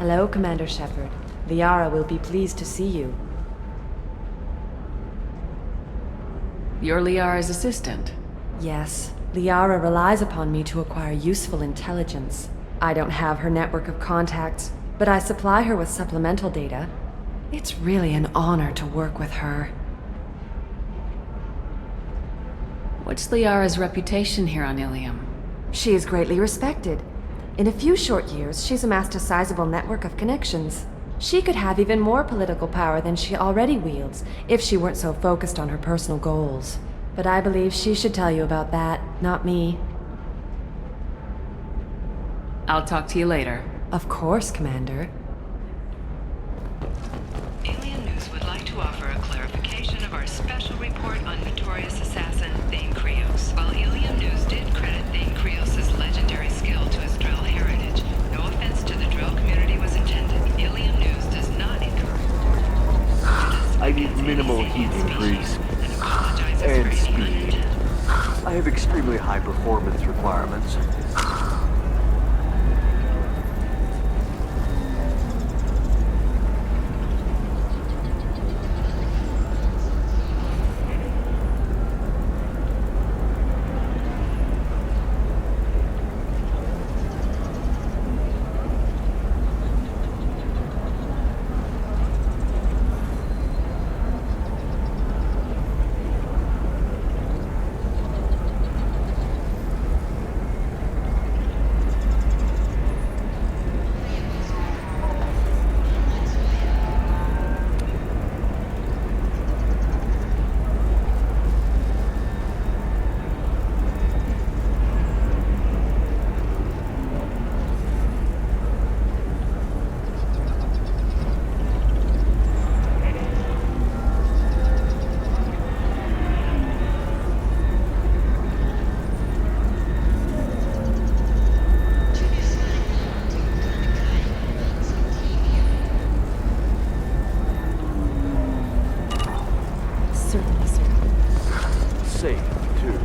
Hello, Commander Shepard. Liara will be pleased to see you. You're Liara's assistant. Yes, Liara relies upon me to acquire useful intelligence. I don't have her network of contacts, but I supply her with supplemental data. It's really an honor to work with her. What's Liara's reputation here on Ilium? She is greatly respected. In a few short years, she's amassed a sizable network of connections. She could have even more political power than she already wields, if she weren't so focused on her personal goals. But I believe she should tell you about that, not me. I'll talk to you later. Of course, Commander. Alien News would like to offer a clarification of our special report on notorious assassin Thane Krios. While Alien News did credit Thane Krios' legendary skill to his drill heritage, no offense to the drill community was intended. Alien News does not encourage. I need minimal heat increase and speed. I have extremely high performance requirements. Safe, too.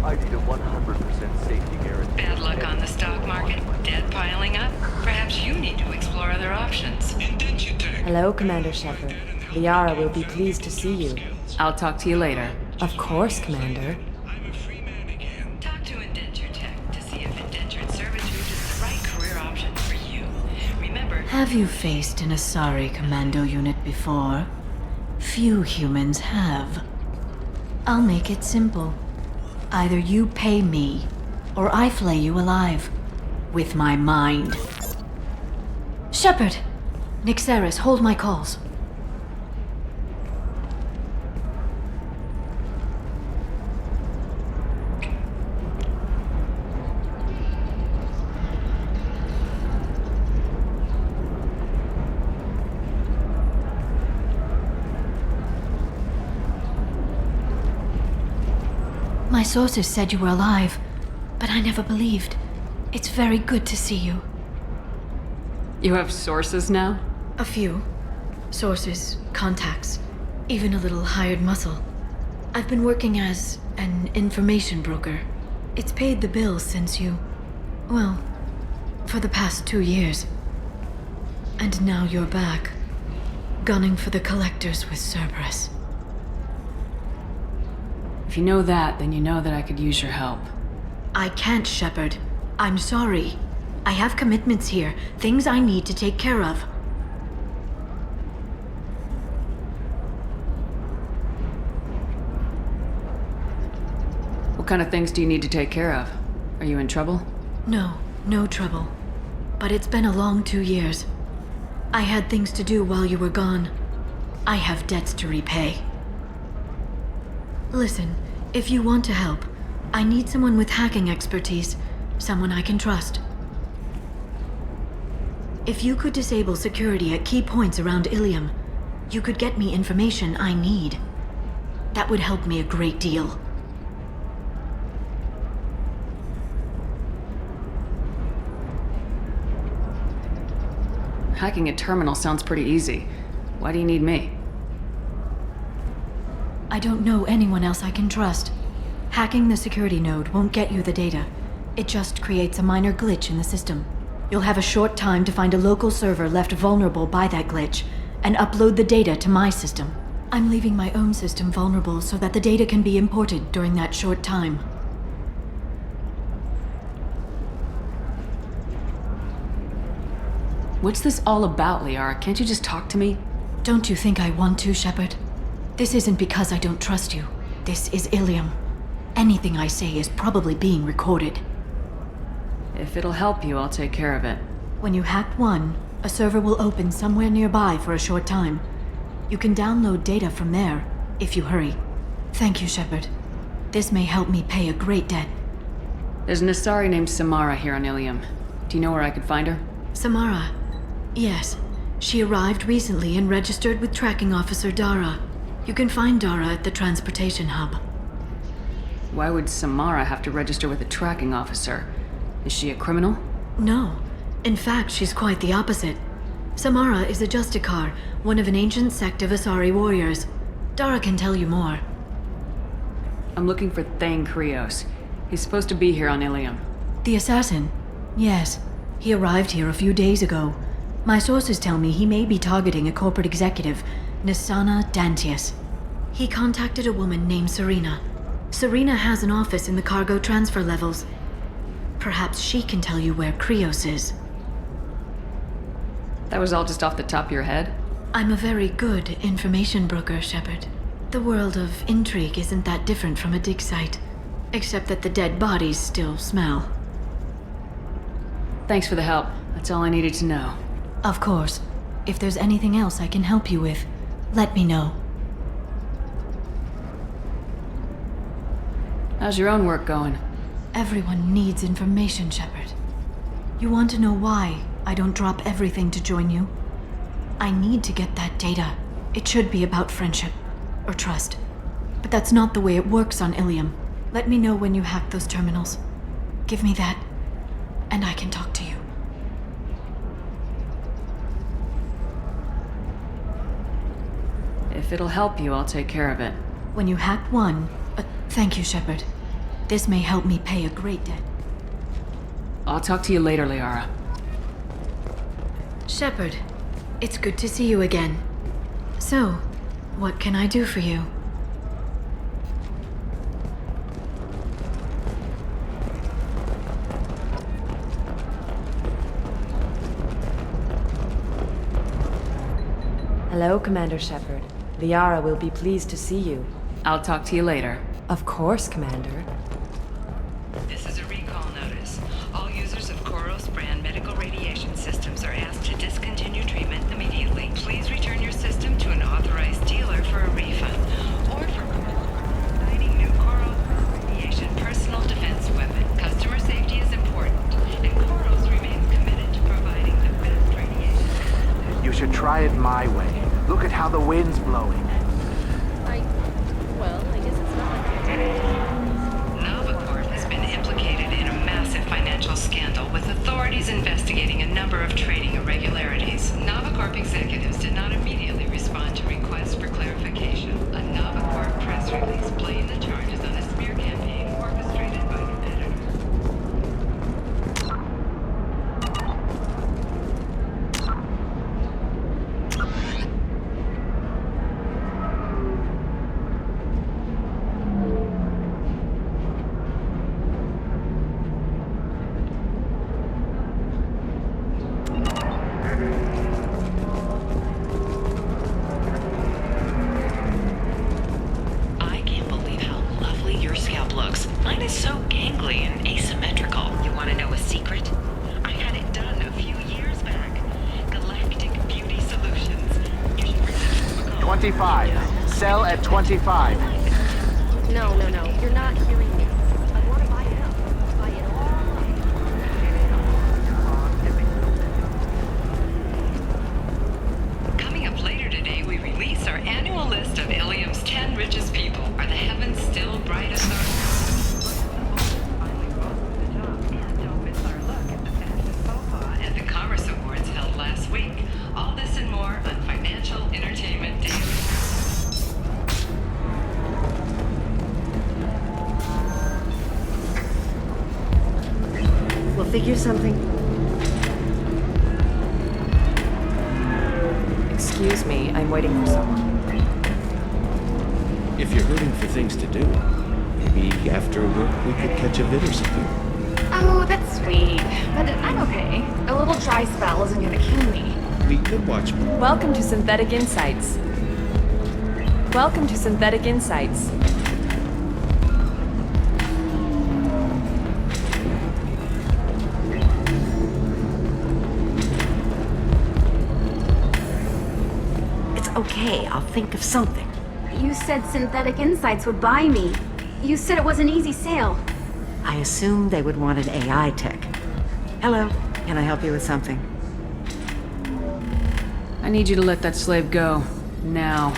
I need a 100% safety guarantee. Bad luck on the stock market? Debt piling up? Perhaps you need to explore other options. Hello, Commander Shepard. Liara will be pleased to see you. I'll talk to you later. Of course, Commander. Talk to Indenture Tech to see if indentured servitude is the right career option for you. Remember, Have you faced an Asari commando unit before? Few humans have. I'll make it simple. Either you pay me, or I flay you alive. With my mind. Shepard! Nixeris, hold my calls. My sources said you were alive, but I never believed. It's very good to see you. You have sources now? A few. Sources, contacts, even a little hired muscle. I've been working as an information broker. It's paid the bills since you... well, for the past 2 years. And now you're back, gunning for the collectors with Cerberus. If you know that, then you know that I could use your help. I can't, Shepard. I'm sorry. I have commitments here, things I need to take care of. What kind of things do you need to take care of? Are you in trouble? No trouble. But it's been a long 2 years. I had things to do while you were gone. I have debts to repay. Listen, if you want to help, I need someone with hacking expertise, someone I can trust. If you could disable security at key points around Ilium, you could get me information I need. That would help me a great deal. Hacking a terminal sounds pretty easy. Why do you need me? I don't know anyone else I can trust. Hacking the security node won't get you the data. It just creates a minor glitch in the system. You'll have a short time to find a local server left vulnerable by that glitch, and upload the data to my system. I'm leaving my own system vulnerable so that the data can be imported during that short time. What's this all about, Liara? Can't you just talk to me? Don't you think I want to, Shepard? This isn't because I don't trust you. This is Ilium. Anything I say is probably being recorded. If it'll help you, I'll take care of it. When you hack one, a server will open somewhere nearby for a short time. You can download data from there, if you hurry. Thank you, Shepard. This may help me pay a great debt. There's an Asari named Samara here on Ilium. Do you know where I could find her? Samara? Yes. She arrived recently and registered with Tracking Officer Dara. You can find Dara at the transportation hub. Why would Samara have to register with a tracking officer? Is she a criminal? No. In fact, she's quite the opposite. Samara is a Justicar, one of an ancient sect of Asari warriors. Dara can tell you more. I'm looking for Thane Krios. He's supposed to be here on Ilium. The assassin? Yes. He arrived here a few days ago. My sources tell me he may be targeting a corporate executive, Nisana Dantius. He contacted a woman named Serena. Serena has an office in the cargo transfer levels. Perhaps she can tell you where Krios is. That was all just off the top of your head? I'm a very good information broker, Shepard. The world of intrigue isn't that different from a dig site, except that the dead bodies still smell. Thanks for the help. That's all I needed to know. Of course. If there's anything else I can help you with, let me know. How's your own work going? Everyone needs information, Shepard. You want to know why I don't drop everything to join you? I need to get that data. It should be about friendship, or trust. But that's not the way it works on Ilium. Let me know when you hack those terminals. Give me that, and I can talk to you. If it'll help you, I'll take care of it. When you hack one, thank you, Shepard. This may help me pay a great debt. I'll talk to you later, Liara. Shepard, it's good to see you again. So, what can I do for you? Hello, Commander Shepard. Liara will be pleased to see you. I'll talk to you later. Of course, Commander. This is a recall notice. All users of Koros brand medical radiation systems are asked to discontinue treatment immediately. Please return your system to an authorized dealer for a refund, or for providing new Koros radiation personal defense weapon. Customer safety is important, and Koros remains committed to providing the best radiation. You should try it my way. Look at how the wind's blowing. I guess it's not like Novacorp has been implicated in a massive financial scandal, with authorities investigating a number of trading irregularities. Novacorp executives did not immediately respond to requests for clarification. A Novacorp press release blamed the charges on a smear campaign orchestrated by competitors. I can't believe how lovely your scalp looks. Mine is so gangly and asymmetrical. You want to know a secret? I had it done a few years back. Galactic Beauty Solutions. You should really call. 25. Sell at 25. No, you're not hearing me. I want to buy it up. Buy it all Coming up later today, we release our annual list of Ilium's 10 richest people. Are the heavens still bright as finally rose to the top. And don't miss our look at the fashion faux pas at the Commerce Awards held last week. All this and more on Financial Entertainment Daily. We'll figure something. excuse me, I'm waiting for someone. If you're hurting for things to do, maybe after work we could catch a vid or something. Oh, that's sweet. But I'm okay. A little dry spell isn't gonna kill me. We could watch. Welcome to Synthetic Insights. Welcome to Synthetic Insights. It's okay, I'll think of something. You said Synthetic Insights would buy me. You said it was an easy sale. I assumed they would want an AI tech. Hello, can I help you with something? I need you to let that slave go. Now.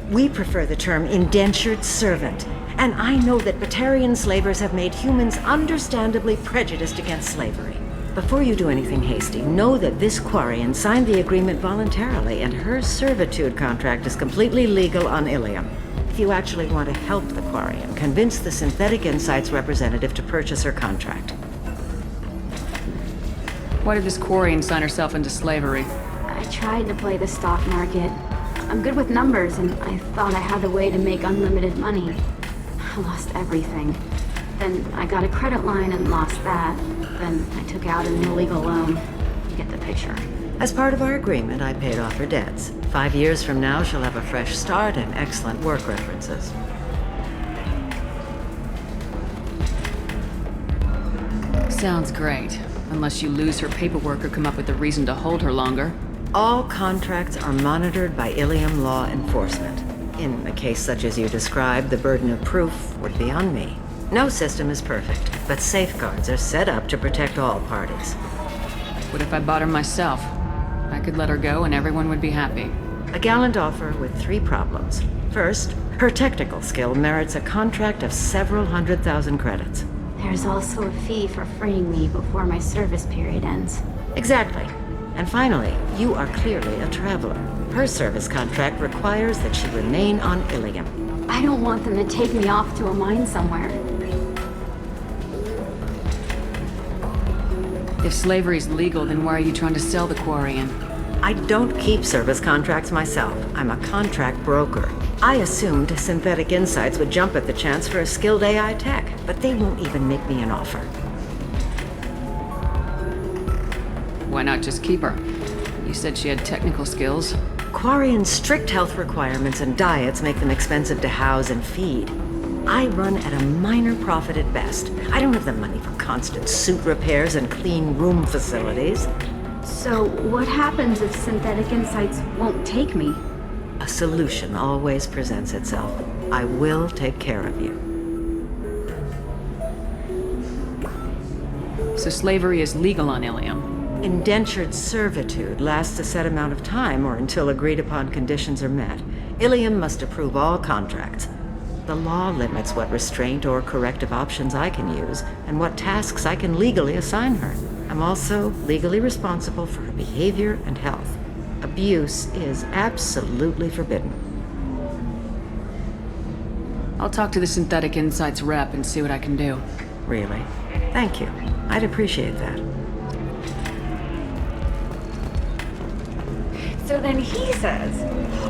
We prefer the term indentured servant. And I know that Batarian slavers have made humans understandably prejudiced against slavery. Before you do anything hasty, know that this Quarian signed the agreement voluntarily, and her servitude contract is completely legal on Ilium. If you actually want to help the Quarian, convince the Synthetic Insights representative to purchase her contract. Why did this Quarian sign herself into slavery? I tried to play the stock market. I'm good with numbers, and I thought I had a way to make unlimited money. I lost everything. Then I got a credit line and lost that. Then I took out an illegal loan. You get the picture. As part of our agreement, I paid off her debts. 5 years from now, she'll have a fresh start and excellent work references. Sounds great. Unless you lose her paperwork or come up with a reason to hold her longer. All contracts are monitored by Ilium law enforcement. In a case such as you described, the burden of proof would be on me. No system is perfect, but safeguards are set up to protect all parties. What if I bought her myself? I could let her go and everyone would be happy. A gallant offer with 3 problems. First, her technical skill merits a contract of several 100,000 credits. There's also a fee for freeing me before my service period ends. Exactly. And finally, you are clearly a traveler. Her service contract requires that she remain on Ilium. I don't want them to take me off to a mine somewhere. If slavery's legal, then why are you trying to sell the Quarian? I don't keep service contracts myself. I'm a contract broker. I assumed Synthetic Insights would jump at the chance for a skilled AI tech, but they won't even make me an offer. Why not just keep her? You said she had technical skills. Quarian's strict health requirements and diets make them expensive to house and feed. I run at a minor profit at best. I don't have the money for constant suit repairs and clean room facilities. So, what happens if Synthetic Insights won't take me? A solution always presents itself. I will take care of you. So slavery is legal on Ilium. Indentured servitude lasts a set amount of time or until agreed-upon conditions are met. Ilium must approve all contracts. The law limits what restraint or corrective options I can use and what tasks I can legally assign her. I'm also legally responsible for her behavior and health. Abuse is absolutely forbidden. I'll talk to the Synthetic Insights rep and see what I can do. Really? Thank you. I'd appreciate that. So then he says,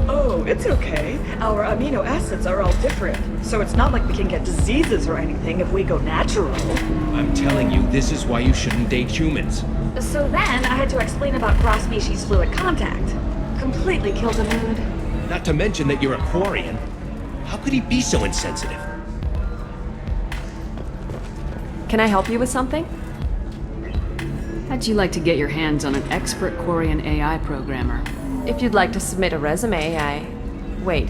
oh, it's okay. Our amino acids are all different. So it's not like we can get diseases or anything if we go natural. I'm telling you, this is why you shouldn't date humans. So then I had to explain about cross-species fluid contact. Completely killed the mood. Not to mention that you're a Quarian. How could he be so insensitive? Can I help you with something? How'd you like to get your hands on an expert Quarian AI programmer? If you'd like to submit a resume, Wait.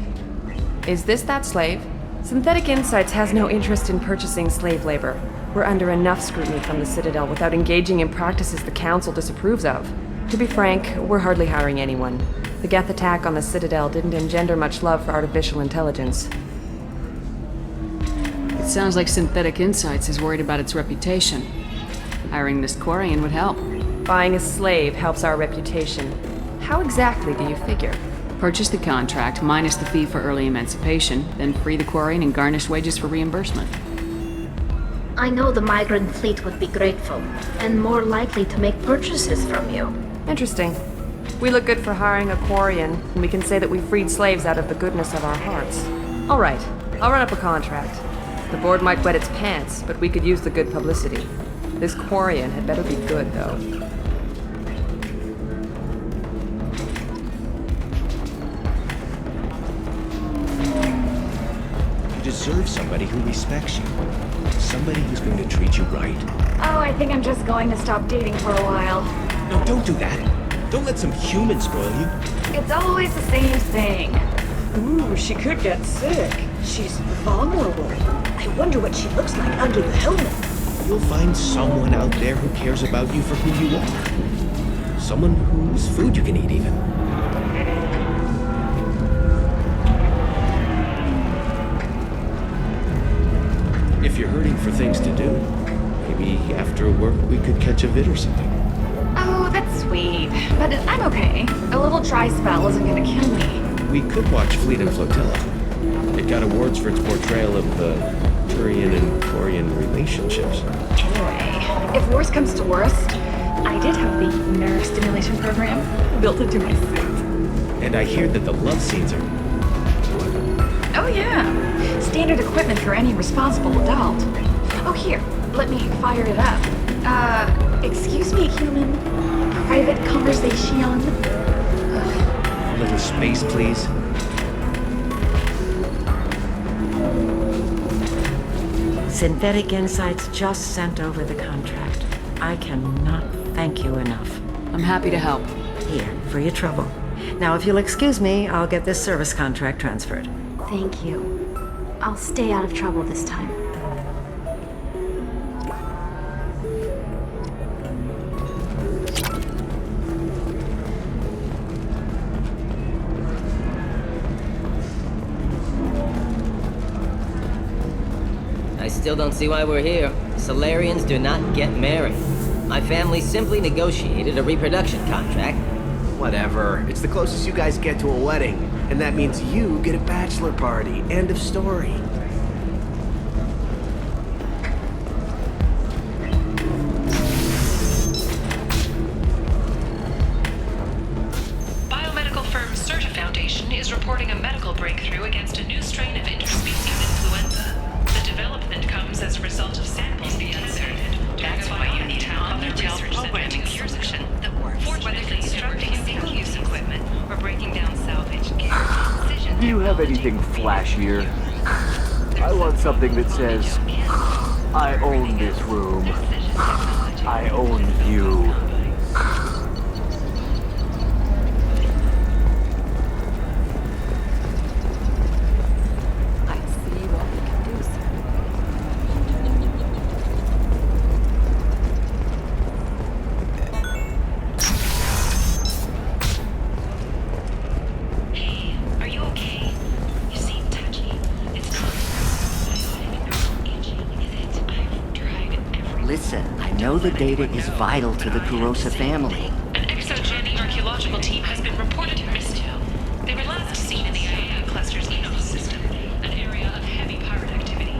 Is this that slave? Synthetic Insights has no interest in purchasing slave labor. We're under enough scrutiny from the Citadel without engaging in practices the Council disapproves of. To be frank, we're hardly hiring anyone. The Geth attack on the Citadel didn't engender much love for artificial intelligence. It sounds like Synthetic Insights is worried about its reputation. Hiring this Quarian would help. Buying a slave helps our reputation. How exactly do you figure? Purchase the contract, minus the fee for early emancipation, then free the Quarian and garnish wages for reimbursement. I know the migrant fleet would be grateful, and more likely to make purchases from you. Interesting. We look good for hiring a Quarian, and we can say that we freed slaves out of the goodness of our hearts. All right, I'll run up a contract. The board might wet its pants, but we could use the good publicity. This Quarian had better be good, though. You deserve somebody who respects you. Somebody who's going to treat you right. Oh, I think I'm just going to stop dating for a while. No, don't do that. Don't let some human spoil you. It's always the same thing. Ooh, she could get sick. She's vulnerable. I wonder what she looks like under the helmet. You'll find someone out there who cares about you for who you are. Someone whose food you can eat, even. If you're hurting for things to do, maybe after work we could catch a vid or something. Oh, that's sweet. But I'm okay. A little dry spell isn't gonna kill me. We could watch Fleet and Flotilla. It got awards for its portrayal of the Turian and Quarian relationships. Anyway, if worst comes to worst, I did have the nerve stimulation program built into my suit. And I hear that the love scenes are... Oh yeah, standard equipment for any responsible adult. Oh here, let me fire it up. Excuse me, human. Private conversation. A little space, please. Synthetic Insights just sent over the contract. I cannot thank you enough. I'm happy to help. Here, for your trouble. Now, if you'll excuse me, I'll get this service contract transferred. Thank you. I'll stay out of trouble this time. I still don't see why we're here. Solarians do not get married. My family simply negotiated a reproduction contract. Whatever. It's the closest you guys get to a wedding. And that means you get a bachelor party. End of story. Biomedical firm Certa Foundation is reporting a medical breakthrough against a new strain of interspecies influenza. The development comes as a result of samples being gathered. That's why you need an on-the-shelf programming solution that works. Whether constructing single-use equipment or breaking down salvage gear. Do you have anything flashier? I want something that says, I own this room. I own you. I see what we can do, sir. Hey, are you okay? You seem touchy. It's not biotic itching, is it? I've tried everything. Listen, I know the data is vital to the Kurosa family. An exogenic archaeological team has been reported in Misto. They were last seen in the Iaea cluster's Enos system, an area of heavy pirate activity.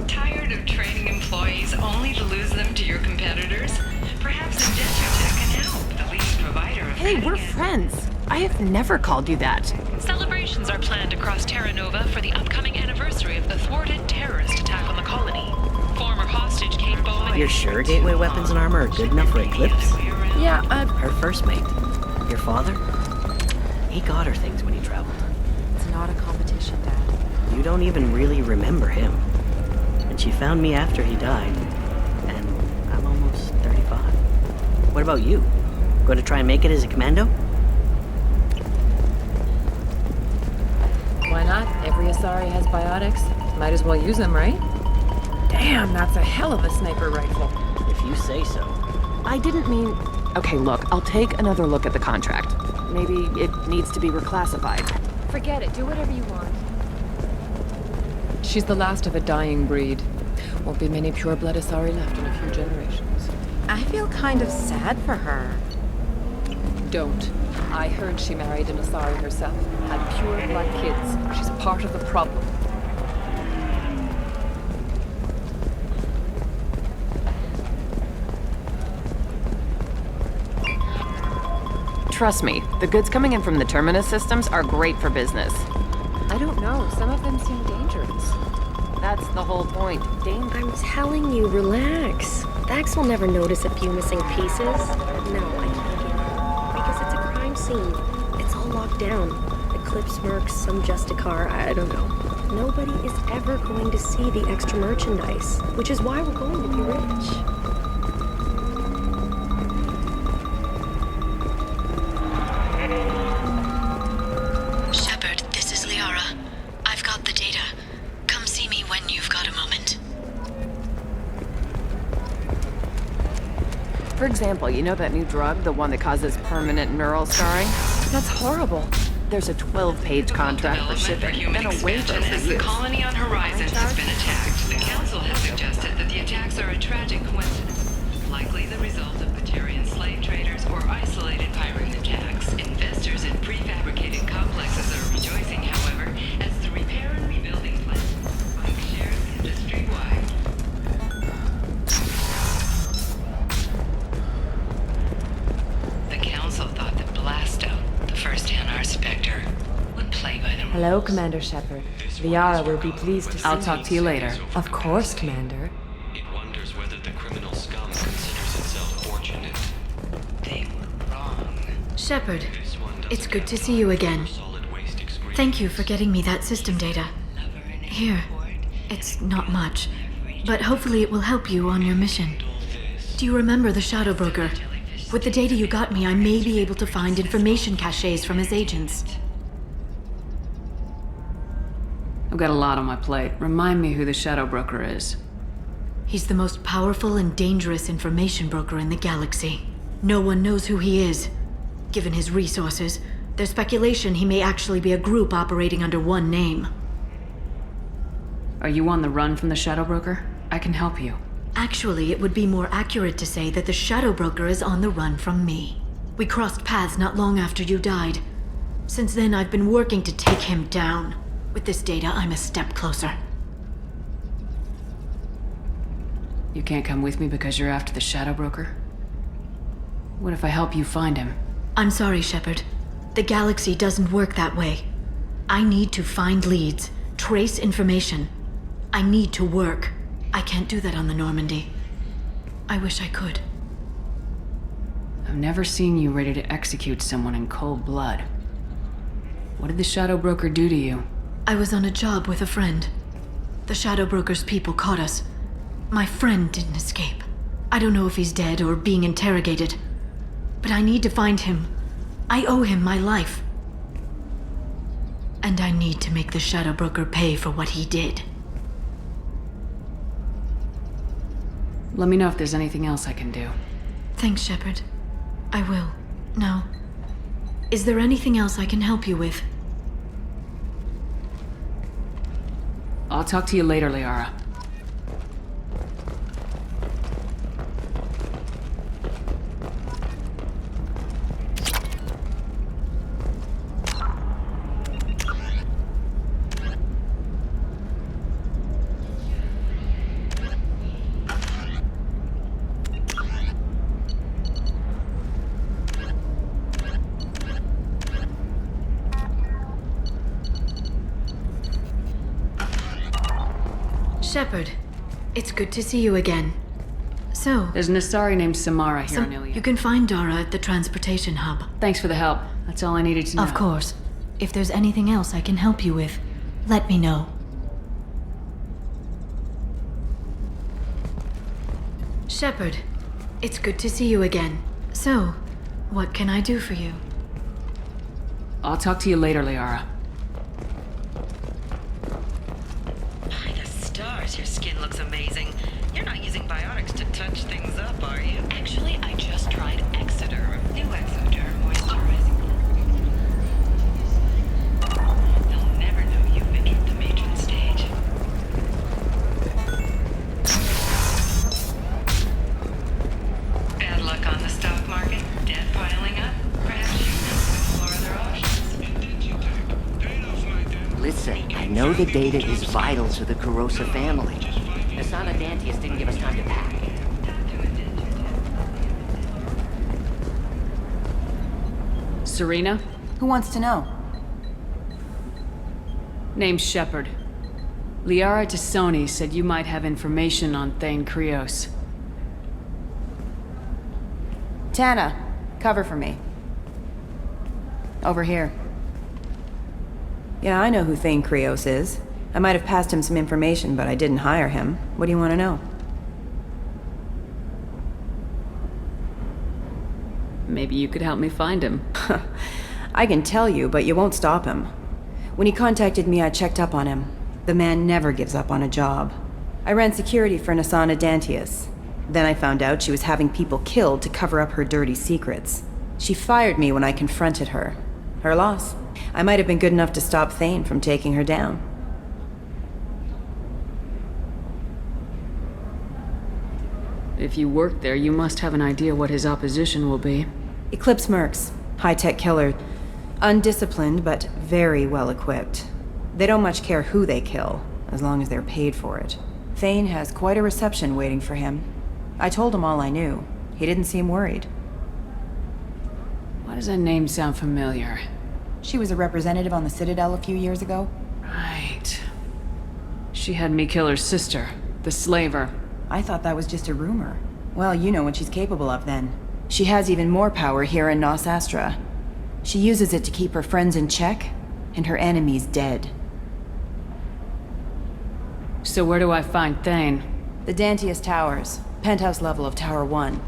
Tired of training employees only to lose them to your competitors? Perhaps Indenture can help, the leading provider of Hey, we're friends. I have never called you that. Celebrations are planned across Terra Nova for the upcoming anniversary of the thwarted terrorist attack on the colony. Former hostage Kate Bowman. You're sure gateway weapons and armor are good enough for Eclipse? Yeah, Her first mate. Your father? He got her things when he traveled. It's not a competition, Dad. You don't even really remember him. And she found me after he died. And I'm almost 35. What about you? Going to try and make it as a commando? why not? Every Asari has biotics. Might as well use them, right? Damn, that's a hell of a sniper rifle. If you say so. I didn't mean... Okay, look, I'll take another look at the contract. Maybe it needs to be reclassified. Forget it. Do whatever you want. She's the last of a dying breed. Won't be many pure-blood Asari left in a few generations. I feel kind of sad for her. Don't. I heard she married an Asari herself. Had pure blood kids. She's part of the problem. Trust me, the goods coming in from the Terminus systems are great for business. I don't know. Some of them seem dangerous. That's the whole point. I'm telling you, relax. Vax will never notice a few missing pieces. No, I can't get it. Because it's a crime scene. It's all locked down. Eclipse mercs, some Justicar, I don't know. Nobody is ever going to see the extra merchandise, which is why we're going to be rich. Shepard, this is Liara. I've got the data. Come see me when you've got a moment. For example, you know that new drug, the one that causes permanent neural scarring? That's horrible. There's a 12-page contract for shipping and a waiver for as the use. colony on Horizon has been attacked, the Council has suggested that the attacks are a tragic coincidence, likely the result of Batarian slave traders or isolated pirate attacks. Investors in prefabricated complexes are rejoicing, however, as the repair and rebuilding plan find shares industry-wide. The Council thought that Blasto, the first NR Spectre, would play by the rules. Hello, Commander Shepard. Liara will be pleased to see you. I'll talk to you later. Of course, Commander. It wonders whether the criminal scum considers itself fortunate. They were wrong. Shepard, it's good to see you again. Thank you for getting me that system data. Here, it's not much, but hopefully it will help you on your mission. Do you remember the Shadow Broker? With the data you got me, I may be able to find information caches from his agents. I've got a lot on my plate. Remind me who the Shadow Broker is. He's the most powerful and dangerous information broker in the galaxy. No one knows who he is. Given his resources, there's speculation he may actually be a group operating under one name. Are you on the run from the Shadow Broker? I can help you. Actually, it would be more accurate to say that the Shadow Broker is on the run from me. We crossed paths not long after you died. Since then, I've been working to take him down. With this data, I'm a step closer. You can't come with me because you're after the Shadow Broker? What if I help you find him? I'm sorry, Shepard. The galaxy doesn't work that way. I need to find leads, trace information. I need to work. I can't do that on the Normandy. I wish I could. I've never seen you ready to execute someone in cold blood. What did the Shadow Broker do to you? I was on a job with a friend. The Shadow Broker's people caught us. My friend didn't escape. I don't know if he's dead or being interrogated. But I need to find him. I owe him my life. And I need to make the Shadow Broker pay for what he did. Let me know if there's anything else I can do. Thanks, Shepard. I will. Now, is there anything else I can help you with? I'll talk to you later, Liara. Shepard, it's good to see you again. So... There's an Asari named Samara here in Ilium. You can find Dara at the transportation hub. Thanks for the help. That's all I needed to know. Of course. If there's anything else I can help you with, let me know. Shepard, it's good to see you again. So, what can I do for you? I'll talk to you later, Liara. By the stars, your skin looks amazing. You're not using biotics to touch things up, are you? Actually, I just tried Exoderm. New Exoderm moisturizing. They'll never know you've entered the matron stage. Further data is vital to the Kurosa family. Asana Dantius didn't give us time to pack. Serena? Who wants to know? Name's Shepard. Liara Tassoni said you might have information on Thane Krios. Tana, cover for me. Over here. Yeah, I know who Thane Krios is. I might have passed him some information, but I didn't hire him. What do you want to know? Maybe you could help me find him. I can tell you, but you won't stop him. When he contacted me, I checked up on him. The man never gives up on a job. I ran security for Asana Dantius. Then I found out she was having people killed to cover up her dirty secrets. She fired me when I confronted her. Her loss. I might have been good enough to stop Thane from taking her down. If you work there, you must have an idea what his opposition will be. Eclipse mercs. High-tech killer. Undisciplined, but very well-equipped. They don't much care who they kill, as long as they're paid for it. Thane has quite a reception waiting for him. I told him all I knew. He didn't seem worried. Why does that name sound familiar? She was a representative on the Citadel a few years ago. Right. She had me kill her sister, the slaver. I thought that was just a rumor. Well, you know what she's capable of then. She has even more power here in Nos Astra. She uses it to keep her friends in check, and her enemies dead. So where do I find Thane? The Dantius Towers. Penthouse level of Tower 1.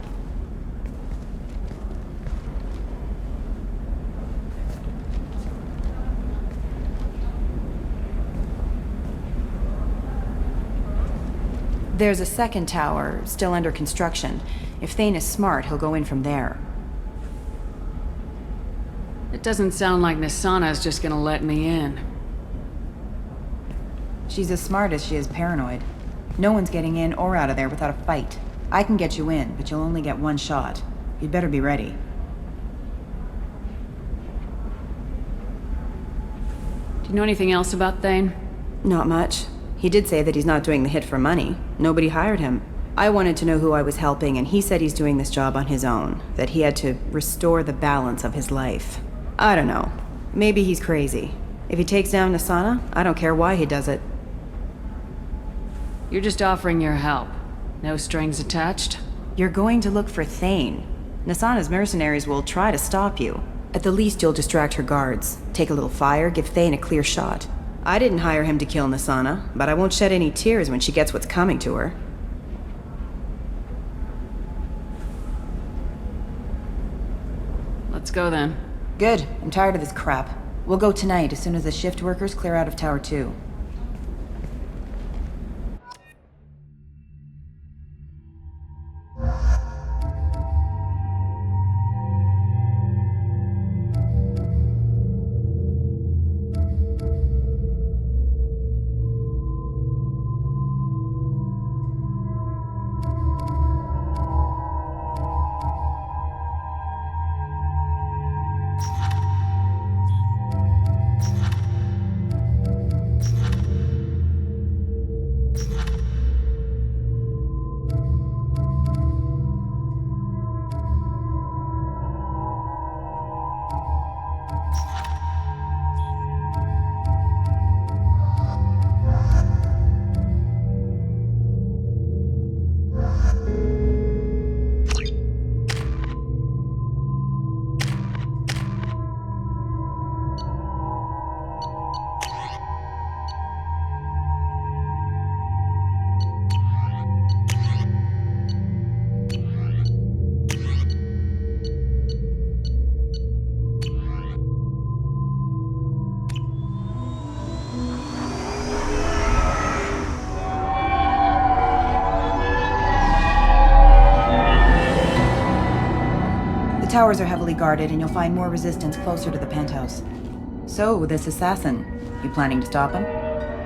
There's a second tower, still under construction. If Thane is smart, he'll go in from there. It doesn't sound like Nasana's just gonna let me in. She's as smart as she is paranoid. No one's getting in or out of there without a fight. I can get you in, but you'll only get one shot. You'd better be ready. Do you know anything else about Thane? Not much. He did say that he's not doing the hit for money. Nobody hired him. I wanted to know who I was helping, and he said he's doing this job on his own. That he had to restore the balance of his life. I don't know. Maybe he's crazy. If he takes down Nasana, I don't care why he does it. You're just offering your help. No strings attached? You're going to look for Thane. Nasana's mercenaries will try to stop you. At the least, you'll distract her guards. Take a little fire, give Thane a clear shot. I didn't hire him to kill Nasana, but I won't shed any tears when she gets what's coming to her. Let's go then. Good. I'm tired of this crap. We'll go tonight as soon as the shift workers clear out of Tower 2. The towers are heavily guarded, and you'll find more resistance closer to the penthouse. So, this assassin, you planning to stop him?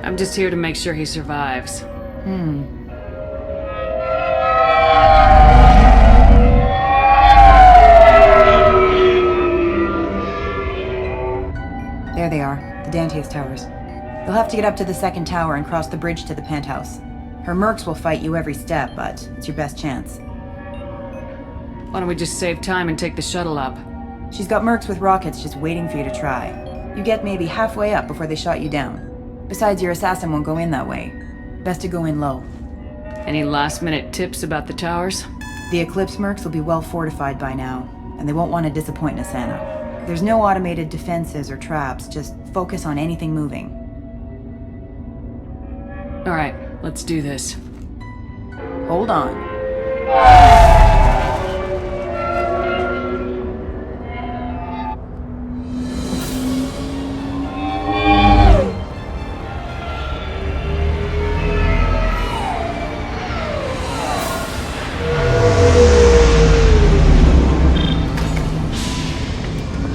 I'm just here to make sure he survives. There they are, the Dantius Towers. You'll have to get up to the second tower and cross the bridge to the penthouse. Her mercs will fight you every step, but it's your best chance. Why don't we just save time and take the shuttle up? She's got mercs with rockets just waiting for you to try. You get maybe halfway up before they shot you down. Besides, your assassin won't go in that way. Best to go in low. Any last-minute tips about the towers? The Eclipse mercs will be well fortified by now, and they won't want to disappoint Nasana. There's no automated defenses or traps, just focus on anything moving. Alright, let's do this. Hold on.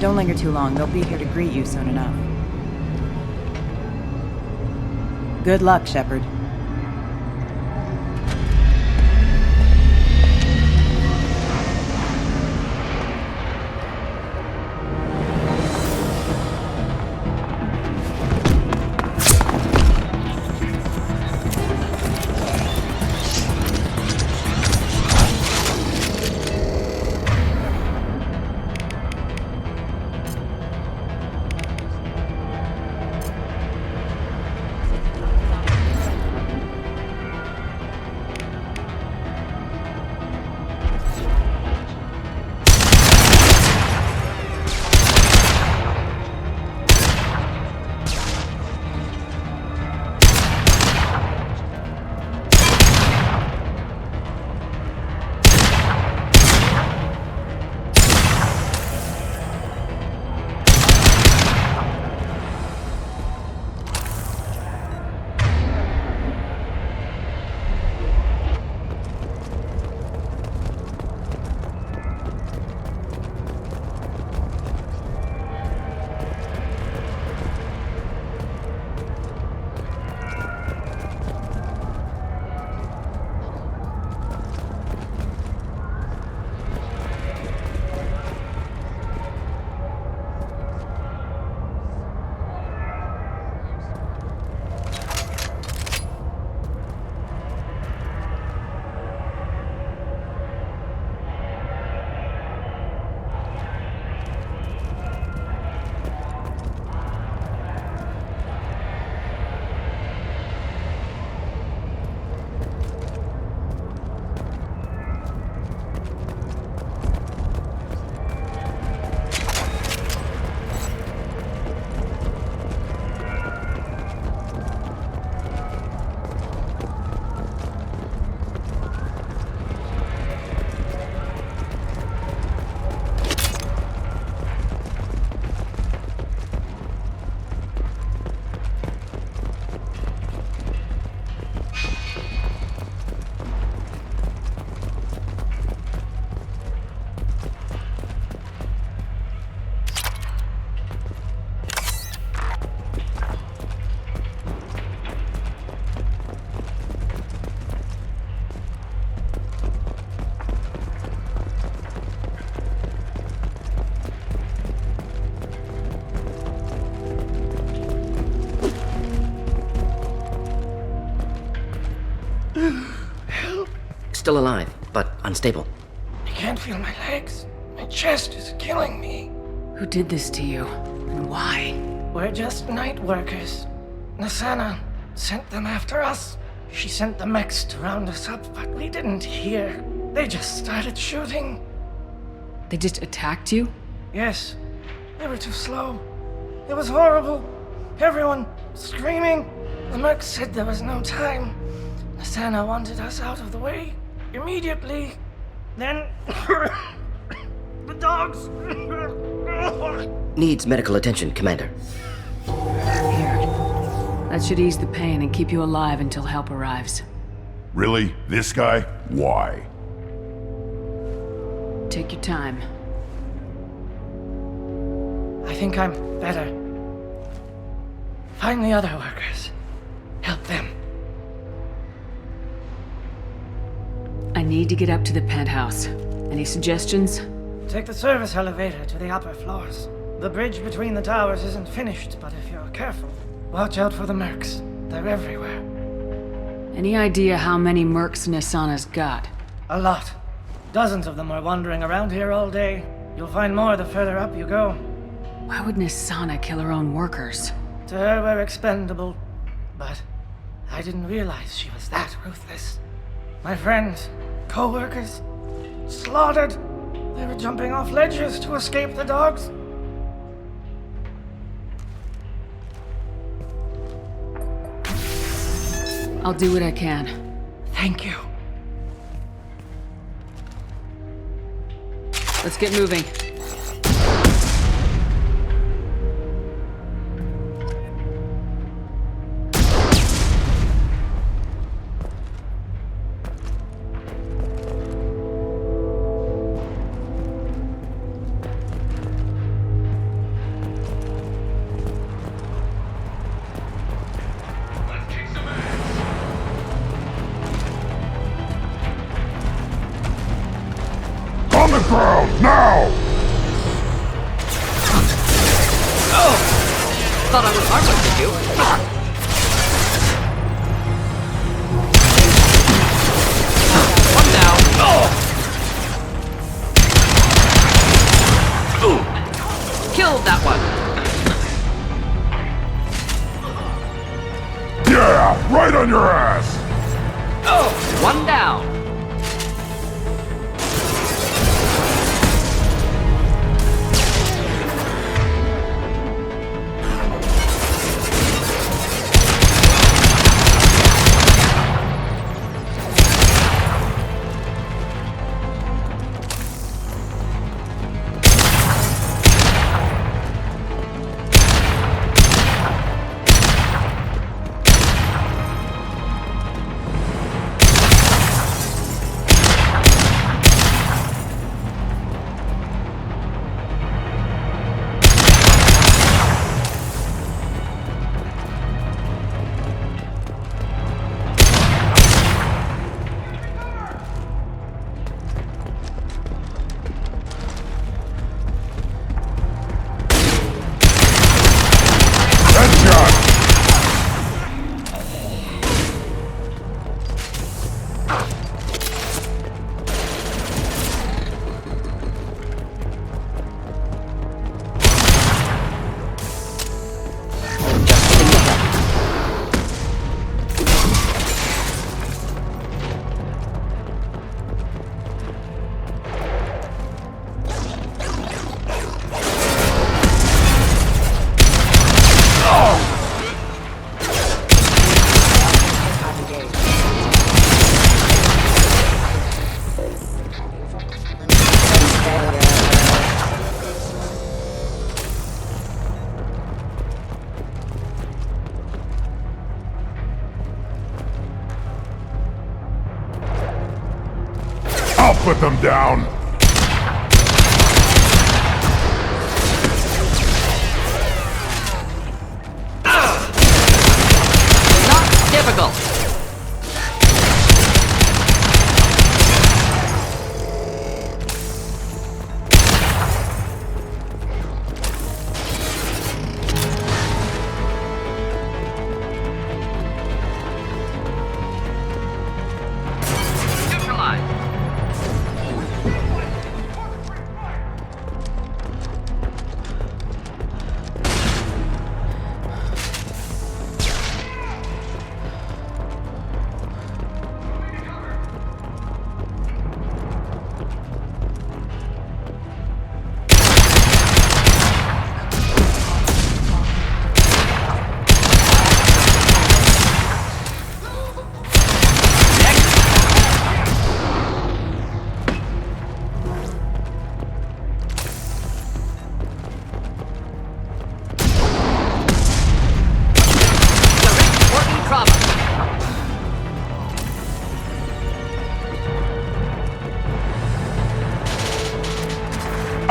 Don't linger too long. They'll be here to greet you soon enough. Good luck, Shepard. Still alive, but unstable. I can't feel my legs. My chest is killing me. Who did this to you? And why? We're just night workers. Nasana sent them after us. She sent the mechs to round us up, but we didn't hear. They just started shooting. They just attacked you? Yes. They were too slow. It was horrible. Everyone screaming. The mechs said there was no time. Nasana wanted us out of the way. Immediately. Then... the dogs... Needs medical attention, Commander. Here. That should ease the pain and keep you alive until help arrives. Really? This guy? Why? Take your time. I think I'm better. Find the other workers. Help them. I need to get up to the penthouse. Any suggestions? Take the service elevator to the upper floors. The bridge between the towers isn't finished, but if you're careful, Watch out for the mercs. They're everywhere. Any idea how many mercs Nisana's got? A lot. Dozens of them are wandering around here all day. You'll find more the further up you go. Why would Nisana kill her own workers? To her, we're expendable. But I didn't realize she was that ruthless. My friends, co-workers, slaughtered. They were jumping off ledges to escape the dogs. I'll do what I can. Thank you. Let's get moving. On the ground, now! Oh! Thought I was harmless to you. One down. Oh! Killed that one. Yeah, right on your ass! Oh! One down. I'll put them down! Not difficult.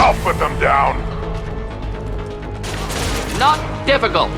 I'll put them down! Not difficult.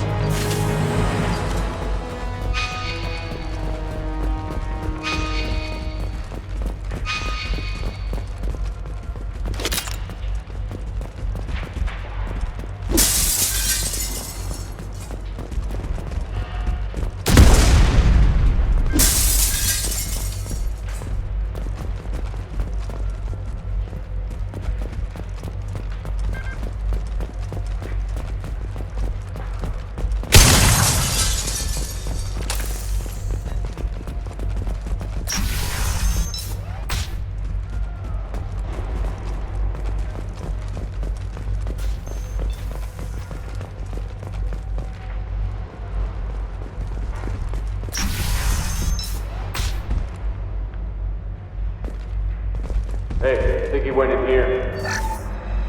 Hey, think he went in here?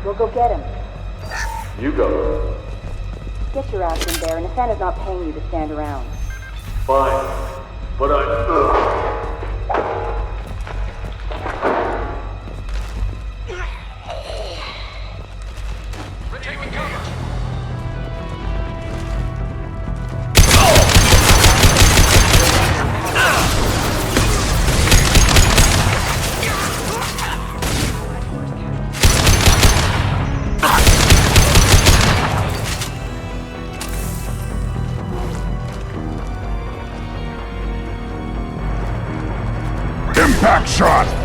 We'll go get him. You go. Get your ass in there, and Nathana's not paying you to stand around. Fine. But Impact shot!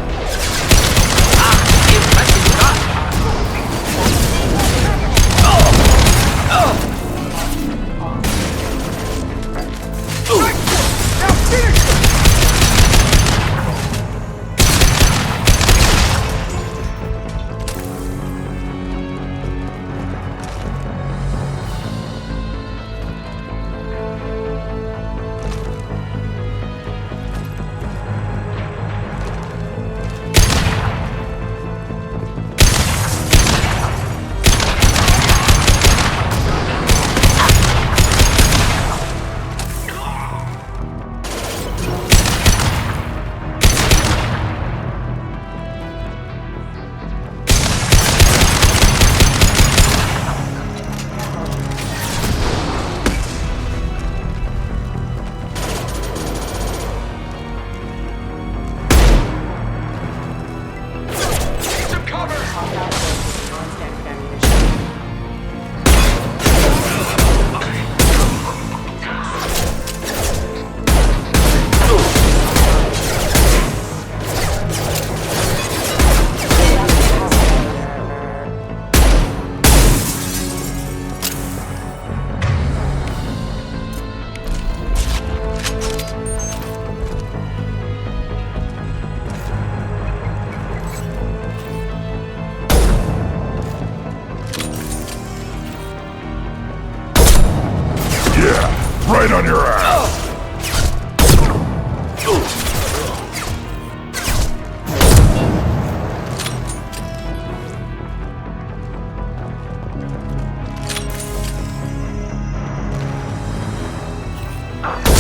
Right on your ass!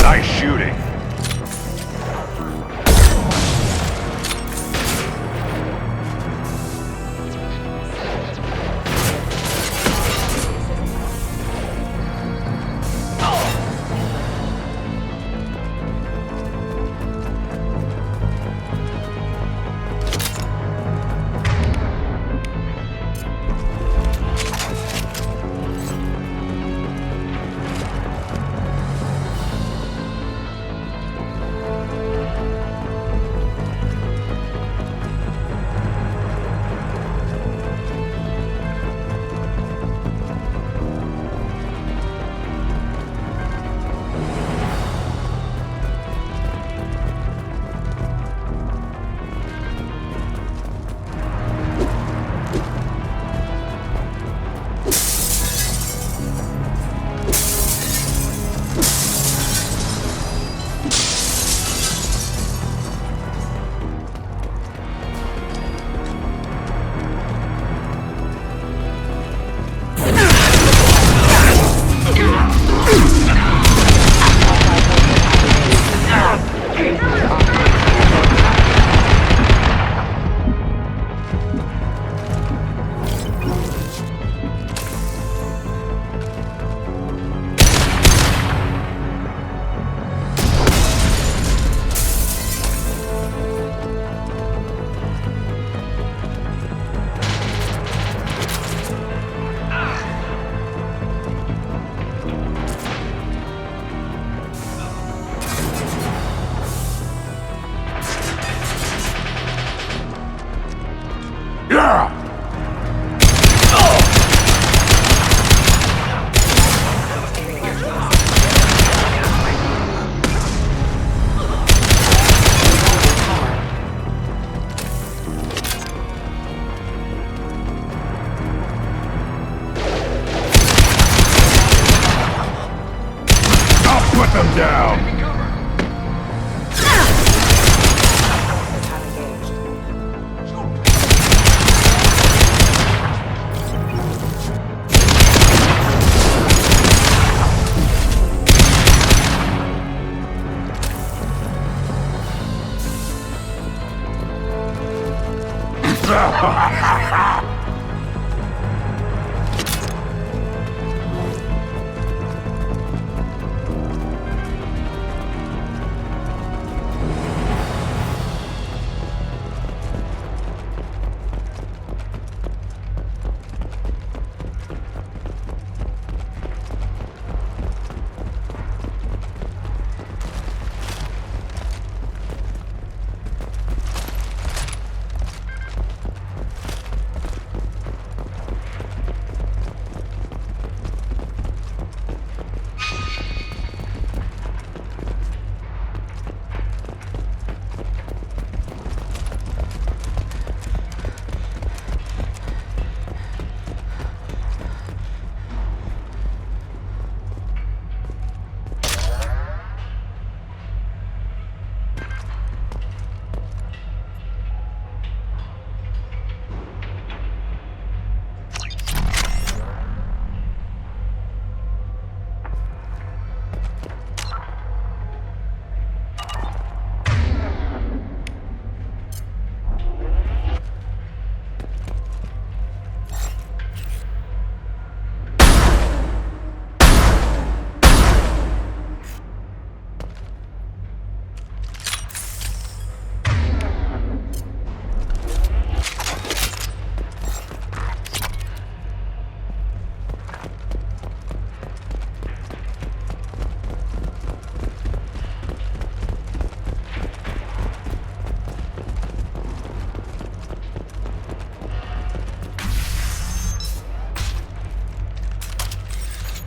Nice shooting.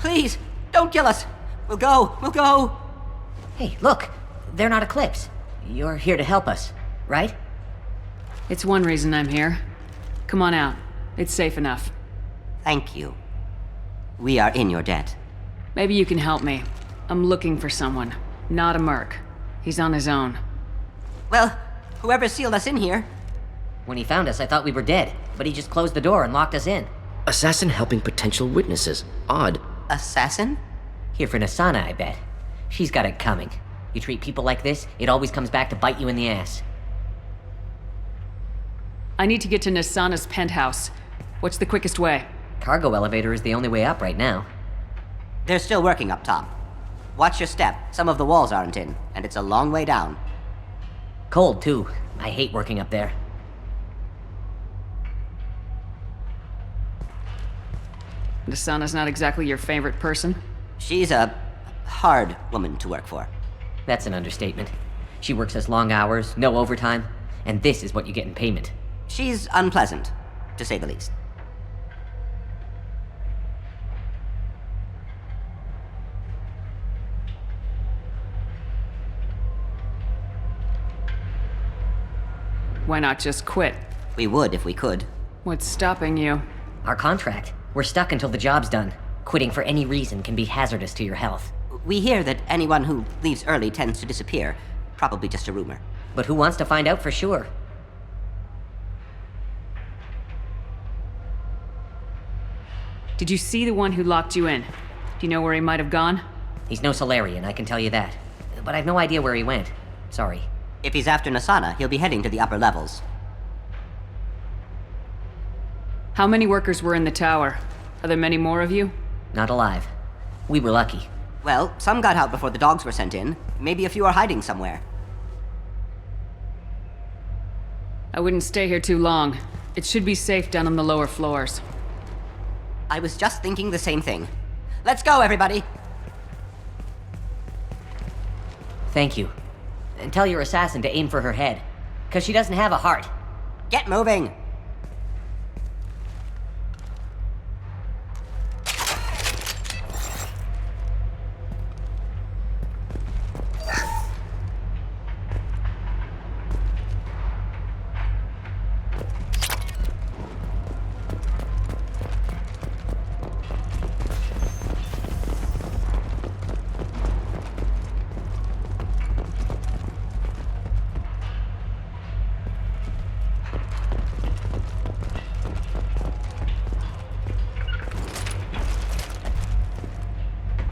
Please, don't kill us. We'll go. Hey, look. They're not Eclipse. You're here to help us, right? It's one reason I'm here. Come on out. It's safe enough. Thank you. We are in your debt. Maybe you can help me. I'm looking for someone, not a merc. He's on his own. Well, whoever sealed us in here. When he found us, I thought we were dead, but he just closed the door and locked us in. Assassin helping potential witnesses. Odd. Assassin? Here for Nasana, I bet. She's got it coming. You treat people like this, it always comes back to bite you in the ass. I need to get to Nasana's penthouse. What's the quickest way? Cargo elevator is the only way up right now. They're still working up top. Watch your step. Some of the walls aren't in, and it's a long way down. Cold, too. I hate working up there. Nasana's not exactly your favorite person? She's a hard woman to work for. That's an understatement. She works us long hours, no overtime, and this is what you get in payment. She's unpleasant, to say the least. Why not just quit? We would if we could. What's stopping you? Our contract. We're stuck until the job's done. Quitting for any reason can be hazardous to your health. We hear that anyone who leaves early tends to disappear. Probably just a rumor. But who wants to find out for sure? Did you see the one who locked you in? Do you know where he might have gone? He's no Solarian, I can tell you that. But I've no idea where he went. Sorry. If he's after Nasana, he'll be heading to the upper levels. How many workers were in the tower? Are there many more of you? Not alive. We were lucky. Well, some got out before the dogs were sent in. Maybe a few are hiding somewhere. I wouldn't stay here too long. It should be safe down on the lower floors. I was just thinking the same thing. Let's go, everybody! Thank you. And tell your assassin to aim for her head. 'Cause she doesn't have a heart. Get moving!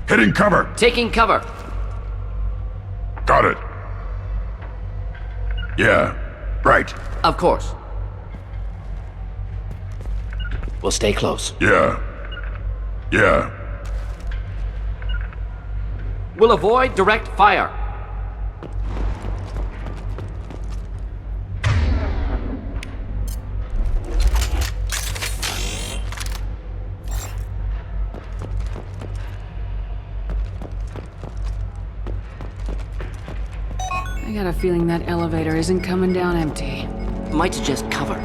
Hitting cover! Taking cover! Got it. Yeah, right. Of course. We'll stay close. Yeah. Yeah. We'll avoid direct fire. I got a feeling that elevator isn't coming down empty. Might suggest cover.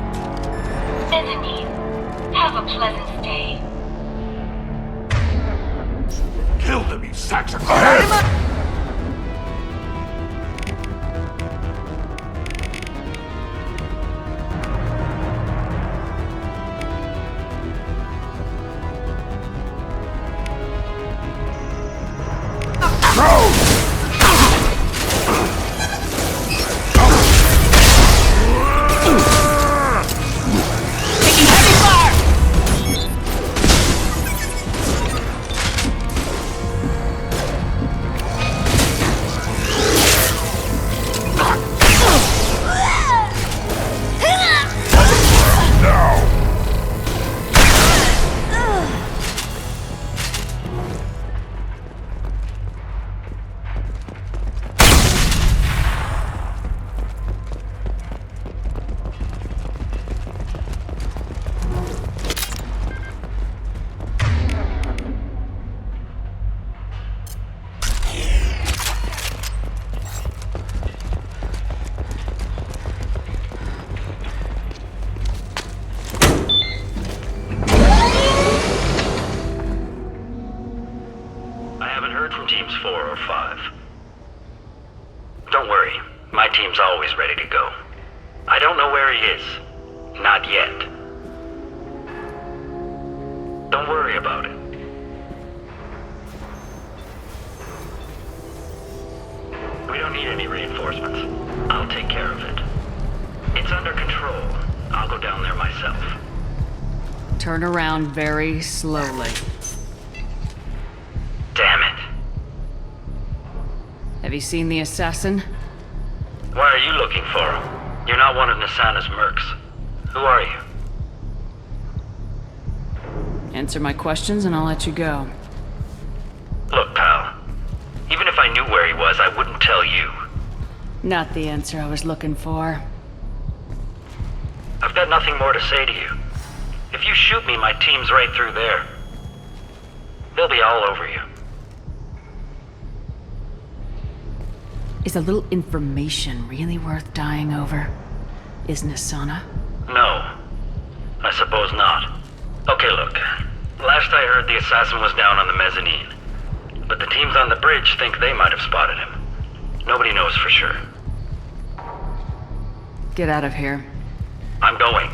Mezzanine. Have a pleasant stay. Kill them, you sacks of crap! Teams 4 or 5. Don't worry, my team's always ready to go. I don't know where he is. Not yet. Don't worry about it. We don't need any reinforcements. I'll take care of it. It's under control. I'll go down there myself. Turn around very slowly. Damn it. Have you seen the assassin? Why are you looking for him? You're not one of Nasana's mercs. Who are you? Answer my questions and I'll let you go. Look, pal. Even if I knew where he was, I wouldn't tell you. Not the answer I was looking for. I've got nothing more to say to you. If you shoot me, my team's right through there. They'll be all over you. Is a little information really worth dying over? Is Nasana? No. I suppose not. Okay, look. Last I heard, the assassin was down on the mezzanine. But the teams on the bridge think they might have spotted him. Nobody knows for sure. Get out of here. I'm going.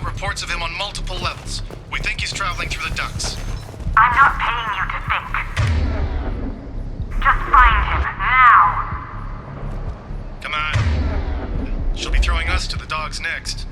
Reports of him on multiple levels. We think he's traveling through the ducts. I'm not paying you to think. Just find him, now! Come on. She'll be throwing us to the dogs next.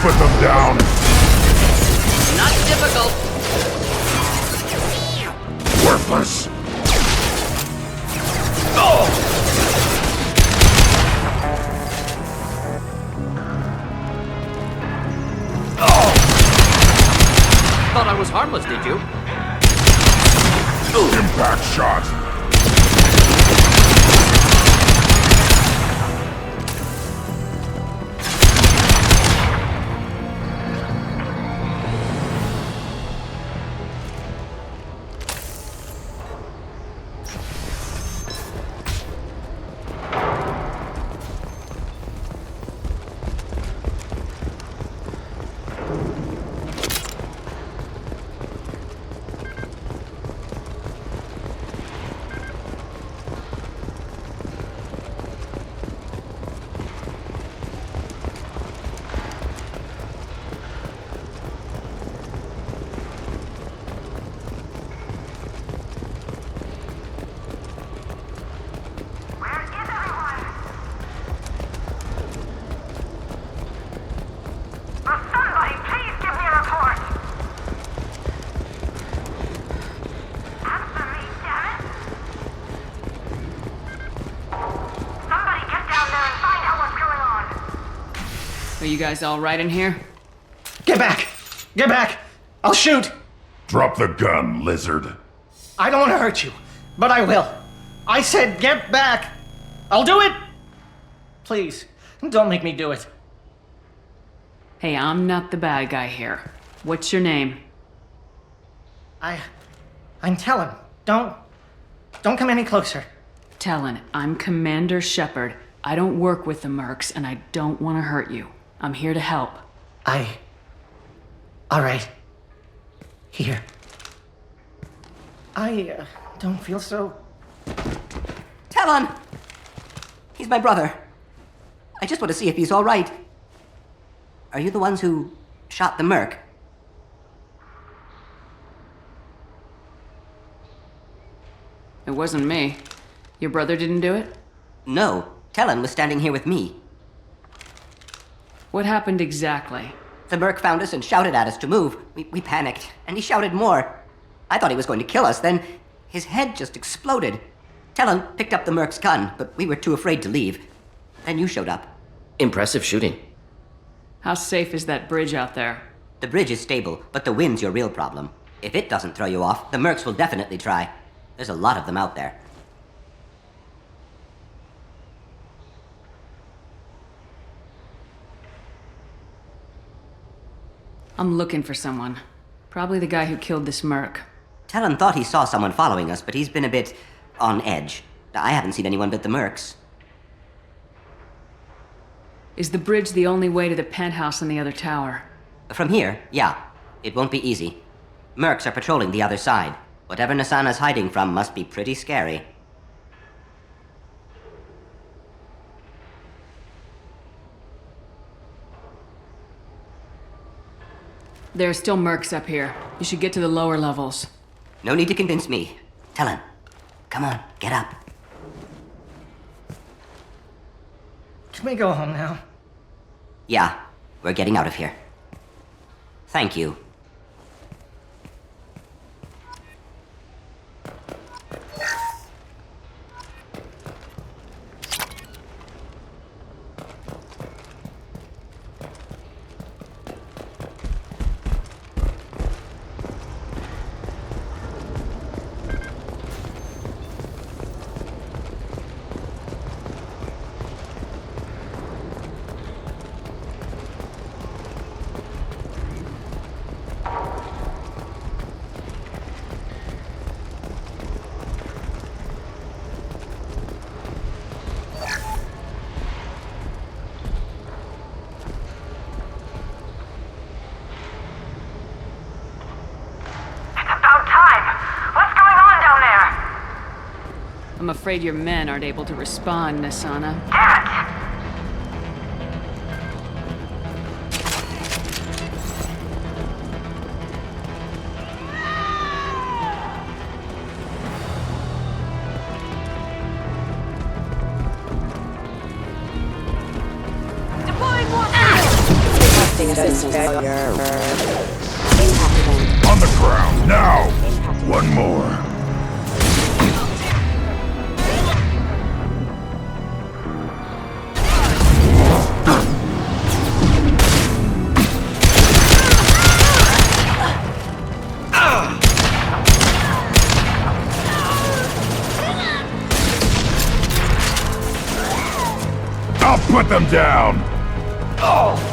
Put them down! Not difficult. Worthless! Oh! Oh! Thought I was harmless, did you? Impact shot! You guys all right in here? Get back! Get back! I'll shoot! Drop the gun, lizard. I don't want to hurt you, but I will. I said get back! I'll do it! Please, don't make me do it. Hey, I'm not the bad guy here. What's your name? I'm Talon. Don't come any closer. Talon, I'm Commander Shepard. I don't work with the mercs, and I don't want to hurt you. I'm here to help. All right. Here. I don't feel so... Talon! He's my brother. I just want to see if he's all right. Are you the ones who shot the merc? It wasn't me. Your brother didn't do it? No. Talon was standing here with me. What happened exactly? The merc found us and shouted at us to move. We panicked, and he shouted more. I thought he was going to kill us, then his head just exploded. Talon picked up the merc's gun, but we were too afraid to leave. Then you showed up. Impressive shooting. How safe is that bridge out there? The bridge is stable, but the wind's your real problem. If it doesn't throw you off, the mercs will definitely try. There's a lot of them out there. I'm looking for someone. Probably the guy who killed this merc. Talon thought he saw someone following us, but he's been a bit on edge. I haven't seen anyone but the mercs. Is the bridge the only way to the penthouse in the other tower? From here, yeah. It won't be easy. Mercs are patrolling the other side. Whatever Nasana's hiding from must be pretty scary. There are still mercs up here. You should get to the lower levels. No need to convince me. Talon, come on, get up. Can we go home now? Yeah, we're getting out of here. Thank you. I'm afraid your men aren't able to respond, Nasana. On the ground, now! One more. I'll put them down! Oh!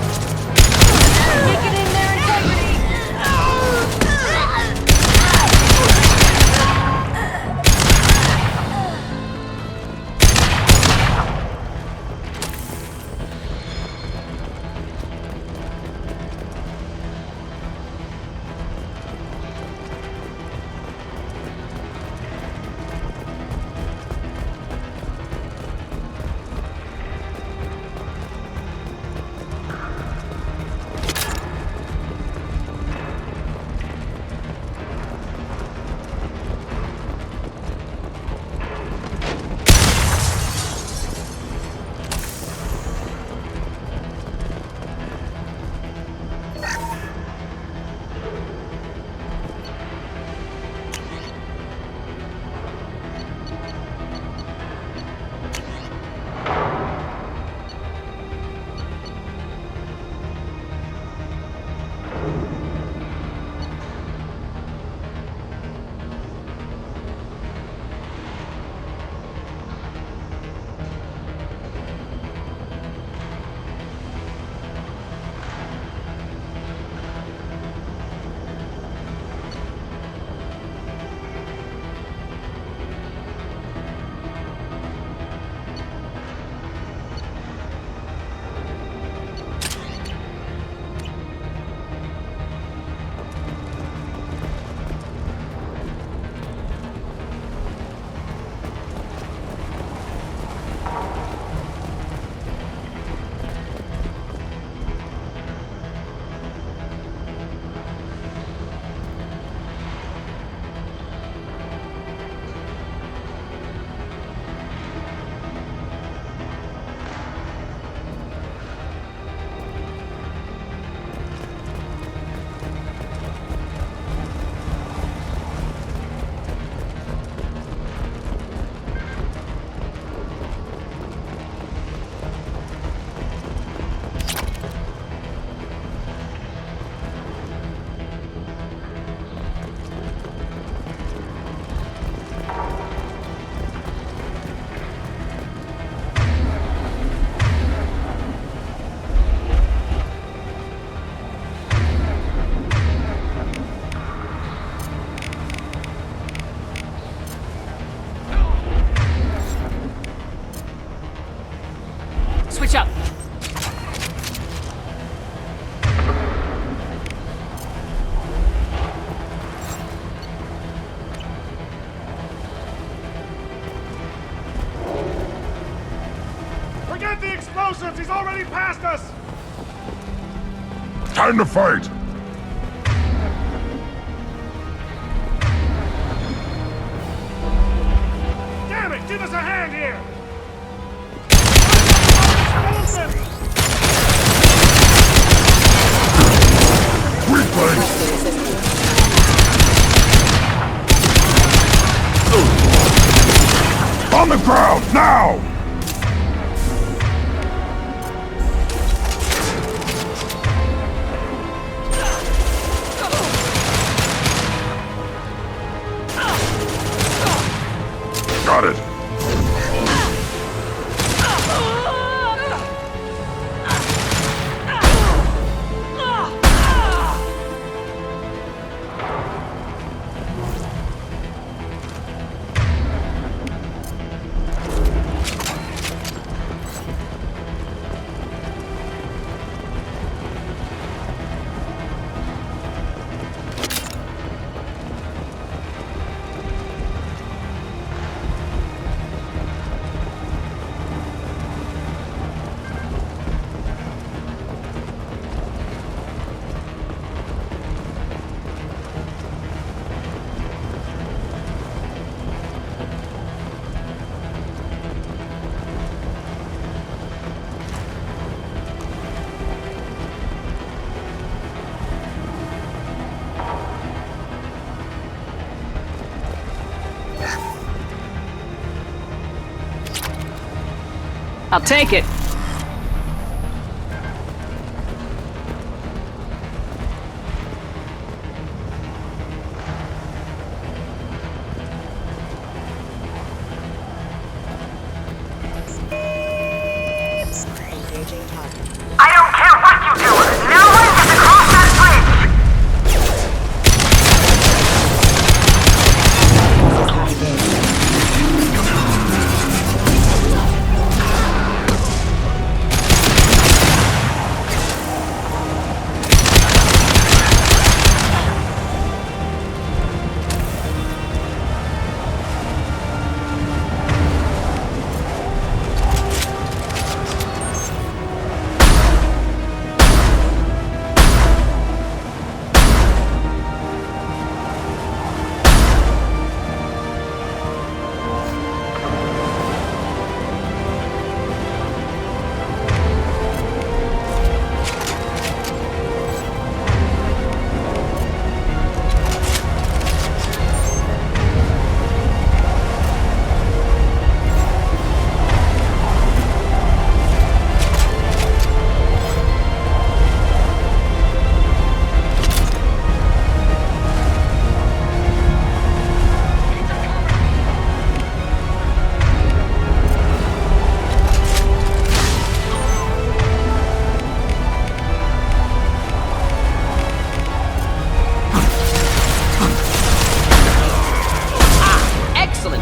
She's already past us! Time to fight! Damn it! Give us a hand here! Weak link! On the ground, now! Got it! I'll take it. I don't care what you do! No one gets across that bridge!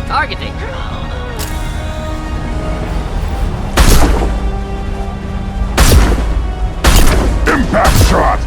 Targeting. Impact shot!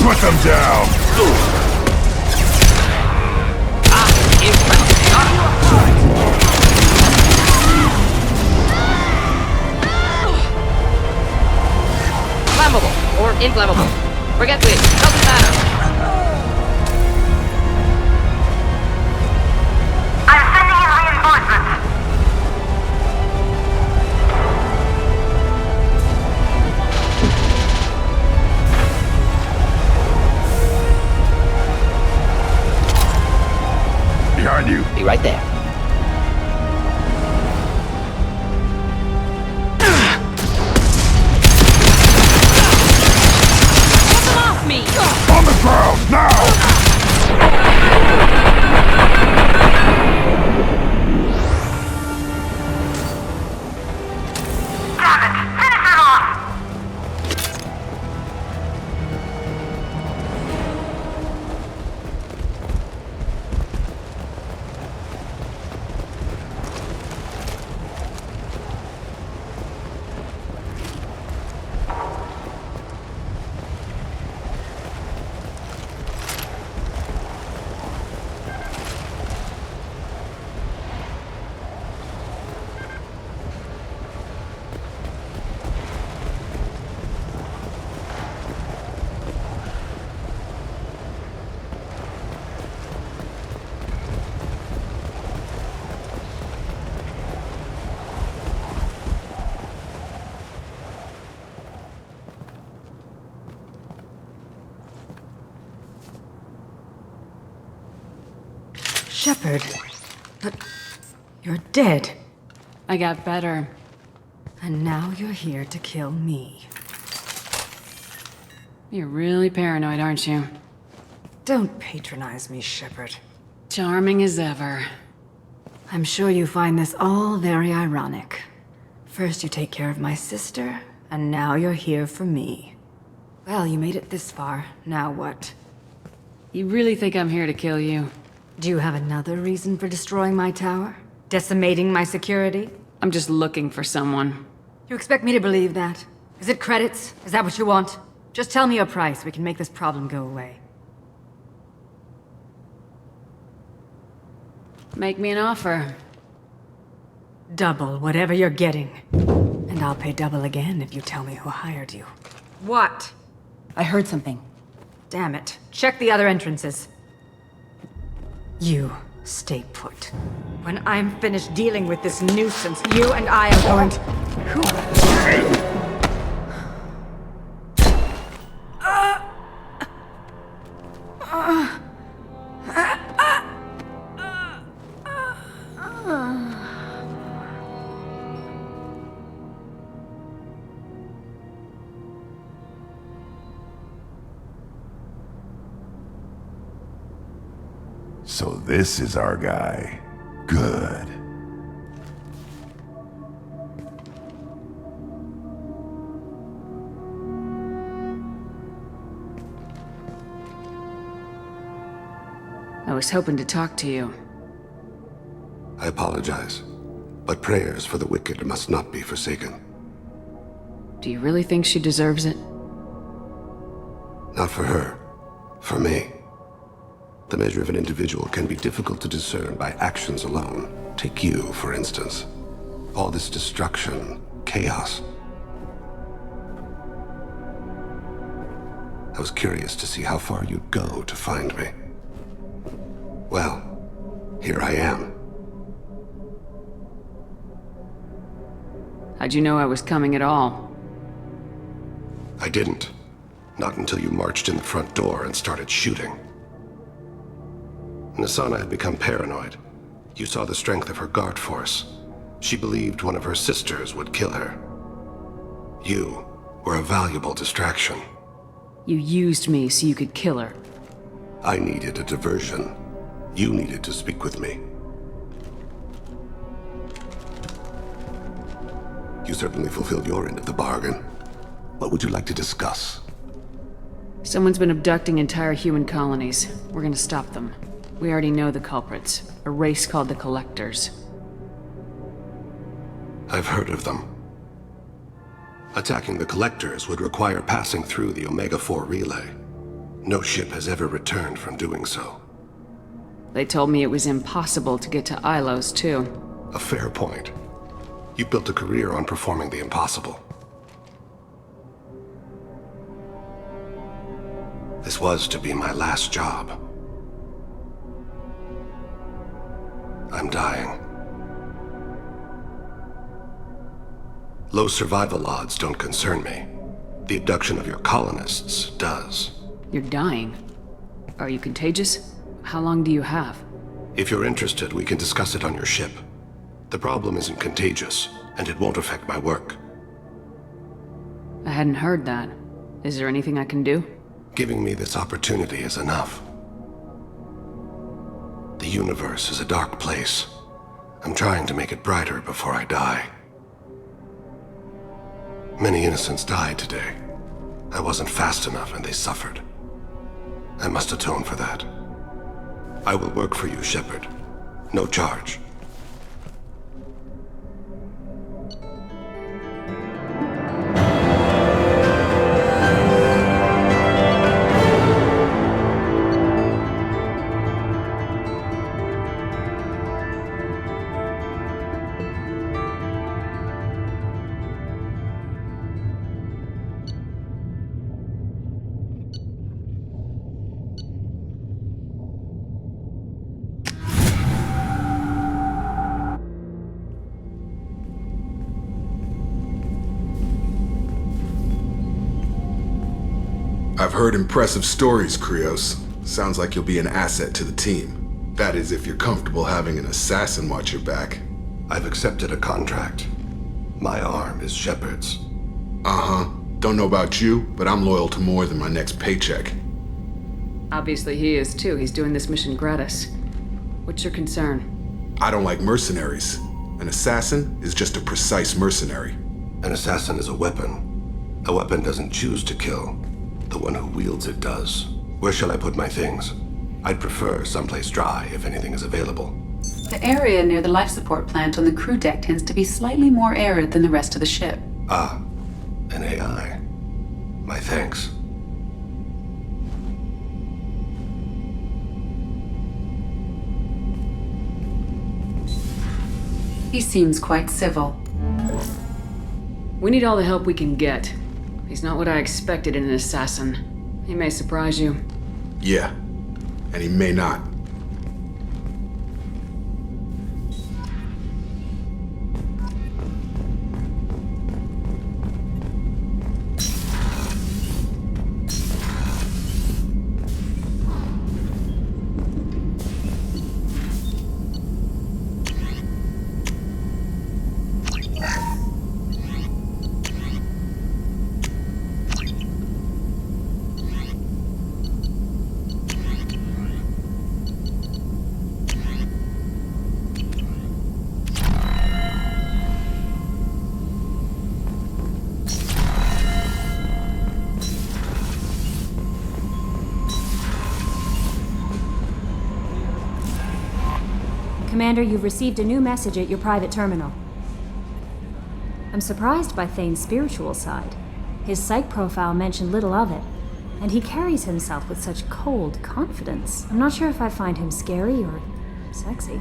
Put them down! Flammable or inflammable. Forget which. Doesn't matter. I'm sending in reinforcements. Behind you. Be right there. On the ground, now! Damn it! Finish them off! Shepard. But you're dead. I got better. And now you're here to kill me. You're really paranoid, aren't you? Don't patronize me, Shepard. Charming as ever. I'm sure you find this all very ironic. First you take care of my sister, and now you're here for me. Well, you made it this far. Now what? You really think I'm here to kill you? Do you have another reason for destroying my tower? Decimating my security? I'm just looking for someone. You expect me to believe that? Is it credits? Is that what you want? Just tell me your price. We can make this problem go away. Make me an offer. Double whatever you're getting. And I'll pay double again if you tell me who hired you. What? I heard something. Damn it. Check the other entrances. You stay put. When I'm finished dealing with this nuisance, you and I are going to... So this is our guy. Good. I was hoping to talk to you. I apologize, but prayers for the wicked must not be forsaken. Do you really think she deserves it? Not for her. For me. The measure of an individual can be difficult to discern by actions alone. Take you, for instance. All this destruction, chaos. I was curious to see how far you'd go to find me. Well, here I am. How'd you know I was coming at all? I didn't. Not until you marched in the front door and started shooting. Nasana had become paranoid. You saw the strength of her guard force. She believed one of her sisters would kill her. You were a valuable distraction. You used me so you could kill her. I needed a diversion. You needed to speak with me. You certainly fulfilled your end of the bargain. What would you like to discuss? Someone's been abducting entire human colonies. We're gonna stop them. We already know the culprits. A race called the Collectors. I've heard of them. Attacking the Collectors would require passing through the Omega-4 relay. No ship has ever returned from doing so. They told me it was impossible to get to Ilos, too. A fair point. You built a career on performing the impossible. This was to be my last job. I'm dying. Low survival odds don't concern me. The abduction of your colonists does. You're dying. Are you contagious? How long do you have? If you're interested, we can discuss it on your ship. The problem isn't contagious, and it won't affect my work. I hadn't heard that. Is there anything I can do? Giving me this opportunity is enough. The universe is a dark place. I'm trying to make it brighter before I die. Many innocents died today. I wasn't fast enough and they suffered. I must atone for that. I will work for you, Shepard. No charge. I've heard impressive stories, Krios. Sounds like you'll be an asset to the team. That is, if you're comfortable having an assassin watch your back. I've accepted a contract. My arm is Shepard's. Uh-huh. Don't know about you, but I'm loyal to more than my next paycheck. Obviously he is too. He's doing this mission gratis. What's your concern? I don't like mercenaries. An assassin is just a precise mercenary. An assassin is a weapon. A weapon doesn't choose to kill. The one who wields it does. Where shall I put my things? I'd prefer someplace dry if anything is available. The area near the life support plant on the crew deck tends to be slightly more arid than the rest of the ship. Ah, an AI. My thanks. He seems quite civil. We need all the help we can get. He's not what I expected in an assassin. He may surprise you. Yeah, and he may not. Commander, you've received a new message at your private terminal. I'm surprised by Thane's spiritual side. His psych profile mentioned little of it, and he carries himself with such cold confidence. I'm not sure if I find him scary or sexy.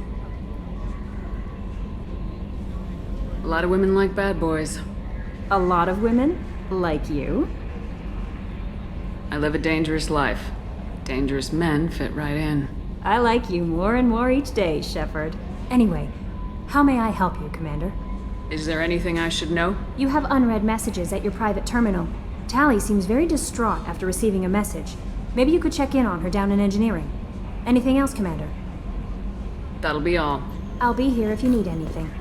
A lot of women like bad boys. A lot of women? Like you? I live a dangerous life. Dangerous men fit right in. I like you more and more each day, Shepard. Anyway, how may I help you, Commander? Is there anything I should know? You have unread messages at your private terminal. Tally seems very distraught after receiving a message. Maybe you could check in on her down in engineering. Anything else, Commander? That'll be all. I'll be here if you need anything.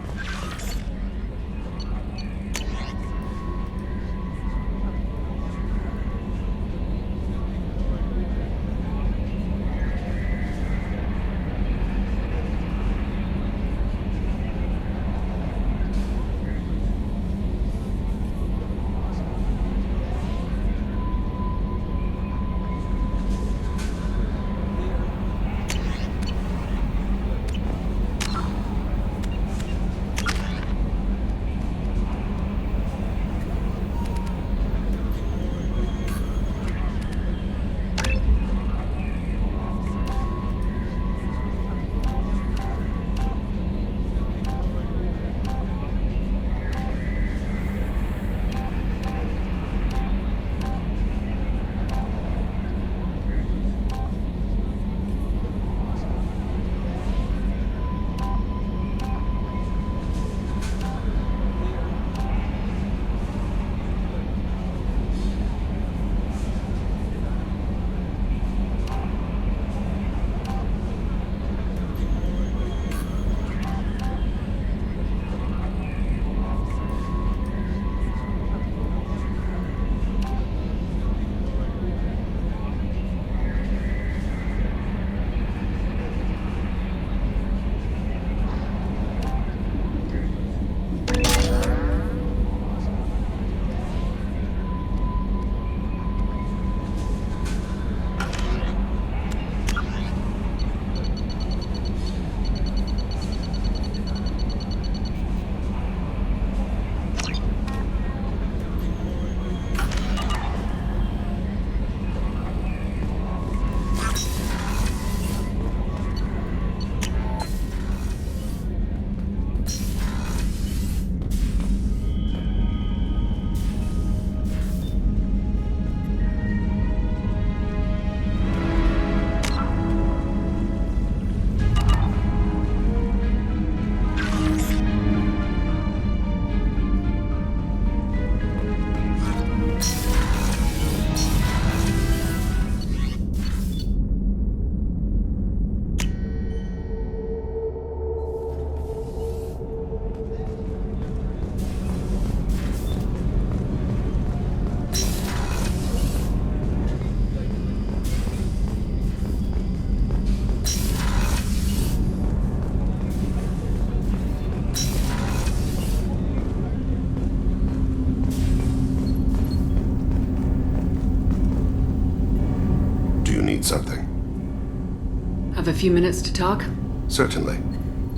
need something? Have a few minutes to talk? Certainly.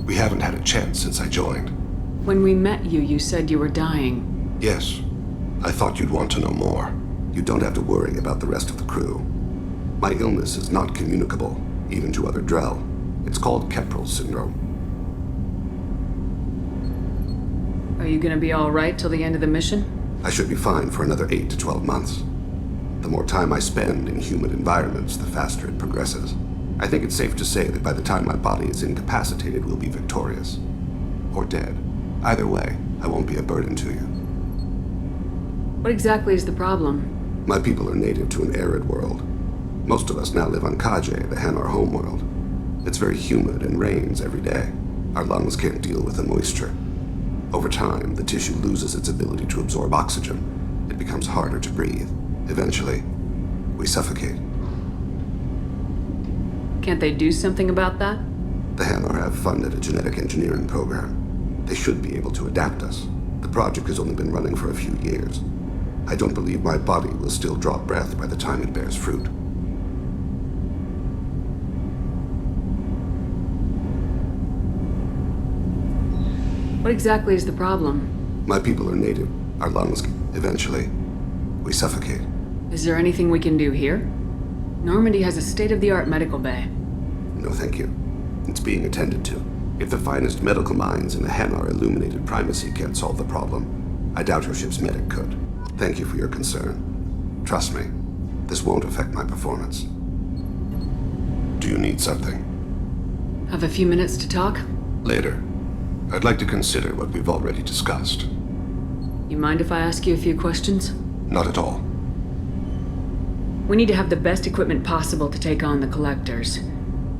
We haven't had a chance since I joined. When we met you, you said you were dying. Yes. I thought you'd want to know more. You don't have to worry about the rest of the crew. My illness is not communicable, even to other Drell. It's called Keprel syndrome. Are you gonna be alright till the end of the mission? I should be fine for another 8 to 12 months. The more time I spend in human environments, the faster it progresses. I think it's safe to say that by the time my body is incapacitated, we'll be victorious. Or dead. Either way, I won't be a burden to you. What exactly is the problem? My people are native to an arid world. Most of us now live on Kaje, the Hanar homeworld. It's very humid and rains every day. Our lungs can't deal with the moisture. Over time, the tissue loses its ability to absorb oxygen. It becomes harder to breathe. Eventually, we suffocate. Can't they do something about that? The Hanar have funded a genetic engineering program. They should be able to adapt us. The project has only been running for a few years. I don't believe my body will still draw breath by the time it bears fruit. What exactly is the problem? My people are native. Our lungs, eventually, we suffocate. Is there anything we can do here? Normandy has a state-of-the-art medical bay. No, thank you. It's being attended to. If the finest medical minds in the Hanar illuminated primacy can't solve the problem, I doubt your ship's medic could. Thank you for your concern. Trust me, this won't affect my performance. Do you need something? Have a few minutes to talk? Later. I'd like to consider what we've already discussed. You mind if I ask you a few questions? Not at all. We need to have the best equipment possible to take on the Collectors.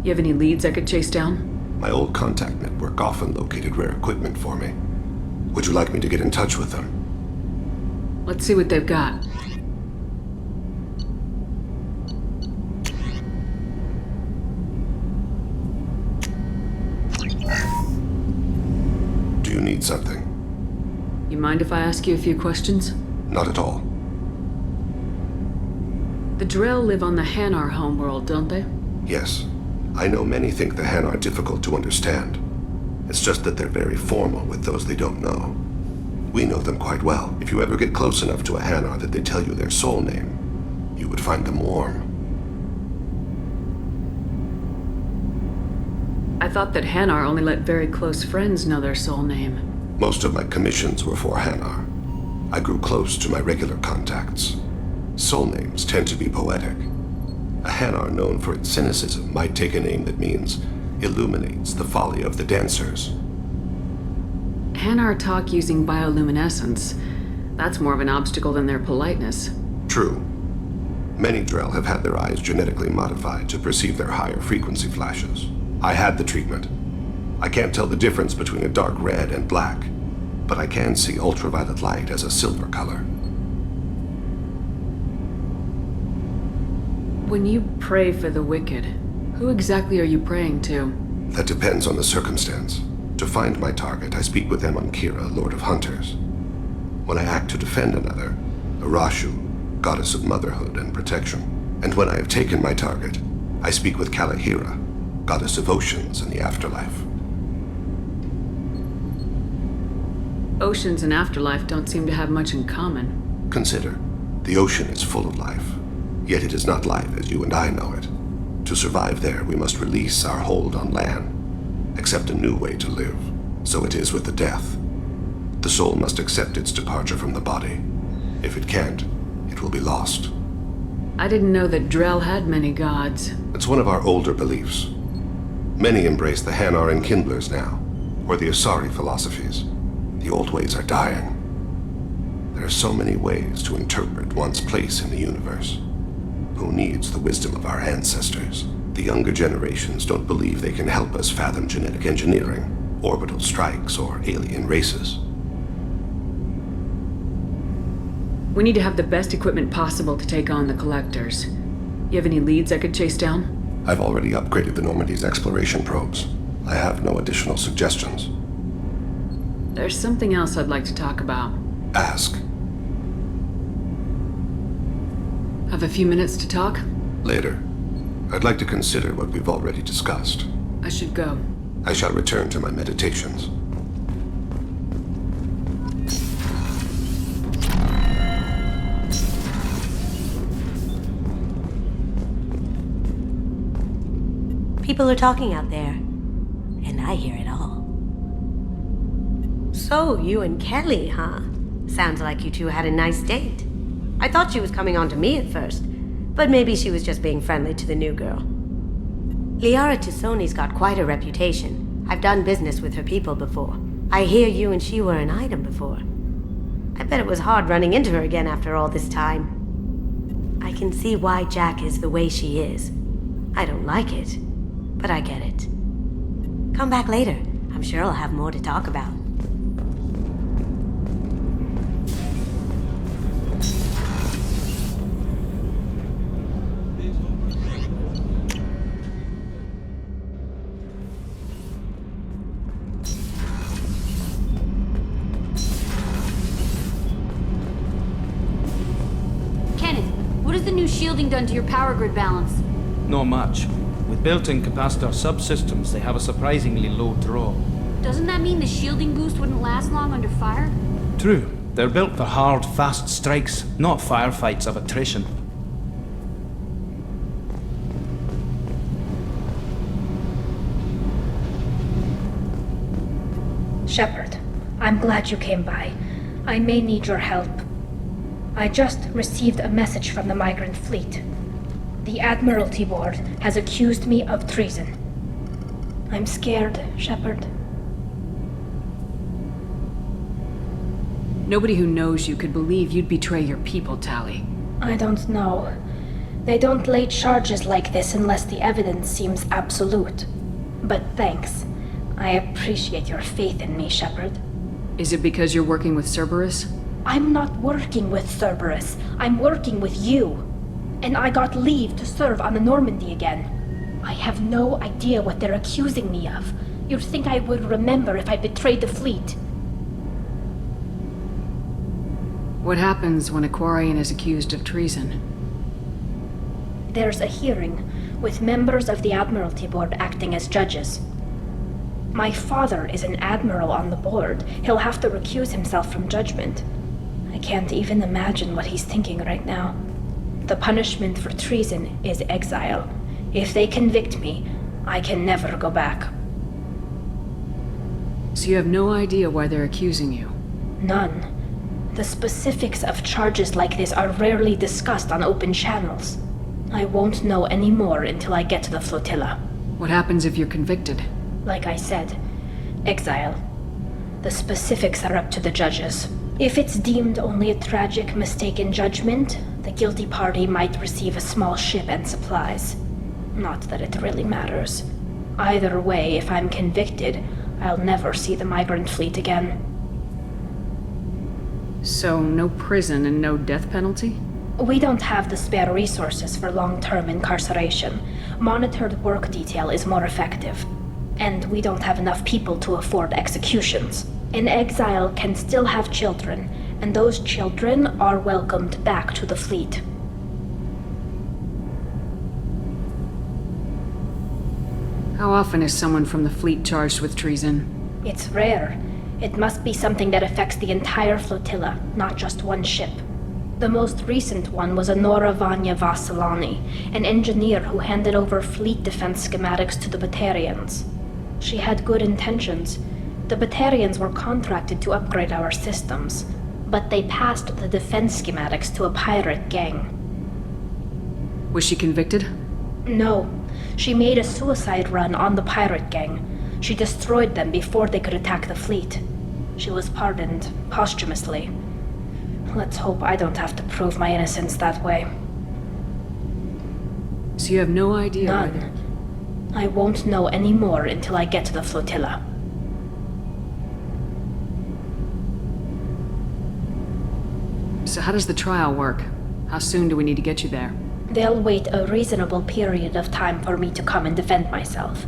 You have any leads I could chase down? My old contact network often located rare equipment for me. Would you like me to get in touch with them? Let's see what they've got. Do you need something? You mind if I ask you a few questions? Not at all. The Drell live on the Hanar homeworld, don't they? Yes. I know many think the Hanar are difficult to understand. It's just that they're very formal with those they don't know. We know them quite well. If you ever get close enough to a Hanar that they tell you their soul name, you would find them warm. I thought that Hanar only let very close friends know their soul name. Most of my commissions were for Hanar. I grew close to my regular contacts. Soul names tend to be poetic. A Hanar known for its cynicism might take a name that means illuminates the folly of the dancers. Hanar talk using bioluminescence. That's more of an obstacle than their politeness. True. Many Drell have had their eyes genetically modified to perceive their higher frequency flashes. I had the treatment. I can't tell the difference between a dark red and black, but I can see ultraviolet light as a silver color. When you pray for the wicked, who exactly are you praying to? That depends on the circumstance. To find my target, I speak with them on Kira, Lord of Hunters. When I act to defend another, Arashu, Goddess of Motherhood and Protection. And when I have taken my target, I speak with Kalahira, Goddess of Oceans and the Afterlife. Oceans and afterlife don't seem to have much in common. Consider, the ocean is full of life, yet it is not life as you and I know it. To survive there, we must release our hold on land, accept a new way to live. So it is with the death. The soul must accept its departure from the body. If it can't, it will be lost. I didn't know that Drell had many gods. It's one of our older beliefs. Many embrace the Hanar and Kindlers now, or the Asari philosophies. The old ways are dying. There are so many ways to interpret one's place in the universe. Who needs the wisdom of our ancestors? The younger generations don't believe they can help us fathom genetic engineering, orbital strikes, or alien races. We need to have the best equipment possible to take on the Collectors. You have any leads I could chase down? I've already upgraded the Normandy's exploration probes. I have no additional suggestions. There's something else I'd like to talk about. Ask. Have a few minutes to talk? Later. I'd like to consider what we've already discussed. I should go. I shall return to my meditations. People are talking out there, and I hear it all. So, you and Kelly, huh? Sounds like you two had a nice date. I thought she was coming on to me at first, but maybe she was just being friendly to the new girl. Liara Tusoni's got quite a reputation. I've done business with her people before. I hear you and she were an item before. I bet it was hard running into her again after all this time. I can see why Jack is the way she is. I don't like it, but I get it. Come back later. I'm sure I'll have more to talk about. What has the new shielding done to your power grid balance? Not much. With built-in capacitor subsystems, they have a surprisingly low draw. Doesn't that mean the shielding boost wouldn't last long under fire? True. They're built for hard, fast strikes, not firefights of attrition. Shepard, I'm glad you came by. I may need your help. I just received a message from the migrant fleet. The Admiralty Board has accused me of treason. I'm scared, Shepard. Nobody who knows you could believe you'd betray your people, Tali. I don't know. They don't lay charges like this unless the evidence seems absolute. But thanks. I appreciate your faith in me, Shepard. Is it because you're working with Cerberus? I'm not working with Cerberus. I'm working with you. And I got leave to serve on the Normandy again. I have no idea what they're accusing me of. You'd think I would remember if I betrayed the fleet. What happens when a Quarian is accused of treason? There's a hearing, with members of the Admiralty Board acting as judges. My father is an admiral on the board. He'll have to recuse himself from judgment. I can't even imagine what he's thinking right now. The punishment for treason is exile. If they convict me, I can never go back. So you have no idea why they're accusing you? None. The specifics of charges like this are rarely discussed on open channels. I won't know any more until I get to the flotilla. What happens if you're convicted? Like I said, exile. The specifics are up to the judges. If it's deemed only a tragic mistake in judgment, the guilty party might receive a small ship and supplies. Not that it really matters. Either way, if I'm convicted, I'll never see the migrant fleet again. So, no prison and no death penalty? We don't have the spare resources for long-term incarceration. Monitored work detail is more effective. And we don't have enough people to afford executions. An exile can still have children, and those children are welcomed back to the fleet. How often is someone from the fleet charged with treason? It's rare. It must be something that affects the entire flotilla, not just one ship. The most recent one was Anora Vanya Vasilani, an engineer who handed over fleet defense schematics to the Batarians. She had good intentions. The Batarians were contracted to upgrade our systems, but they passed the defense schematics to a pirate gang. Was she convicted? No. She made a suicide run on the pirate gang. She destroyed them before they could attack the fleet. She was pardoned posthumously. Let's hope I don't have to prove my innocence that way. So you have no idea None. I won't know any more until I get to the flotilla. So how does the trial work? How soon do we need to get you there? They'll wait a reasonable period of time for me to come and defend myself.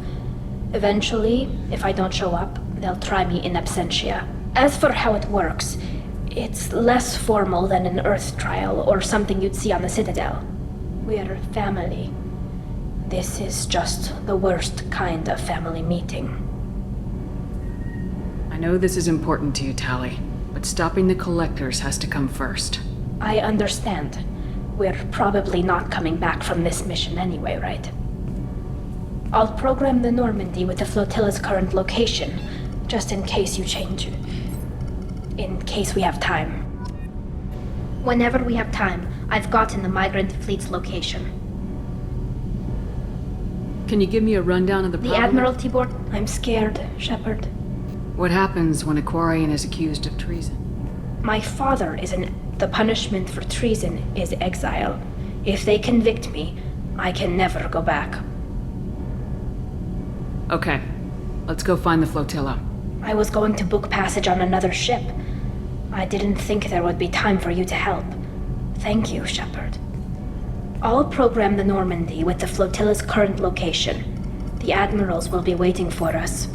Eventually, if I don't show up, they'll try me in absentia. As for how it works, it's less formal than an Earth trial or something you'd see on the Citadel. We're family. This is just the worst kind of family meeting. I know this is important to you, Tally, but stopping the collectors has to come first. I understand. We're probably not coming back from this mission anyway, right? I'll program the Normandy with the flotilla's current location, just in case you change it. In case we have time. Whenever we have time, I've gotten the migrant fleet's location. Can you give me a rundown of the problem? The Admiralty Board? I'm scared, Shepard. What happens when a Quarian is accused of treason? My father is the punishment for treason is exile. If they convict me, I can never go back. Okay, let's go find the flotilla. I was going to book passage on another ship. I didn't think there would be time for you to help. Thank you, Shepard. I'll program the Normandy with the flotilla's current location. The admirals will be waiting for us.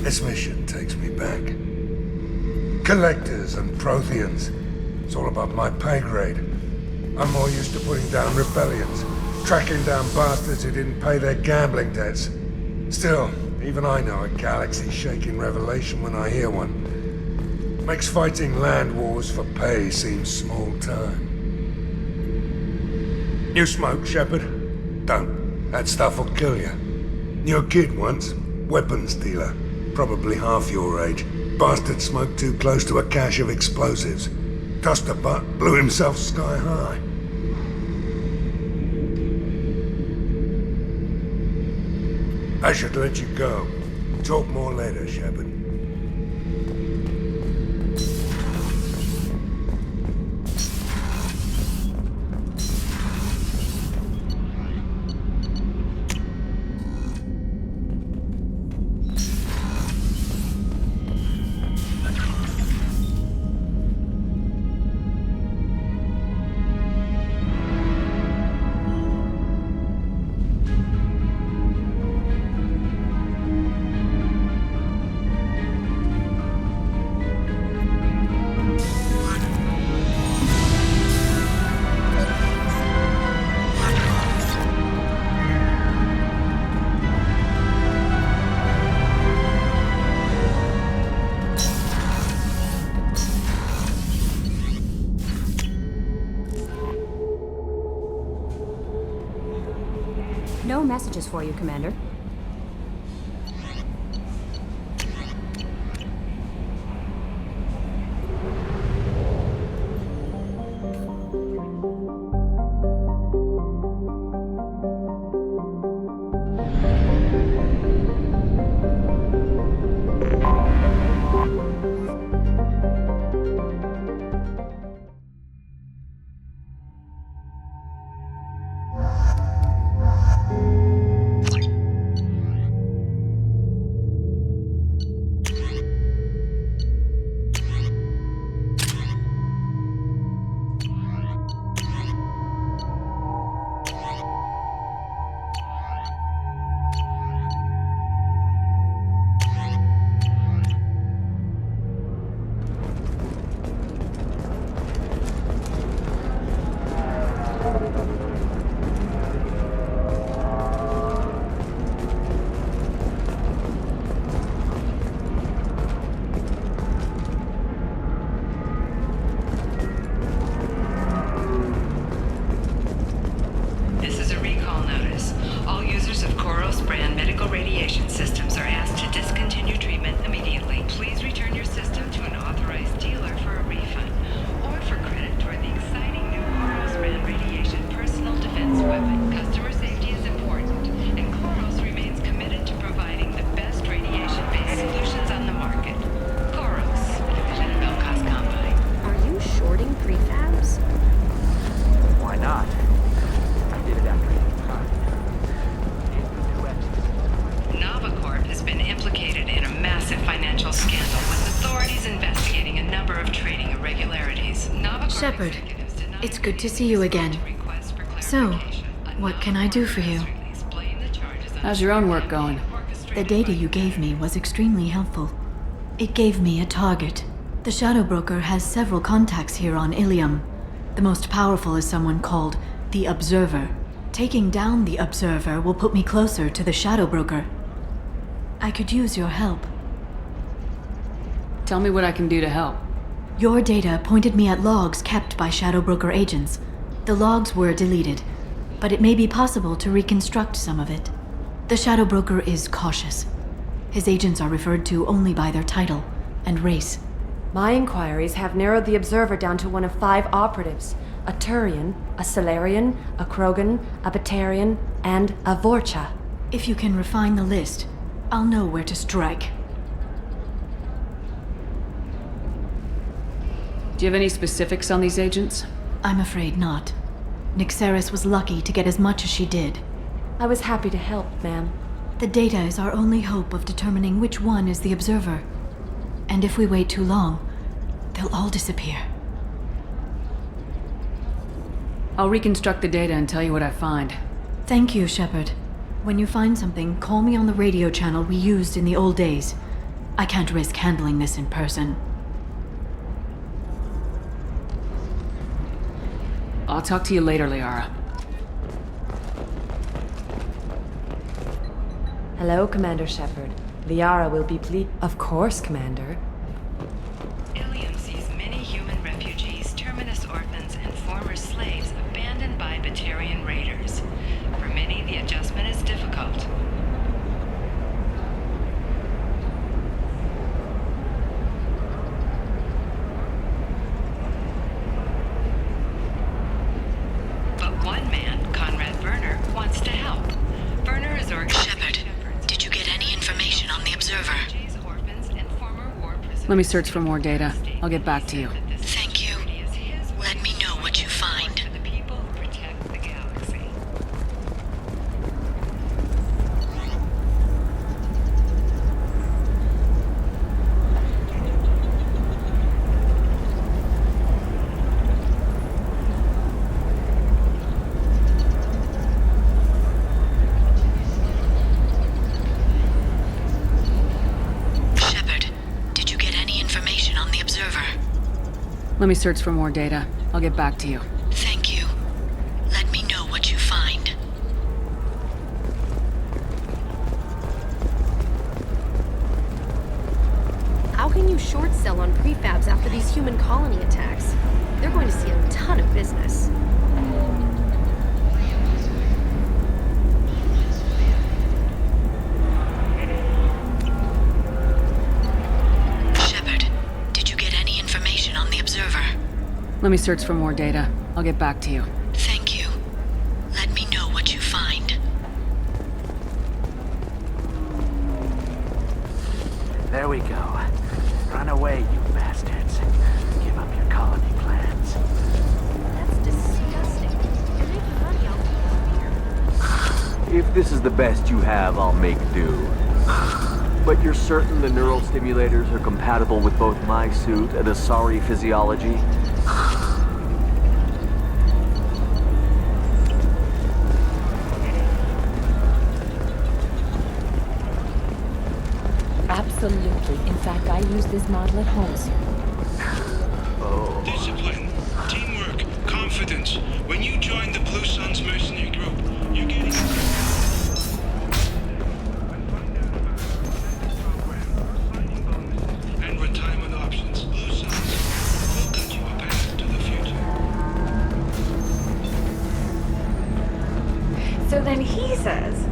This mission takes me back. Collectors and Protheans. It's all above my pay grade. I'm more used to putting down rebellions, tracking down bastards who didn't pay their gambling debts. Still, even I know a galaxy-shaking revelation when I hear one. Makes fighting land wars for pay seem small time. New smoke, Shepard? Don't. That stuff will kill you. Knew a kid once, weapons dealer. Probably half your age. Bastard smoked too close to a cache of explosives. Tossed a butt, blew himself sky high. I should let you go. Talk more later, Shepard. No messages for you, Commander. Shepard, it's good to see you again. So, what can I do for you? How's your own work going? The data you gave me was extremely helpful. It gave me a target. The Shadow Broker has several contacts here on Ilium. The most powerful is someone called the Observer. Taking down the Observer will put me closer to the Shadow Broker. I could use your help. Tell me what I can do to help. Your data pointed me at logs kept by Shadow Broker agents. The logs were deleted, but it may be possible to reconstruct some of it. The Shadow Broker is cautious. His agents are referred to only by their title and race. My inquiries have narrowed the Observer down to one of 5 operatives. A Turian, a Solarian, a Krogan, a Batarian, and a Vorcha. If you can refine the list, I'll know where to strike. Do you have any specifics on these agents? I'm afraid not. Nyxeris was lucky to get as much as she did. I was happy to help, ma'am. The data is our only hope of determining which one is the Observer. And if we wait too long, they'll all disappear. I'll reconstruct the data and tell you what I find. Thank you, Shepard. When you find something, call me on the radio channel we used in the old days. I can't risk handling this in person. I'll talk to you later, Liara. Hello, Commander Shepard. Liara will be Of course, Commander. Ilium sees many human refugees, terminus orphans, and former slaves abandoned by Batarian raiders. For many, the adjustment is difficult. But one man, Conrad Werner, wants to help. Werner is Shepard, did you get any information on the Observer? Let me search for more data. I'll get back to you. Thank you. Let me know what you find. Let me search for more data. I'll get back to you. Thank you. Let me know what you find. How can you short sell on prefabs after these human colony attacks? They're going to see a ton of business. Let me search for more data. I'll get back to you. Thank you. Let me know what you find. There we go. Run away, you bastards. Give up your colony plans. That's disgusting. You're making money out of here. If this is the best you have, I'll make do. But you're certain the neural stimulators are compatible with both my suit and Asari physiology? Absolutely. In fact, I use this model at home, sir. Oh. Discipline, teamwork, confidence. When you join the Blue Suns mercenary group, you're getting... and retirement options. Blue Suns will cut you a path to the future. So then he says,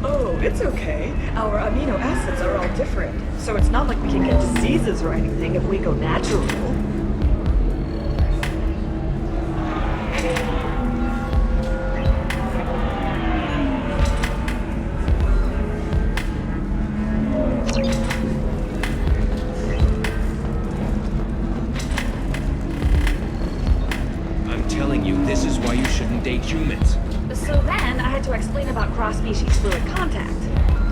oh, it's okay. Our amino acids are all different, so it's not like we can get diseases or anything if we go natural. I'm telling you, this is why you shouldn't date humans. So then I had to explain about cross-species fluid contact.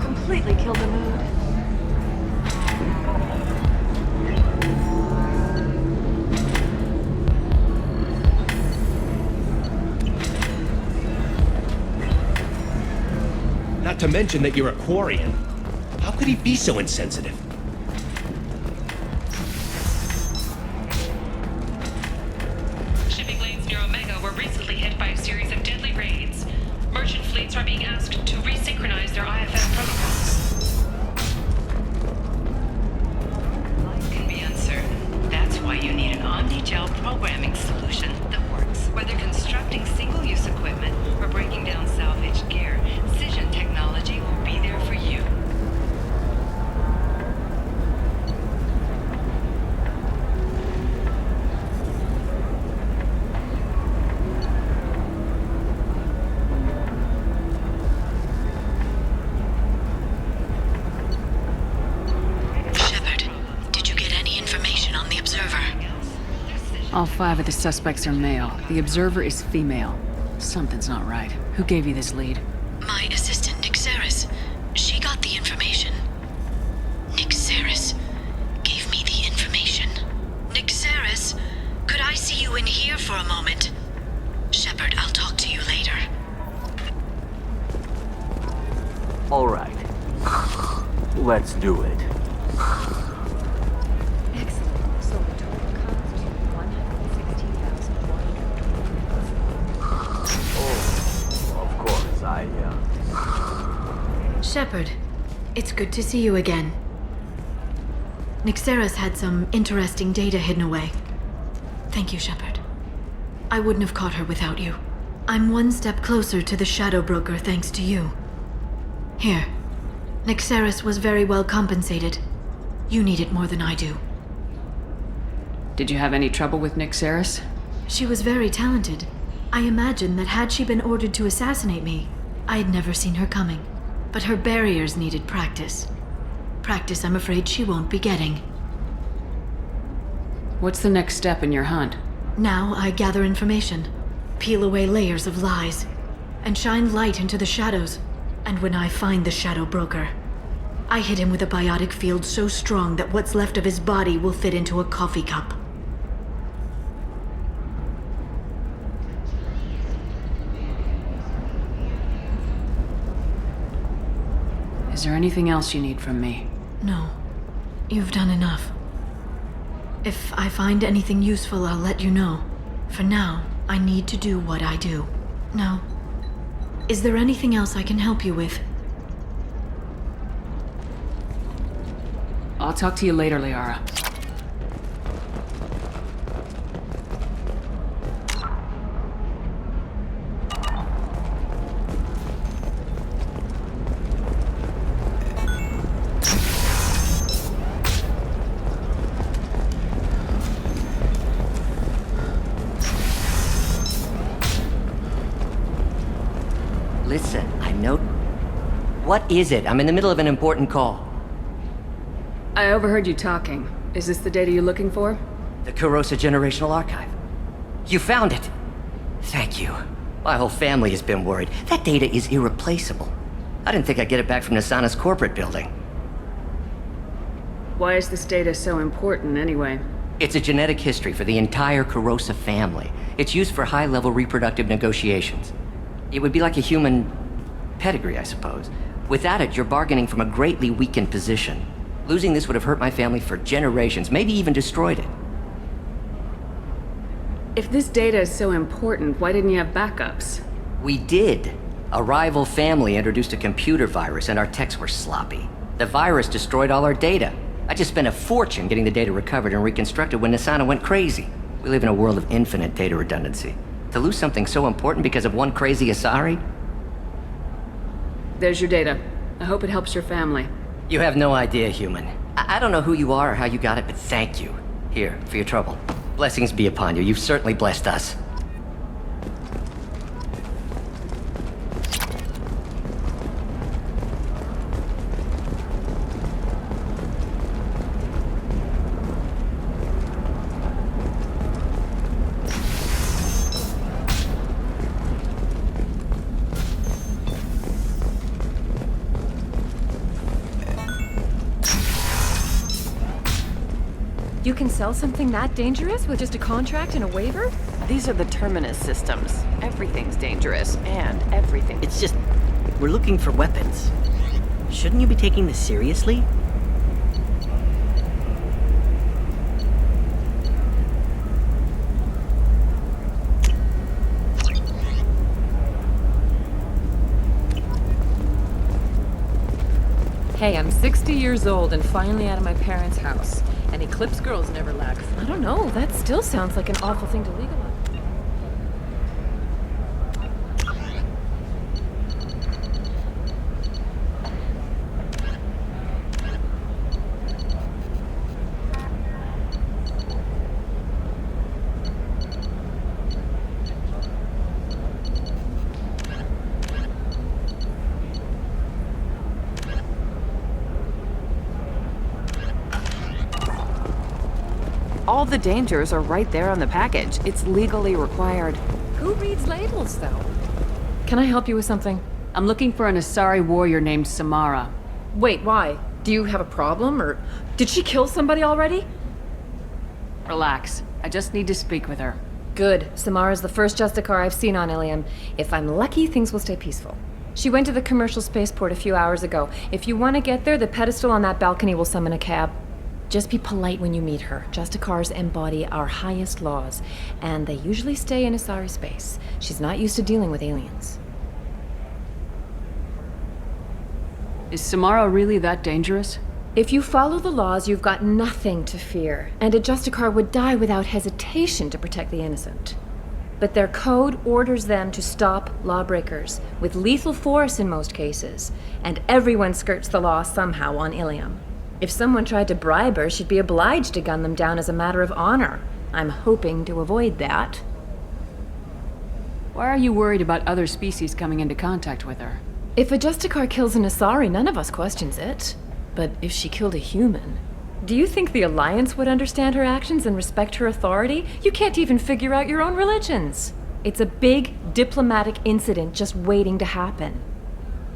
Completely killed the mood. Not to mention that you're a Quarian. How could he be so insensitive? Shipping lanes near Omega were recently hit by a series of deadly raids. Merchant fleets are being asked to resynchronize their IFF protocols. Life can be uncertain. That's why you need an omni-gel programming solution that works. Whether constructing single-use equipment or breaking down salvaged gear, Cision technology will be there for you. Shepard, did you get any information on the Observer? All 5 of the suspects are male. The Observer is female. Something's not right. Who gave you this lead? My assistant, Nixeris. She got the information. Nixeris gave me the information. Nixeris, could I see you in here for a moment? Shepard, I'll talk to you later. All right. Let's do it. Excellent. So the total cost, 116,400. Of course, Shepard, it's good to see you again. Nixeris had some interesting data hidden away. Thank you, Shepard. I wouldn't have caught her without you. I'm one step closer to the Shadow Broker thanks to you. Here. Nixeris was very well compensated. You need it more than I do. Did you have any trouble with Nixeris? She was very talented. I imagine that had she been ordered to assassinate me, I'd never seen her coming. But her barriers needed practice. Practice I'm afraid she won't be getting. What's the next step in your hunt? Now I gather information, peel away layers of lies, and shine light into the shadows. And when I find the Shadow Broker, I hit him with a biotic field so strong that what's left of his body will fit into a coffee cup. Is there anything else you need from me? No. You've done enough. If I find anything useful, I'll let you know. For now, I need to do what I do. Now, is there anything else I can help you with? I'll talk to you later, Liara. Listen, I know... What is it? I'm in the middle of an important call. I overheard you talking. Is this the data you're looking for? The Kurosa Generational Archive. You found it! Thank you. My whole family has been worried. That data is irreplaceable. I didn't think I'd get it back from Nasana's corporate building. Why is this data so important, anyway? It's a genetic history for the entire Kurosa family. It's used for high-level reproductive negotiations. It would be like a human pedigree, I suppose. Without it, you're bargaining from a greatly weakened position. Losing this would have hurt my family for generations, maybe even destroyed it. If this data is so important, why didn't you have backups? We did. A rival family introduced a computer virus and our techs were sloppy. The virus destroyed all our data. I just spent a fortune getting the data recovered and reconstructed when Nasana went crazy. We live in a world of infinite data redundancy. To lose something so important because of one crazy Asari? There's your data. I hope it helps your family. You have no idea, human. I don't know who you are or how you got it, but thank you. Here, for your trouble. Blessings be upon you. You've certainly blessed us. You can sell something that dangerous with just a contract and a waiver? These are the Terminus systems. Everything's dangerous, and everything. It's just We're looking for weapons. Shouldn't you be taking this seriously? Hey, I'm 60 years old and finally out of my parents' house. And Eclipse girls never lack. I don't know, that still sounds like an awful thing to legalize. All the dangers are right there on the package. It's legally required. Who reads labels, though? Can I help you with something? I'm looking for an Asari warrior named Samara. Wait, why? Do you have a problem, or did she kill somebody already? Relax. I just need to speak with her. Good. Samara's the first Justicar I've seen on Ilium. If I'm lucky, things will stay peaceful. She went to the commercial spaceport a few hours ago. If you want to get there, the pedestal on that balcony will summon a cab. Just be polite when you meet her. Justicars embody our highest laws, and they usually stay in Asari space. She's not used to dealing with aliens. Is Samara really that dangerous? If you follow the laws, you've got nothing to fear, and a Justicar would die without hesitation to protect the innocent. But their code orders them to stop lawbreakers, with lethal force in most cases, and everyone skirts the law somehow on Ilium. If someone tried to bribe her, she'd be obliged to gun them down as a matter of honor. I'm hoping to avoid that. Why are you worried about other species coming into contact with her? If a Justicar kills an Asari, none of us questions it. But if she killed a human... Do you think the Alliance would understand her actions and respect her authority? You can't even figure out your own religions. It's a big diplomatic incident just waiting to happen.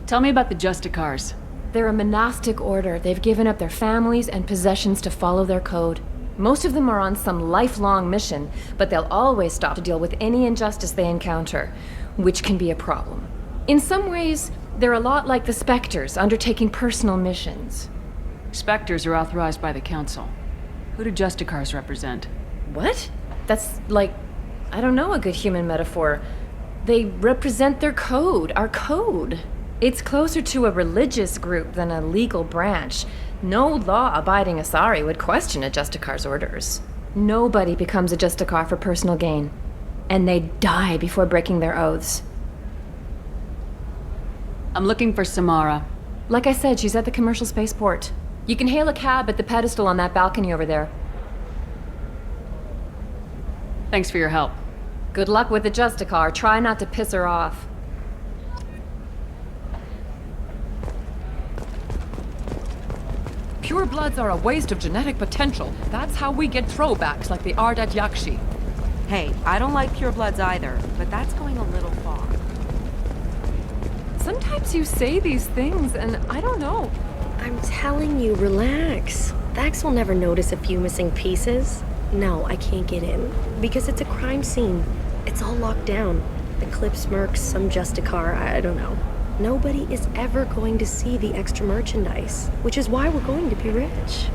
Tell me about the Justicars. They're a monastic order. They've given up their families and possessions to follow their code. Most of them are on some lifelong mission, but they'll always stop to deal with any injustice they encounter, which can be a problem. In some ways, they're a lot like the Spectres, undertaking personal missions. Spectres are authorized by the Council. Who do Justicars represent? What? That's like, I don't know, a good human metaphor. They represent their code, our code. It's closer to a religious group than a legal branch. No law-abiding Asari would question a Justicar's orders. Nobody becomes a Justicar for personal gain. And they die before breaking their oaths. I'm looking for Samara. Like I said, she's at the commercial spaceport. You can hail a cab at the pedestal on that balcony over there. Thanks for your help. Good luck with the Justicar. Try not to piss her off. Purebloods are a waste of genetic potential. That's how we get throwbacks like the Ardat Yakshi. Hey, I don't like purebloods either, but that's going a little far. Sometimes you say these things, and I don't know. I'm telling you, relax. Vax will never notice a few missing pieces. No, I can't get in, because it's a crime scene. It's all locked down. The Eclipse mercs, some Justicar, I don't know. Nobody is ever going to see the extra merchandise, which is why we're going to be rich.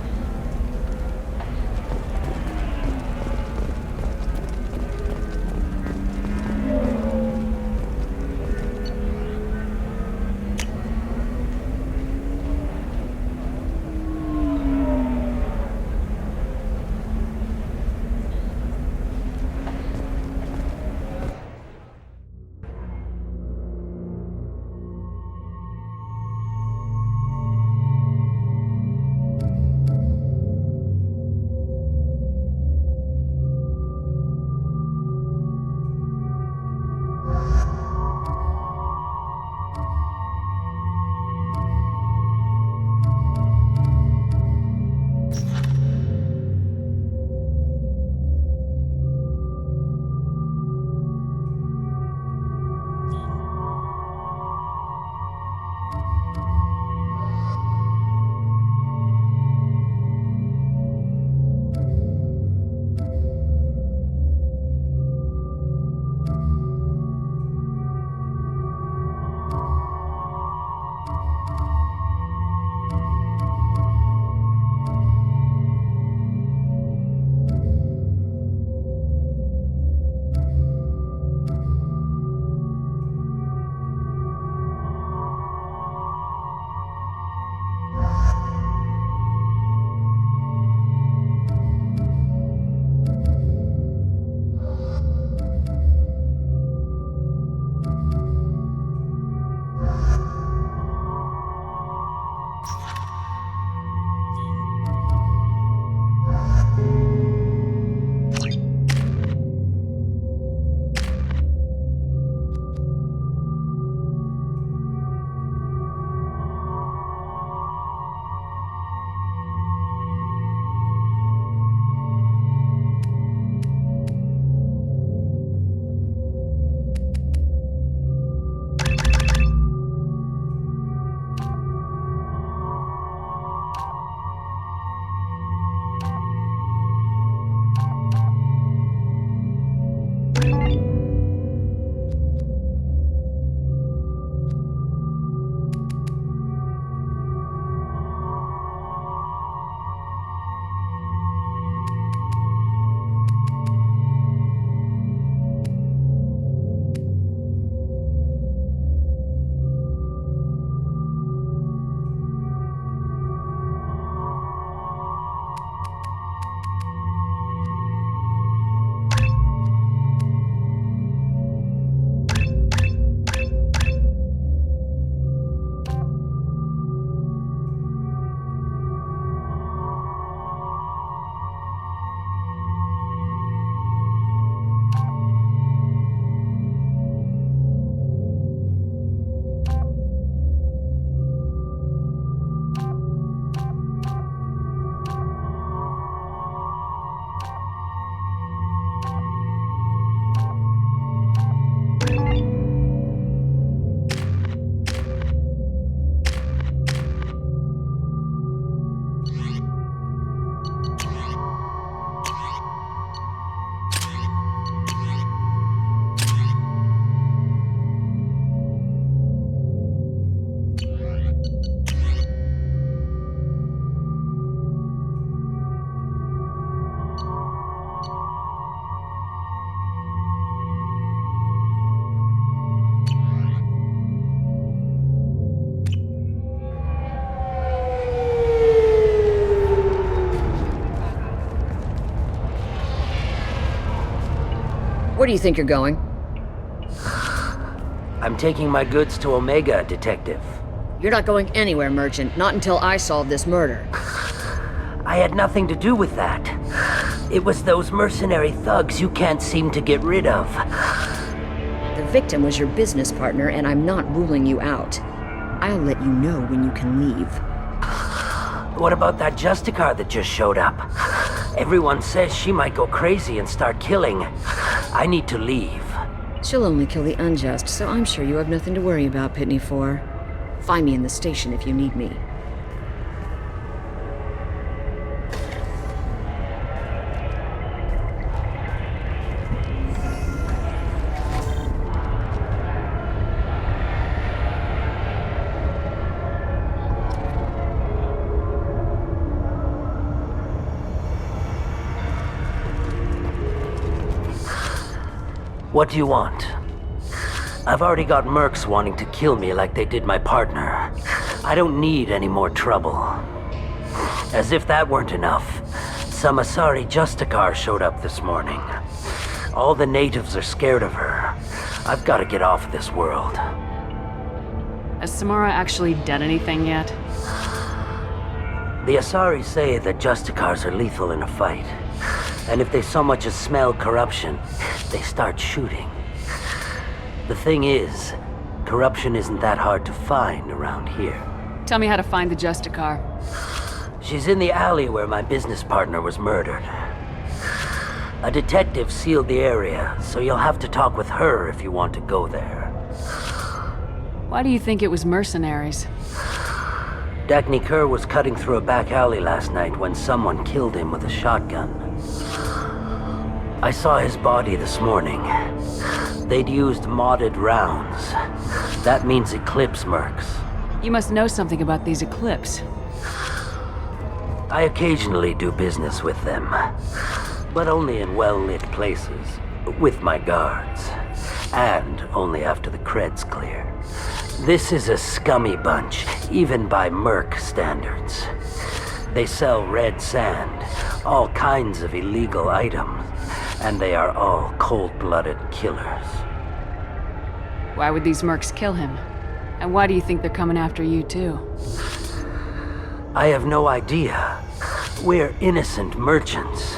Where do you think you're going? I'm taking my goods to Omega, Detective. You're not going anywhere, Merchant. Not until I solve this murder. I had nothing to do with that. It was those mercenary thugs you can't seem to get rid of. The victim was your business partner, and I'm not ruling you out. I'll let you know when you can leave. What about that Justicar that just showed up? Everyone says she might go crazy and start killing. I need to leave. She'll only kill the unjust, so I'm sure you have nothing to worry about, Pitney 4. Find me in the station if you need me. What do you want? I've already got mercs wanting to kill me like they did my partner. I don't need any more trouble. As if that weren't enough, some Asari Justicar showed up this morning. All the natives are scared of her. I've got to get off of this world. Has Samara actually done anything yet? The Asari say that Justicars are lethal in a fight. And if they so much as smell corruption, they start shooting. The thing is, corruption isn't that hard to find around here. Tell me how to find the Justicar. She's in the alley where my business partner was murdered. A detective sealed the area, so you'll have to talk with her if you want to go there. Why do you think it was mercenaries? Dagny Kerr was cutting through a back alley last night when someone killed him with a shotgun. I saw his body this morning. They'd used modded rounds. That means Eclipse mercs. You must know something about these Eclipse. I occasionally do business with them, but only in well-lit places, with my guards, and only after the cred's clear. This is a scummy bunch, even by merc standards. They sell red sand, all kinds of illegal items, and they are all cold-blooded killers. Why would these mercs kill him? And why do you think they're coming after you too? I have no idea. We're innocent merchants.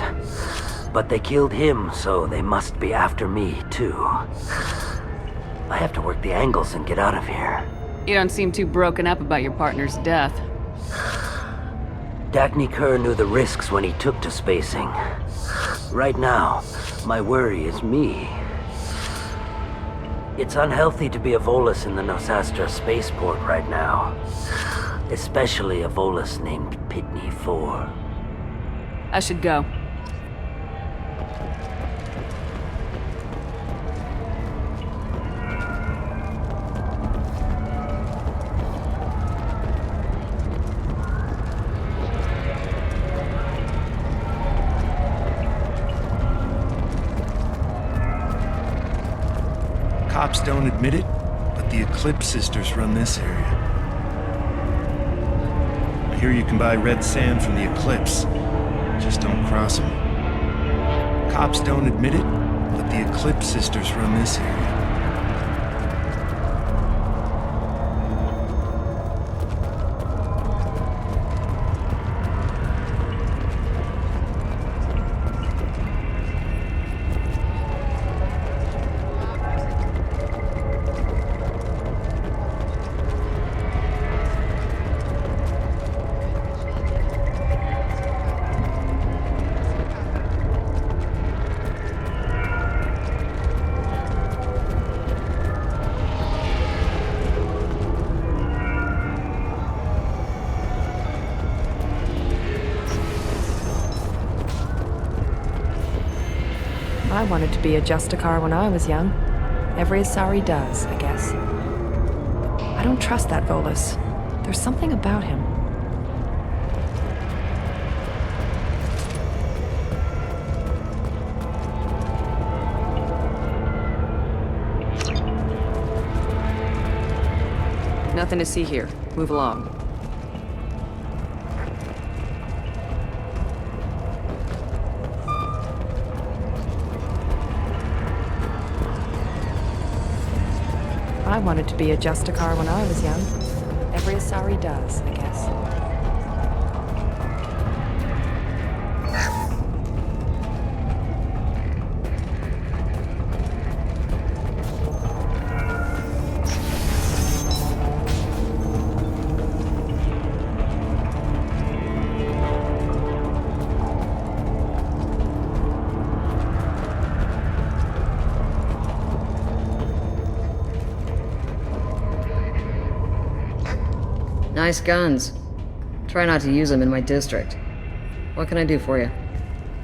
But they killed him, so they must be after me too. I have to work the angles and get out of here. You don't seem too broken up about your partner's death. Dagny Kerr knew the risks when he took to spacing. Right now, my worry is me. It's unhealthy to be a Volus in the Nosastra spaceport right now. Especially a Volus named Pitney 4. I should go. Cops don't admit it, but the Eclipse sisters run this area. I hear you can buy red sand from the Eclipse. Just don't cross them. Cops don't admit it, but the Eclipse sisters run this area. I wanted to be a Justicar when I was young. Every Asari does, I guess. I don't trust that Volus. There's something about him. Nothing to see here. Move along. I wanted to be a Justicar when I was young. Every Asari does, I guess. Nice guns. Try not to use them in my district. What can I do for you?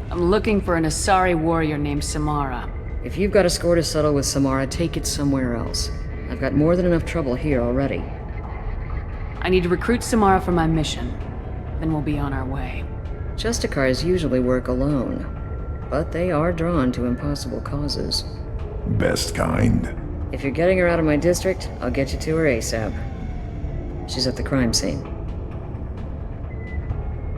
I'm looking for an Asari warrior named Samara. If you've got a score to settle with Samara, take it somewhere else. I've got more than enough trouble here already. I need to recruit Samara for my mission. Then we'll be on our way. Justicars usually work alone, but they are drawn to impossible causes. Best kind. If you're getting her out of my district, I'll get you to her ASAP. She's at the crime scene.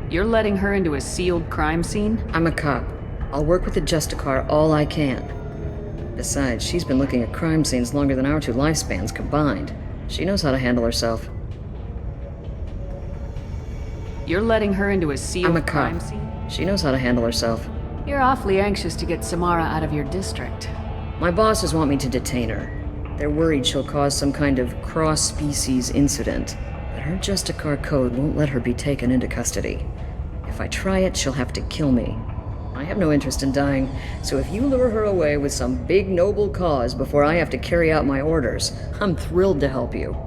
You're letting her into a sealed crime scene? I'm a cop. I'll work with the Justicar all I can. Besides, she's been looking at crime scenes longer than our 2 lifespans combined. She knows how to handle herself. You're letting her into a sealed crime cop. scene? She knows how to handle herself. You're awfully anxious to get Samara out of your district. My bosses want me to detain her. They're worried she'll cause some kind of cross-species incident, but her Justicar code won't let her be taken into custody. If I try it, she'll have to kill me. I have no interest in dying, so if you lure her away with some big noble cause before I have to carry out my orders, I'm thrilled to help you.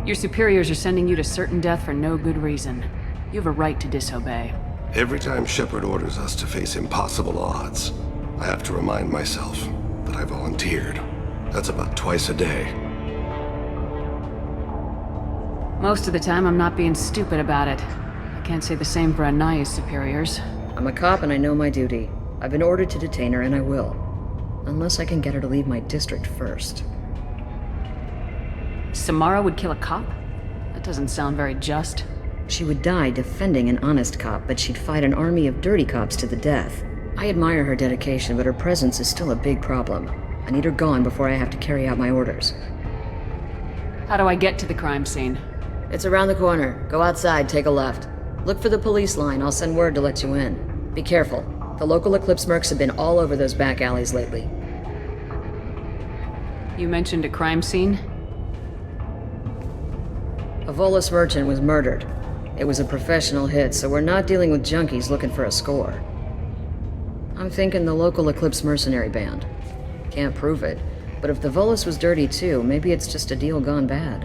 Your superiors are sending you to certain death for no good reason. You have a right to disobey. Every time Shepard orders us to face impossible odds, I have to remind myself that I volunteered. That's about twice a day. Most of the time, I'm not being stupid about it. I can't say the same for Anaya's superiors. I'm a cop and I know my duty. I've been ordered to detain her and I will. Unless I can get her to leave my district first. Samara would kill a cop? That doesn't sound very just. She would die defending an honest cop, but she'd fight an army of dirty cops to the death. I admire her dedication, but her presence is still a big problem. I need her gone before I have to carry out my orders. How do I get to the crime scene? It's around the corner. Go outside, take a left. Look for the police line. I'll send word to let you in. Be careful. The local Eclipse mercs have been all over those back alleys lately. You mentioned a crime scene? A Volus merchant was murdered. It was a professional hit, so we're not dealing with junkies looking for a score. I'm thinking the local Eclipse mercenary band. Can't prove it, but if the Volus was dirty too, maybe it's just a deal gone bad.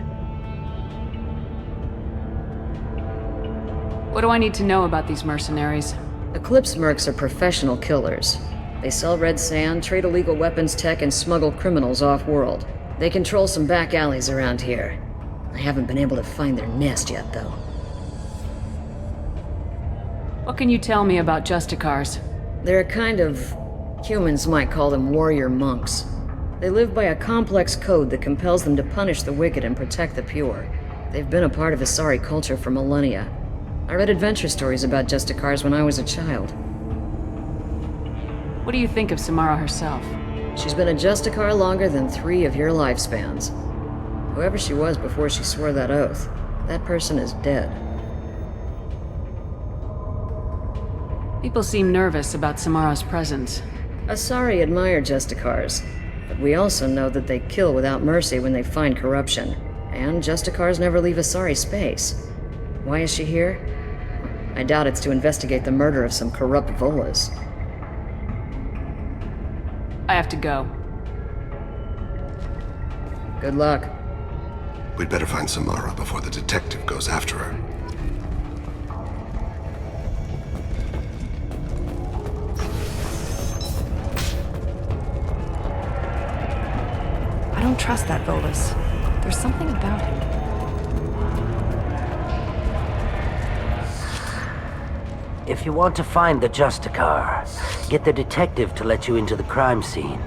What do I need to know about these mercenaries? Eclipse mercs are professional killers. They sell red sand, trade illegal weapons tech, and smuggle criminals off-world. They control some back alleys around here. I haven't been able to find their nest yet, though. What can you tell me about Justicars? They're a kind of... humans might call them warrior monks. They live by a complex code that compels them to punish the wicked and protect the pure. They've been a part of Asari culture for millennia. I read adventure stories about Justicars when I was a child. What do you think of Samara herself? She's been a Justicar longer than 3 of your lifespans. Whoever she was before she swore that oath, that person is dead. People seem nervous about Samara's presence. Asari admire Justicars, but we also know that they kill without mercy when they find corruption. And Justicars never leave Asari space. Why is she here? I doubt it's to investigate the murder of some corrupt Volas. I have to go. Good luck. We'd better find Samara before the detective goes after her. I don't trust that Volus. There's something about him. If you want to find the Justicar, get the detective to let you into the crime scene.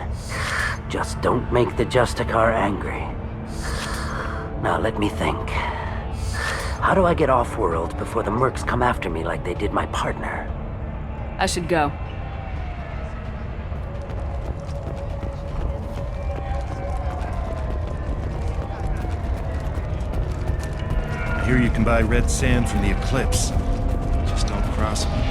Just don't make the Justicar angry. Now let me think. How do I get off-world before the mercs come after me like they did my partner? I should go. hear you can buy red sand from the Eclipse. Just don't cross them.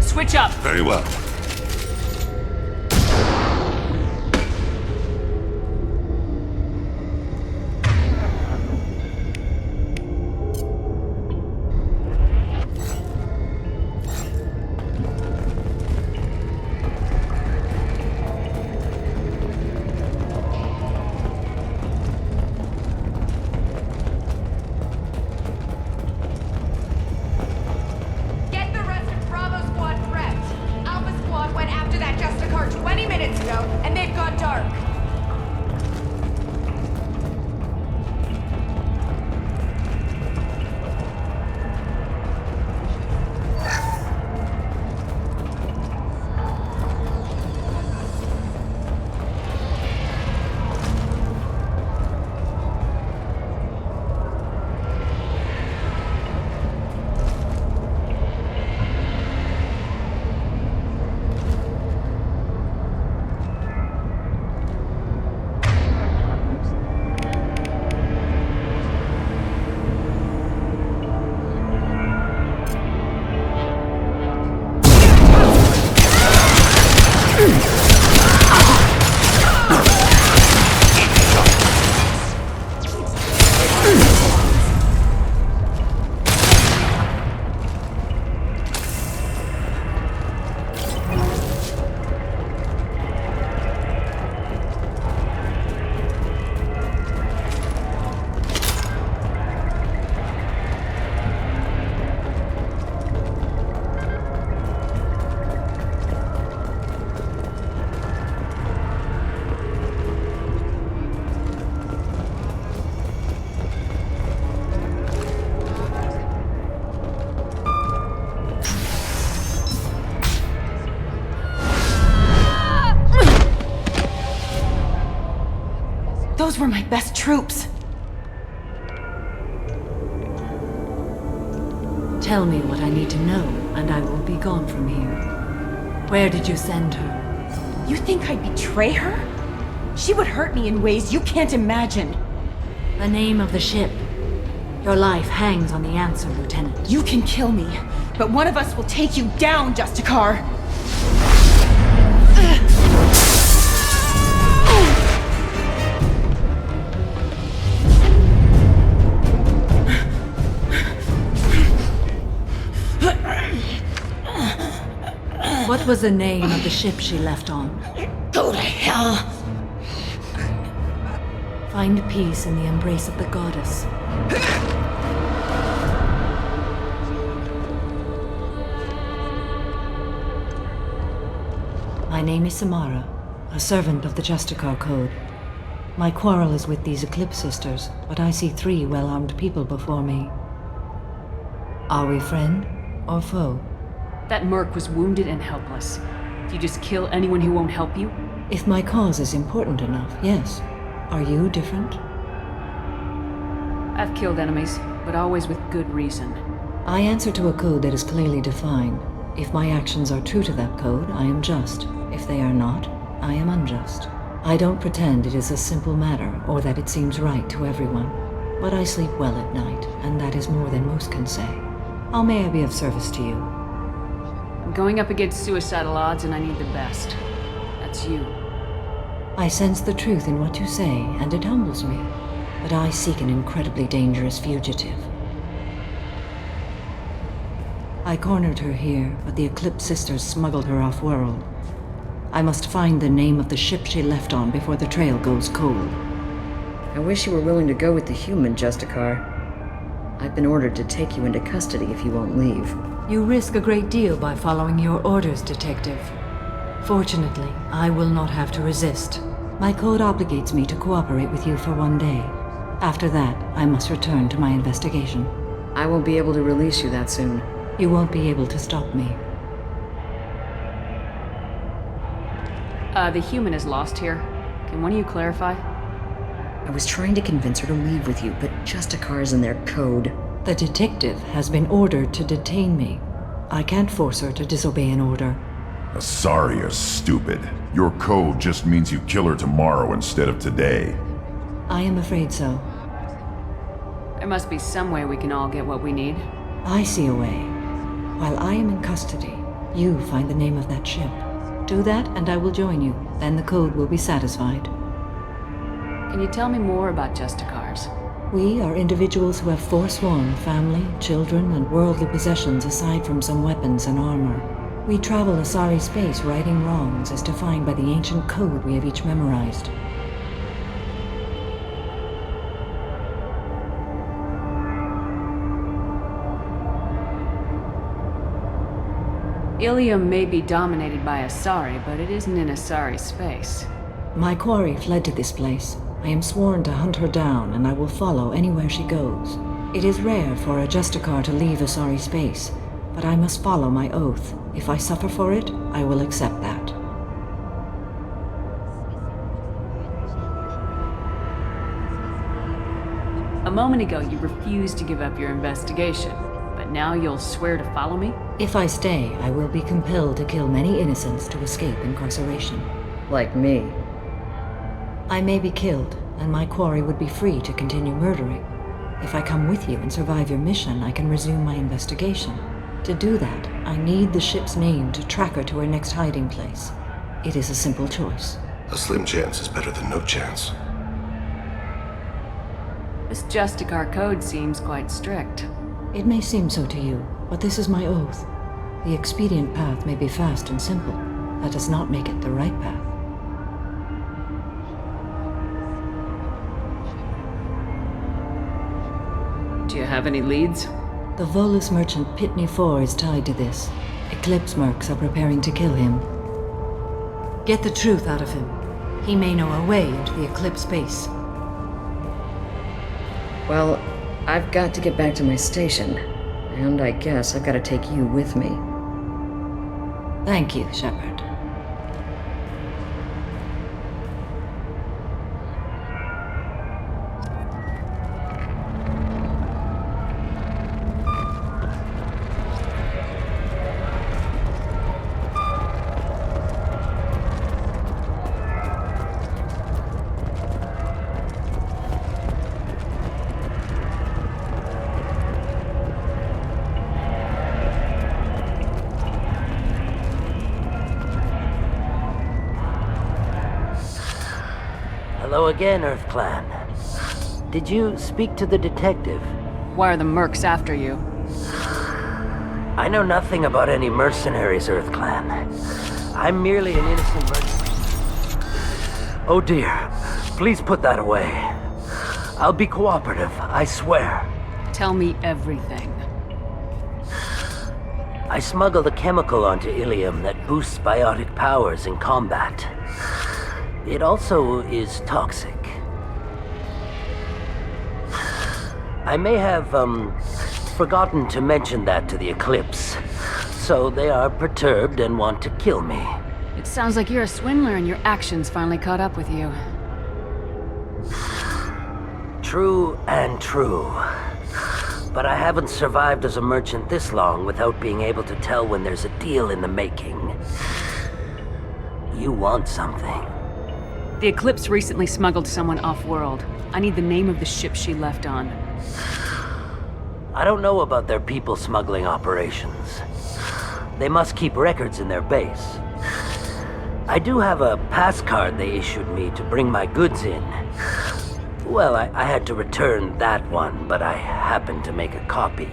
Switch up! Very well. Get the rest of Bravo Squad prepped. Alpha Squad went after that Justicar 20 minutes ago, and they've gone dark. Those were my best troops. Tell me what I need to know, and I will be gone from here. Where did you send her? You think I'd betray her? She would hurt me in ways you can't imagine. The name of the ship. Your life hangs on the answer, Lieutenant. You can kill me, but one of us will take you down, Justicar. What was the name of the ship she left on? Go to hell! Find peace in the embrace of the goddess. My name is Samara, a servant of the Justicar Code. My quarrel is with these Eclipse sisters, but I see 3 well-armed people before me. Are we friend or foe? That merc was wounded and helpless. Do you just kill anyone who won't help you? If my cause is important enough, yes. Are you different? I've killed enemies, but always with good reason. I answer to a code that is clearly defined. If my actions are true to that code, I am just. If they are not, I am unjust. I don't pretend it is a simple matter, or that it seems right to everyone. But I sleep well at night, and that is more than most can say. How may I be of service to you? I'm going up against suicidal odds, and I need the best. That's you. I sense the truth in what you say, and it humbles me. But I seek an incredibly dangerous fugitive. I cornered her here, but the Eclipse sisters smuggled her off-world. I must find the name of the ship she left on before the trail goes cold. I wish you were willing to go with the human, Justicar. I've been ordered to take you into custody if you won't leave. You risk a great deal by following your orders, Detective. Fortunately, I will not have to resist. My code obligates me to cooperate with you for 1 day. After that, I must return to my investigation. I won't be able to release you that soon. You won't be able to stop me. The human is lost here. Can one of you clarify? I was trying to convince her to leave with you, but Justicar's in their code. The detective has been ordered to detain me. I can't force her to disobey an order. Asaria's stupid. Your code just means you kill her tomorrow instead of today. I am afraid so. There must be some way we can all get what we need. I see a way. While I am in custody, you find the name of that ship. Do that and I will join you. Then the code will be satisfied. Can you tell me more about Justicars? We are individuals who have forsworn family, children, and worldly possessions aside from some weapons and armor. We travel Asari space righting wrongs as defined by the ancient code we have each memorized. Ilium may be dominated by Asari, but it isn't in Asari space. My quarry fled to this place. I am sworn to hunt her down, and I will follow anywhere she goes. It is rare for a Justicar to leave Asari space, but I must follow my oath. If I suffer for it, I will accept that. A moment ago, you refused to give up your investigation, but now you'll swear to follow me? If I stay, I will be compelled to kill many innocents to escape incarceration. Like me. I may be killed, and my quarry would be free to continue murdering. If I come with you and survive your mission, I can resume my investigation. To do that, I need the ship's name to track her to her next hiding place. It is a simple choice. A slim chance is better than no chance. This Justicar code seems quite strict. It may seem so to you, but this is my oath. The expedient path may be fast and simple. That does not make it the right path. Do you have any leads? The Volus merchant Pitney 4 is tied to this. Eclipse mercs are preparing to kill him. Get the truth out of him. He may know a way into the Eclipse base. Well, I've got to get back to my station. And I guess I've got to take you with me. Thank you, Shepard. Hello again, Earth Clan. Did you speak to the detective? Why are the mercs after you? I know nothing about any mercenaries, Earth Clan. I'm merely an innocent merchant. Oh dear, please put that away. I'll be cooperative, I swear. Tell me everything. I smuggled a chemical onto Ilium that boosts biotic powers in combat. It also is toxic. I may have, forgotten to mention that to the Eclipse, so they are perturbed and want to kill me. It sounds like you're a swindler and your actions finally caught up with you. True and true. But I haven't survived as a merchant this long without being able to tell when there's a deal in the making. You want something. The Eclipse recently smuggled someone off-world. I need the name of the ship she left on. I don't know about their people smuggling operations. They must keep records in their base. I do have a pass card they issued me to bring my goods in. Well, I had to return that one, but I happened to make a copy.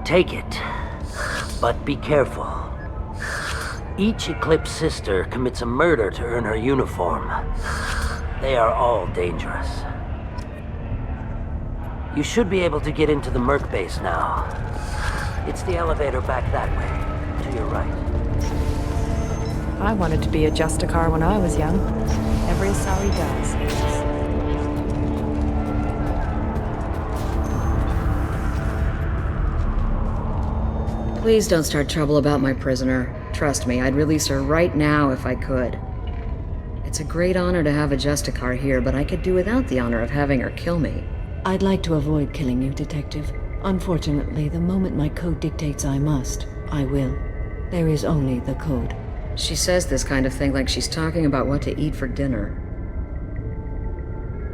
Take it. But be careful. Each Eclipse sister commits a murder to earn her uniform. They are all dangerous. You should be able to get into the Merc base now. It's the elevator back that way, to your right. I wanted to be a Justicar when I was young. Every Asari does. Please don't start trouble about my prisoner. Trust me, I'd release her right now if I could. It's a great honor to have a Justicar here, but I could do without the honor of having her kill me. I'd like to avoid killing you, Detective. Unfortunately, the moment my code dictates I must, I will. There is only the code. She says this kind of thing like she's talking about what to eat for dinner.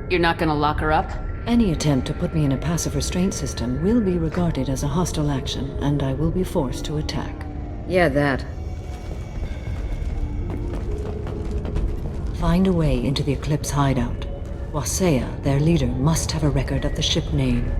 You're not gonna lock her up? Any attempt to put me in a passive restraint system will be regarded as a hostile action, and I will be forced to attack. Yeah, that. Find a way into the Eclipse hideout. Wasea, their leader, must have a record of the ship name.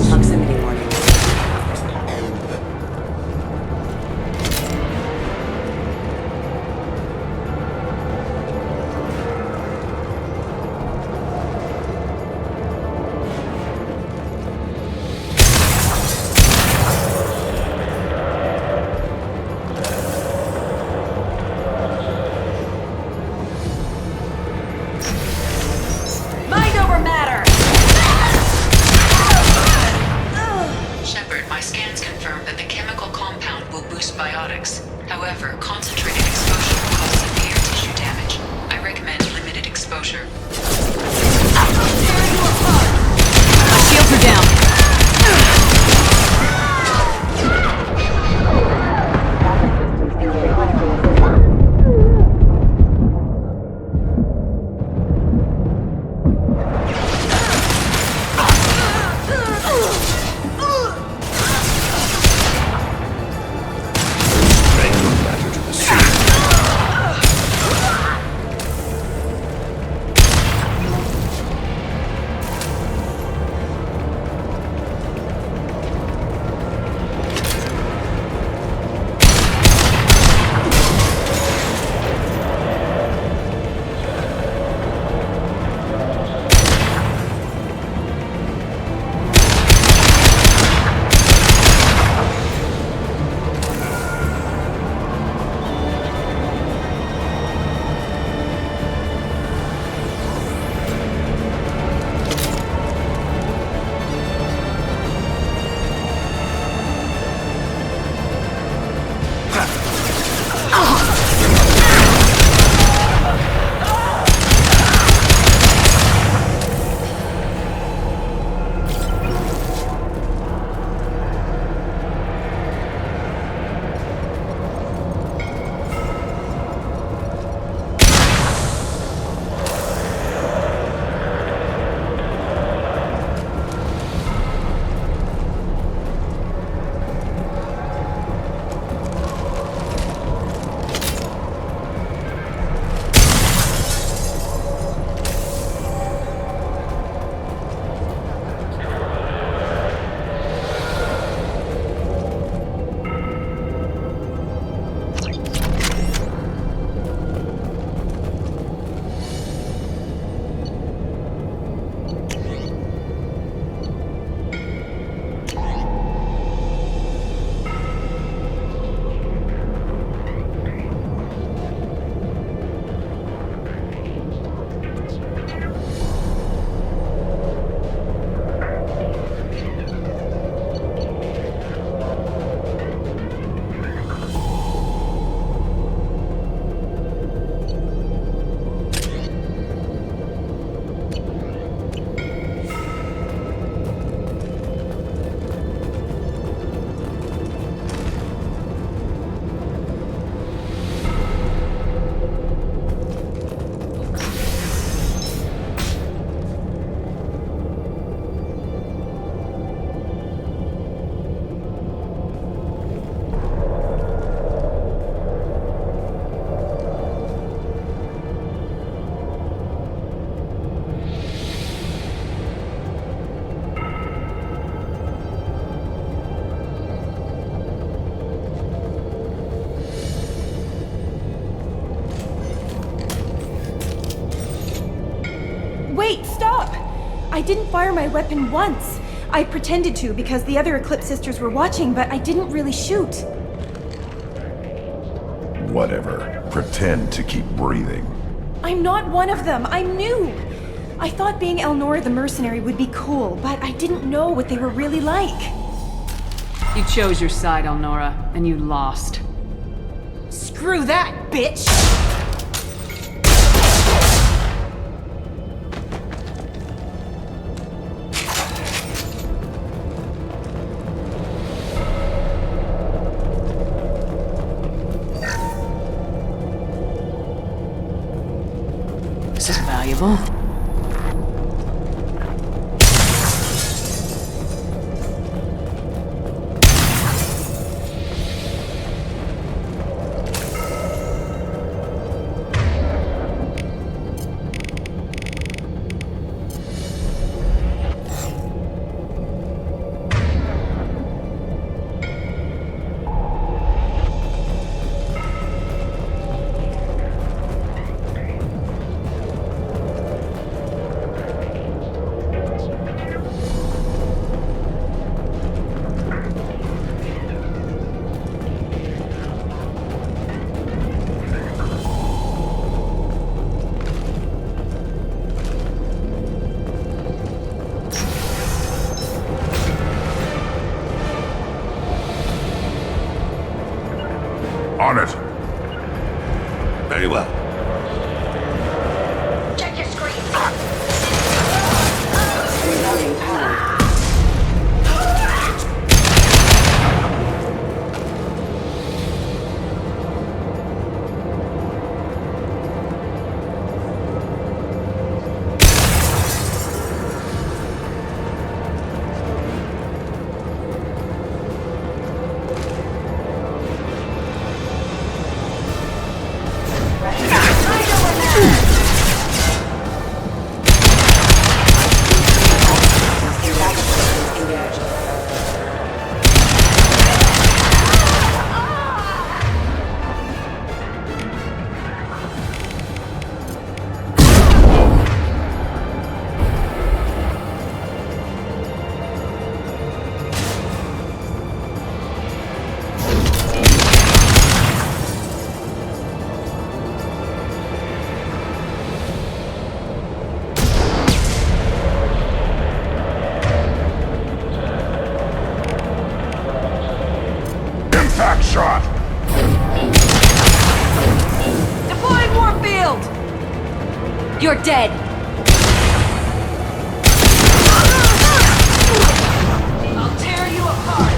Proximity warning. Mind over matter! Wait, stop! I didn't fire my weapon once. I pretended to because the other Eclipse sisters were watching, but I didn't really shoot. Whatever. Pretend to keep breathing. I'm not one of them. I'm new. I thought being Elnora the mercenary would be cool, but I didn't know what they were really like. You chose your side, Elnora, and you lost. Screw that, bitch! This is valuable. On it. Very well. Check your screen. Impact shot! Deploying warfield! You're dead. I'll tear you apart.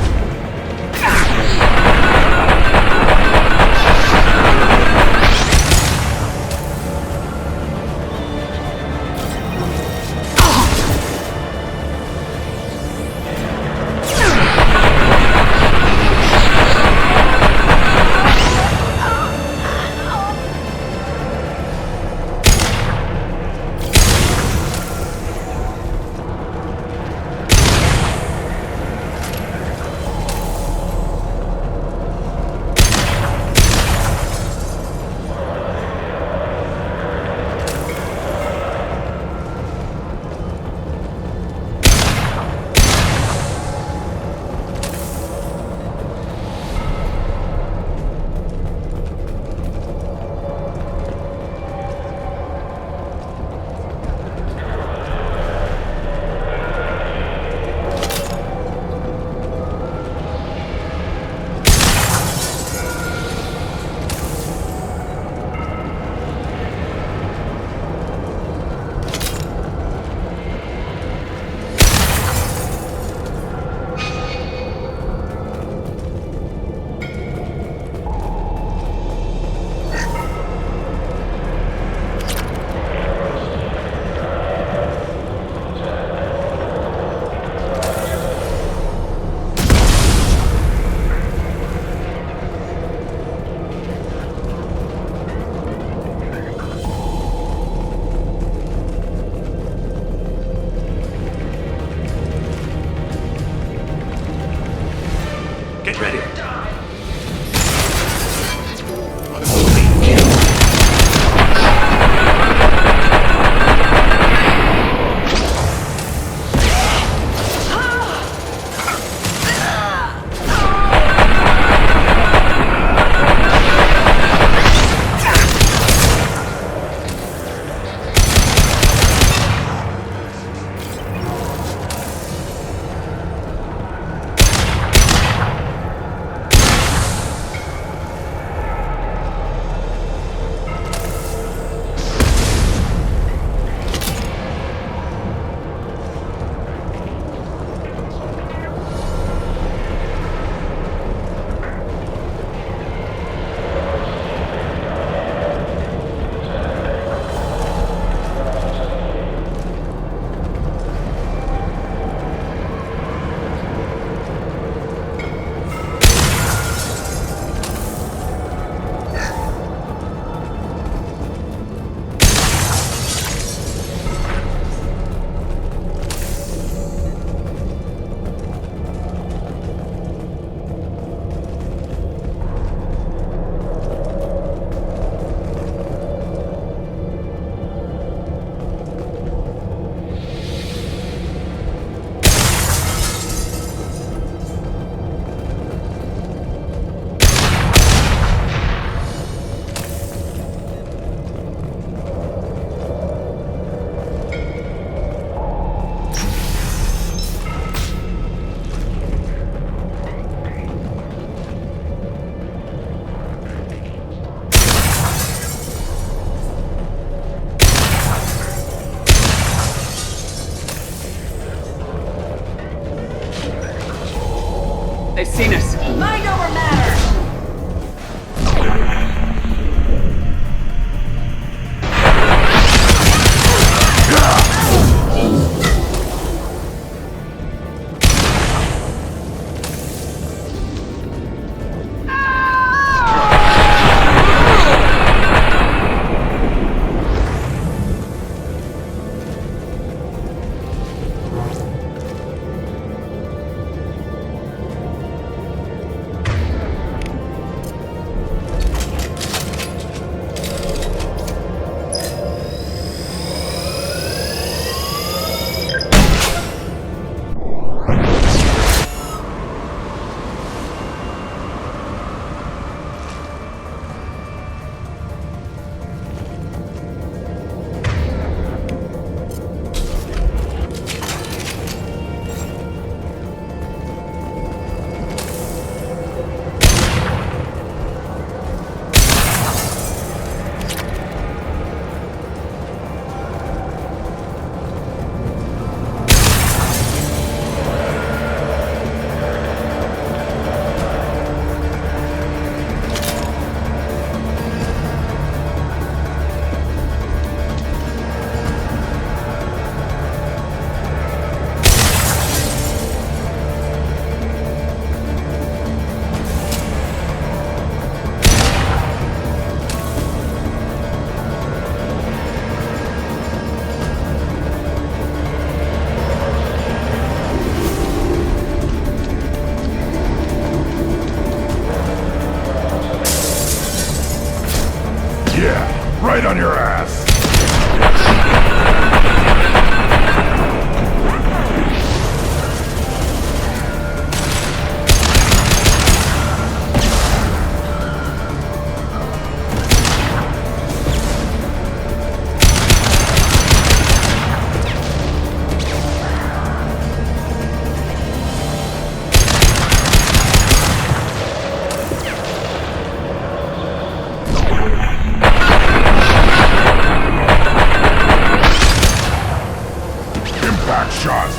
Crack shot!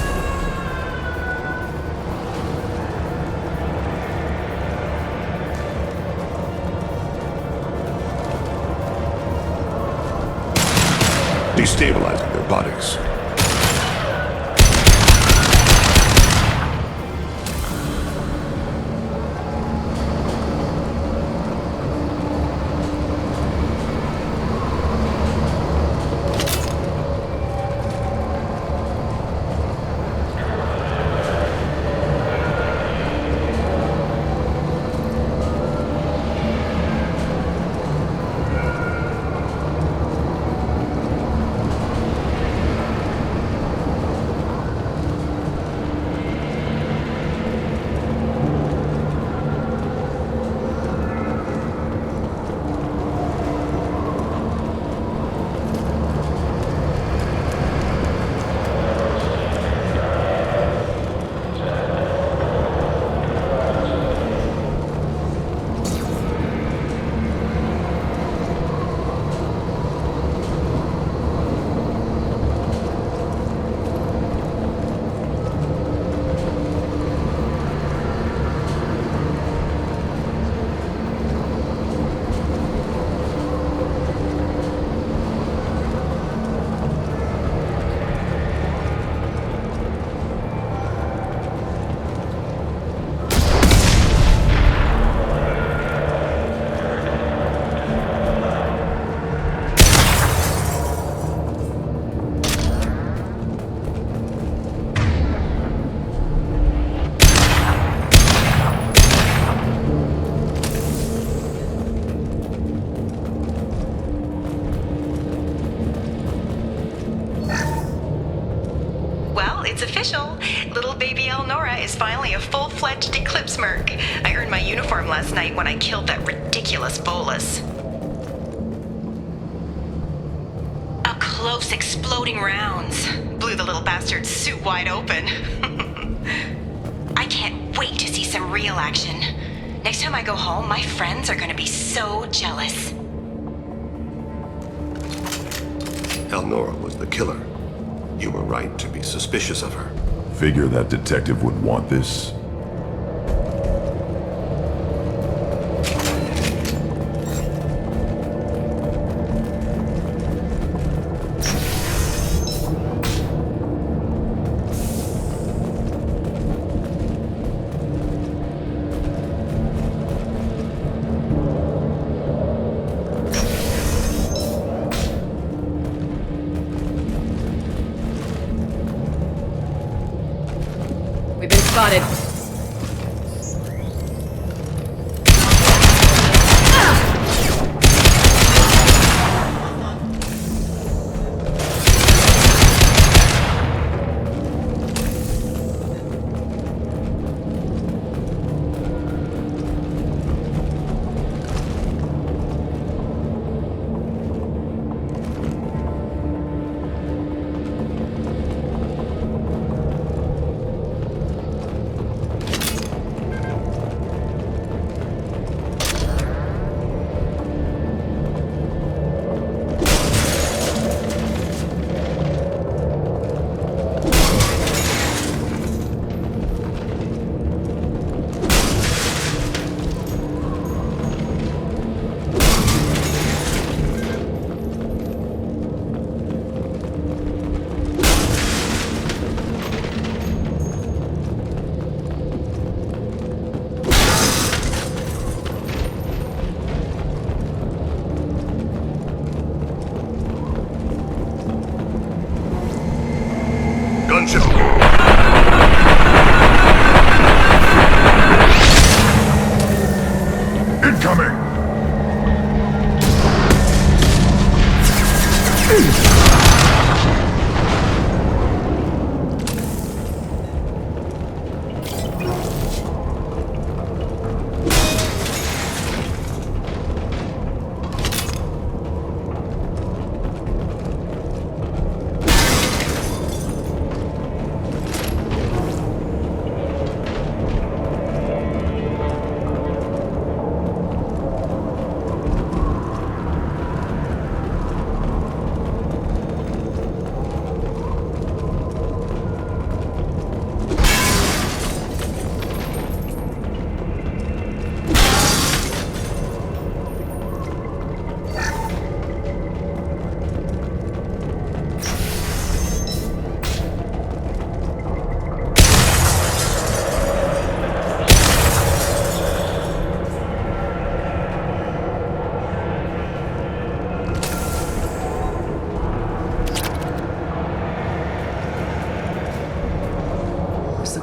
Destabilizing their bodies. It's official. Little baby Elnora is finally a full-fledged Eclipse merc. I earned my uniform last night when I killed that ridiculous bolus. Up close, exploding rounds. Blew the little bastard's suit wide open. I can't wait to see some real action. Next time I go home, my friends are gonna be so jealous. Elnora was the killer. You were right to be suspicious of her. Figure that detective would want this. Spotted. Incoming!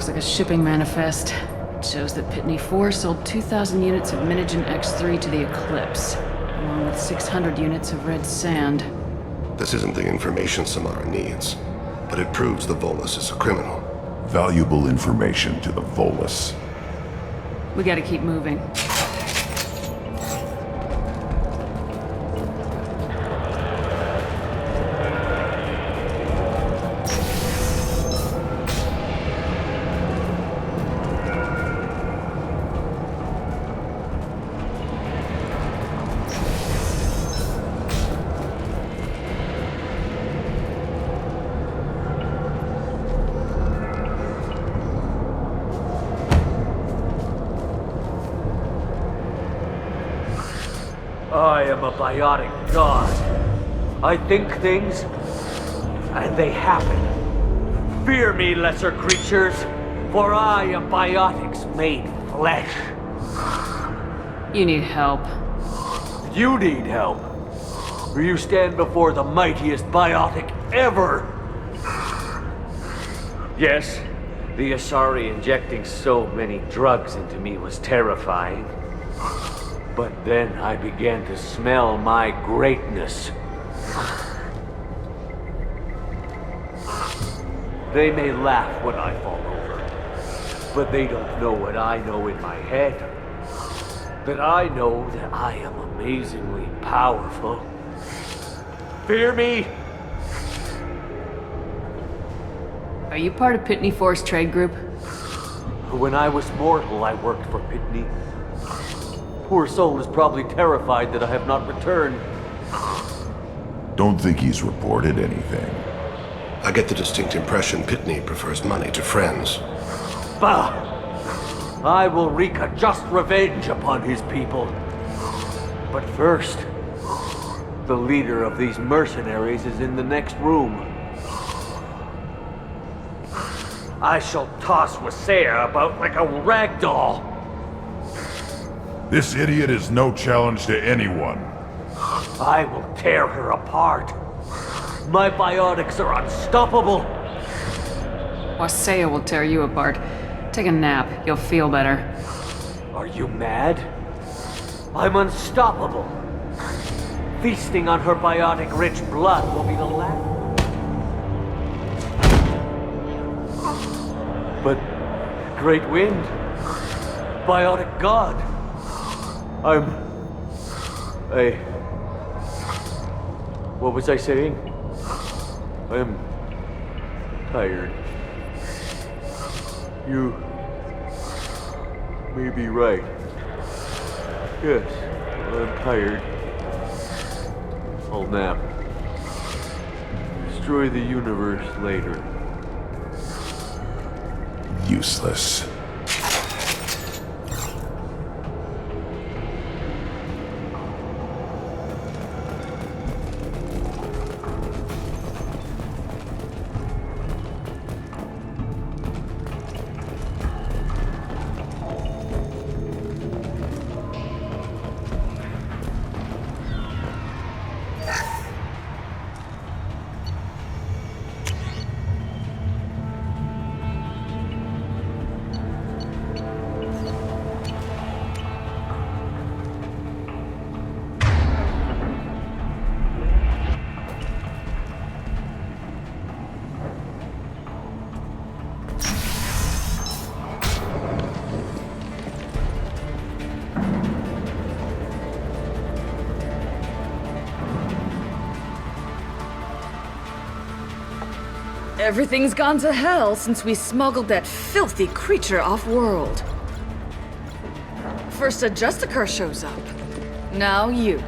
looks like a shipping manifest. It shows that Pitney 4 sold 2,000 units of Minigen X3 to the Eclipse, along with 600 units of red sand. This isn't the information Samara needs, but it proves the Volus is a criminal. Valuable information to the Volus. We gotta keep moving. I am a biotic god. I think things, and they happen. Fear me, lesser creatures, for I am biotics made flesh. You need help. You need help. Or you stand before the mightiest biotic ever. Yes, the Asari injecting so many drugs into me was terrifying. But then I began to smell my greatness. They may laugh when I fall over, but they don't know what I know in my head. That I know that I am amazingly powerful. Fear me? Are you part of Pitney 4's trade group? When I was mortal, I worked for Pitney. Poor soul is probably terrified that I have not returned. Don't think he's reported anything. I get the distinct impression Pitney prefers money to friends. Bah! I will wreak a just revenge upon his people. But first, the leader of these mercenaries is in the next room. I shall toss Wasea about like a rag doll. This idiot is no challenge to anyone. I will tear her apart. My biotics are unstoppable. Wasea will tear you apart. Take a nap. You'll feel better. Are you mad? I'm unstoppable. Feasting on her biotic-rich blood will be the last. But Great Wind, biotic god. What was I saying? I'm tired. You may be right. Yes, I'm tired. I'll nap. Destroy the universe later. Useless. Everything's gone to hell since we smuggled that filthy creature off-world. First a Justicar shows up. Now you.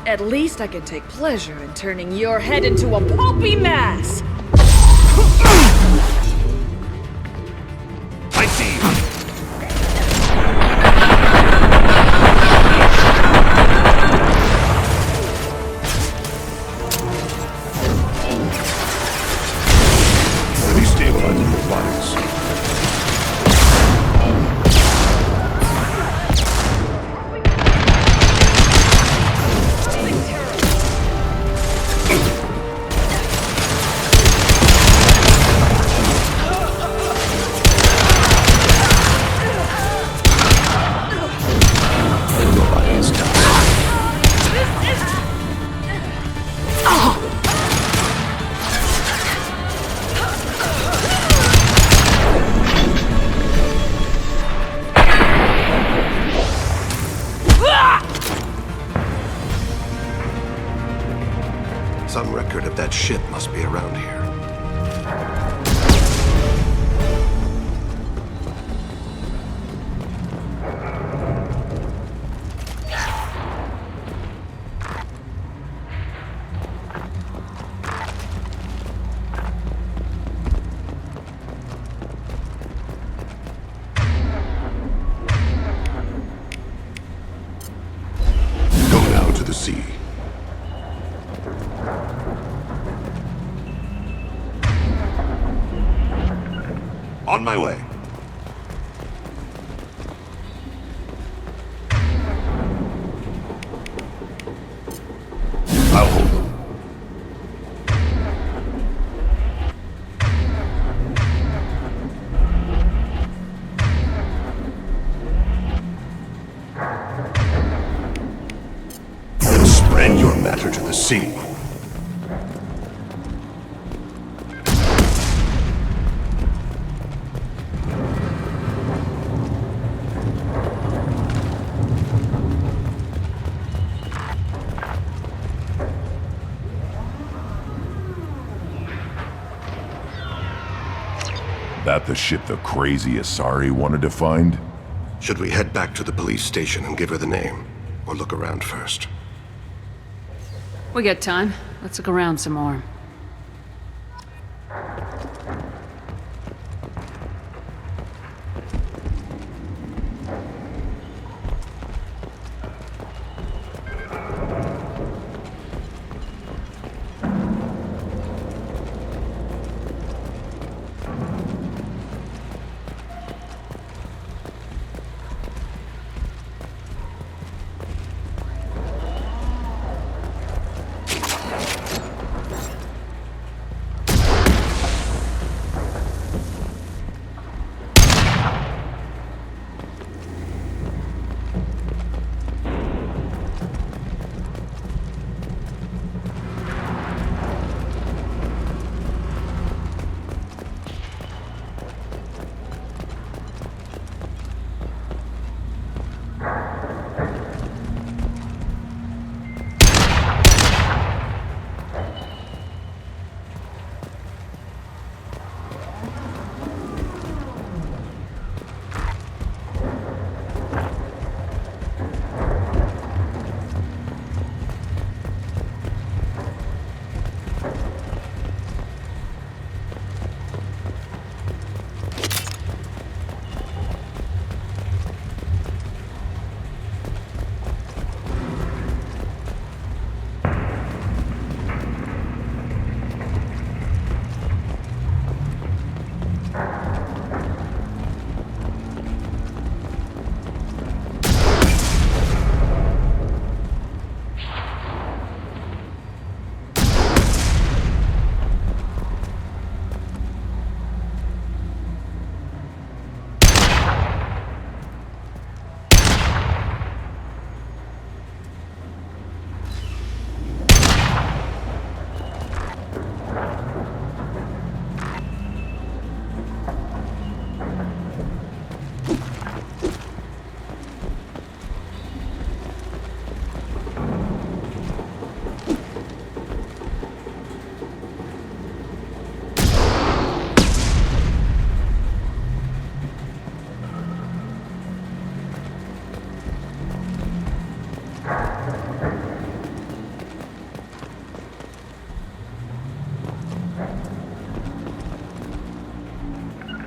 At least I can take pleasure in turning your head into a pulpy mass! I see you! Destabilizing the bodies. Some record of that ship must be around here. Sea. On my way. I'll hold them. Spread your matter to the sea. That the ship the crazy Asari wanted to find? Should we head back to the police station and give her the name? Or look around first? We got time. Let's look around some more.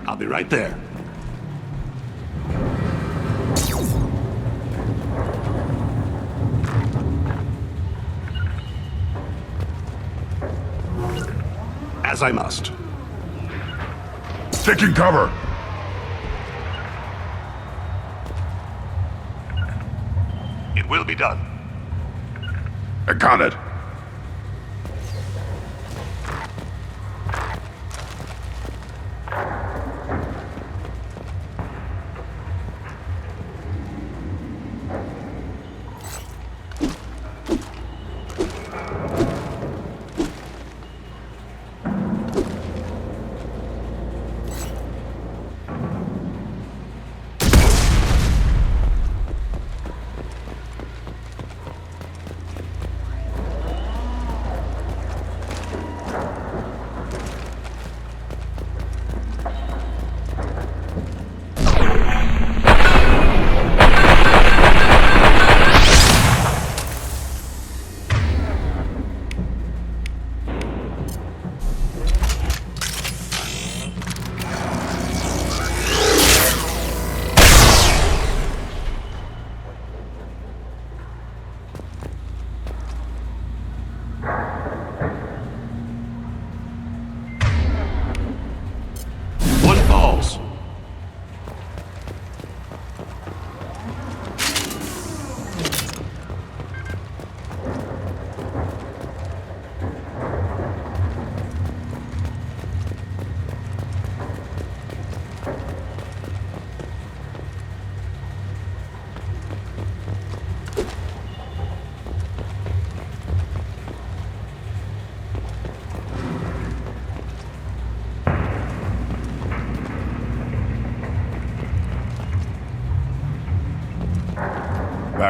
I'll be right there. As I must. Taking cover! It will be done. I got it.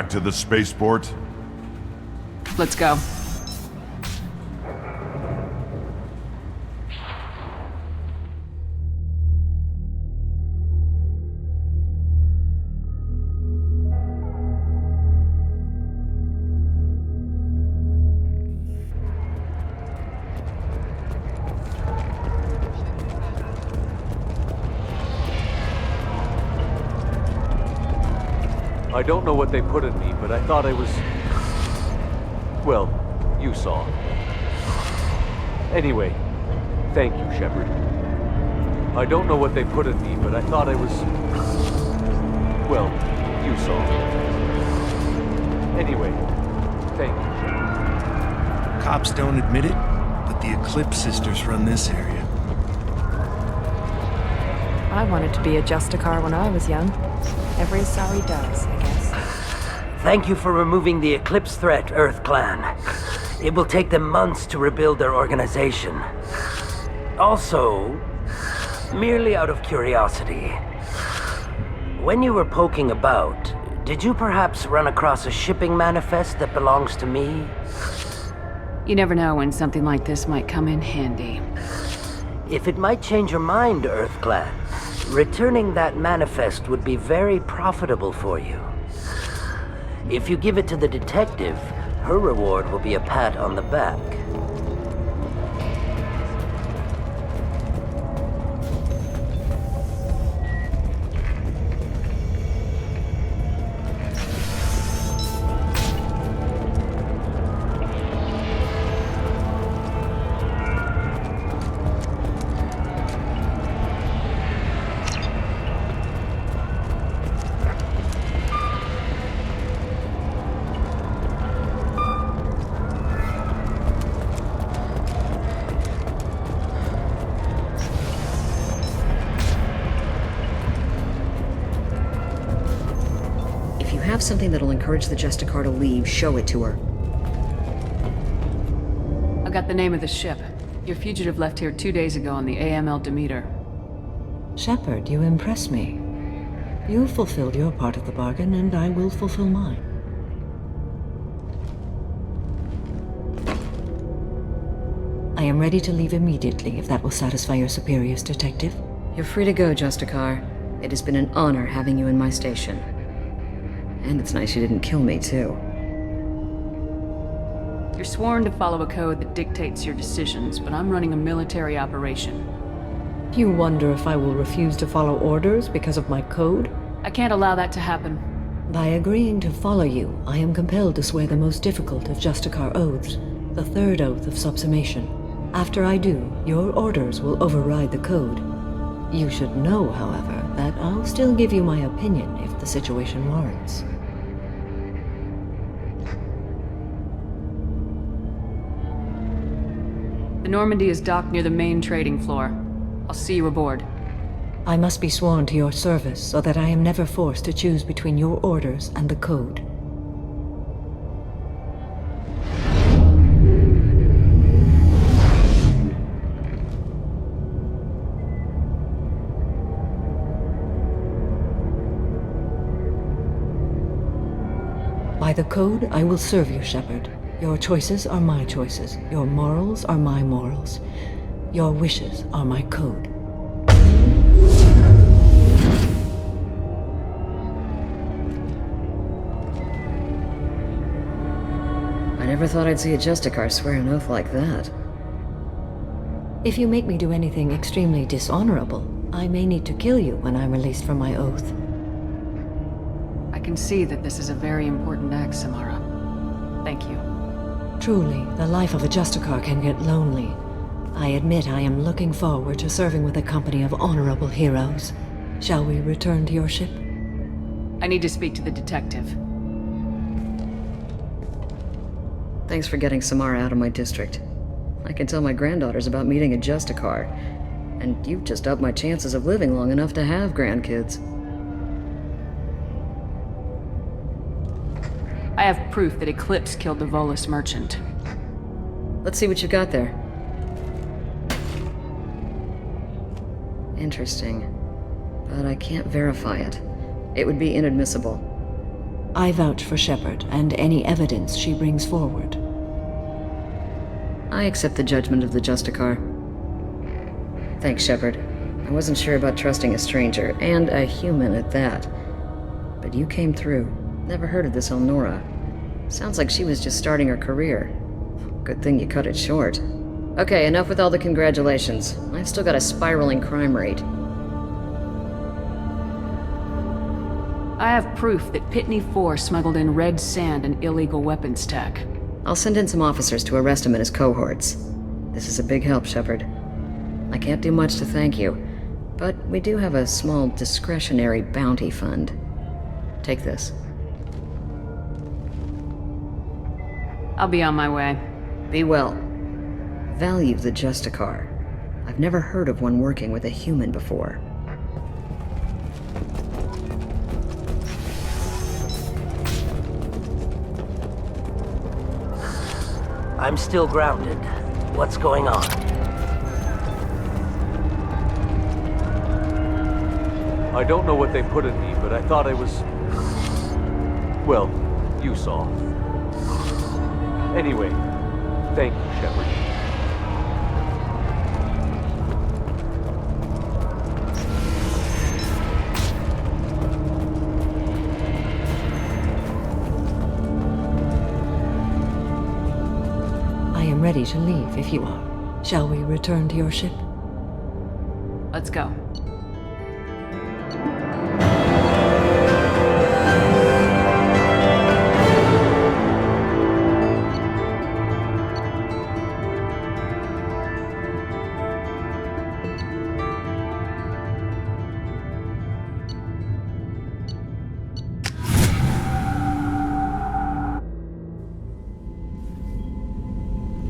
back to the spaceport? Let's go. I don't know what they put in me, but I thought I was... Well, you saw. Anyway, thank you, Shepard. I don't know what they put in me, but I thought I was... Well, you saw. Anyway, thank you, Shepard. Cops don't admit it, but the Eclipse sisters run this area. I wanted to be a Justicar when I was young. Every sorry does, I guess. Thank you for removing the Eclipse threat, Earth Clan. It will take them months to rebuild their organization. Also, merely out of curiosity, when you were poking about, did you perhaps run across a shipping manifest that belongs to me? You never know when something like this might come in handy. If it might change your mind, Earth Clan, returning that manifest would be very profitable for you. If you give it to the detective, her reward will be a pat on the back. Have something that'll encourage the Justicar to leave, show it to her. I got the name of the ship. Your fugitive left here 2 days ago on the AML Demeter. Shepard, you impress me. You fulfilled your part of the bargain, and I will fulfill mine. I am ready to leave immediately, if that will satisfy your superiors, Detective. You're free to go, Justicar. It has been an honor having you in my station. And it's nice you didn't kill me, too. You're sworn to follow a code that dictates your decisions, but I'm running a military operation. You wonder if I will refuse to follow orders because of my code? I can't allow that to happen. By agreeing to follow you, I am compelled to swear the most difficult of Justicar oaths, the third oath of subsumation. After I do, your orders will override the code. You should know, however, that I'll still give you my opinion if the situation warrants. The Normandy is docked near the main trading floor. I'll see you aboard. I must be sworn to your service so that I am never forced to choose between your orders and the code. By the code, I will serve you, Shepard. Your choices are my choices. Your morals are my morals. Your wishes are my code. I never thought I'd see a Justicar swear an oath like that. If you make me do anything extremely dishonorable, I may need to kill you when I'm released from my oath. I can see that this is a very important act, Samara. Thank you. Truly, the life of a Justicar can get lonely. I admit I am looking forward to serving with a company of honorable heroes. Shall we return to your ship? I need to speak to the detective. Thanks for getting Samara out of my district. I can tell my granddaughters about meeting a Justicar, and you've just upped my chances of living long enough to have grandkids. I have proof that Eclipse killed the Volus merchant. Let's see what you got there. Interesting. But I can't verify it. It would be inadmissible. I vouch for Shepard and any evidence she brings forward. I accept the judgment of the Justicar. Thanks, Shepard. I wasn't sure about trusting a stranger, and a human at that. But you came through. Never heard of this Elnora. Sounds like she was just starting her career. Good thing you cut it short. Okay, enough with all the congratulations. I've still got a spiraling crime rate. I have proof that Pitney 4 smuggled in red sand and illegal weapons tech. I'll send in some officers to arrest him and his cohorts. This is a big help, Shepard. I can't do much to thank you, but we do have a small discretionary bounty fund. Take this. I'll be on my way. Be well. Value the Justicar. I've never heard of one working with a human before. I'm still grounded. What's going on? I don't know what they put in me, but I thought I was... Well, you saw. Anyway, thank you, Shepard. I am ready to leave if you are. Shall we return to your ship? Let's go.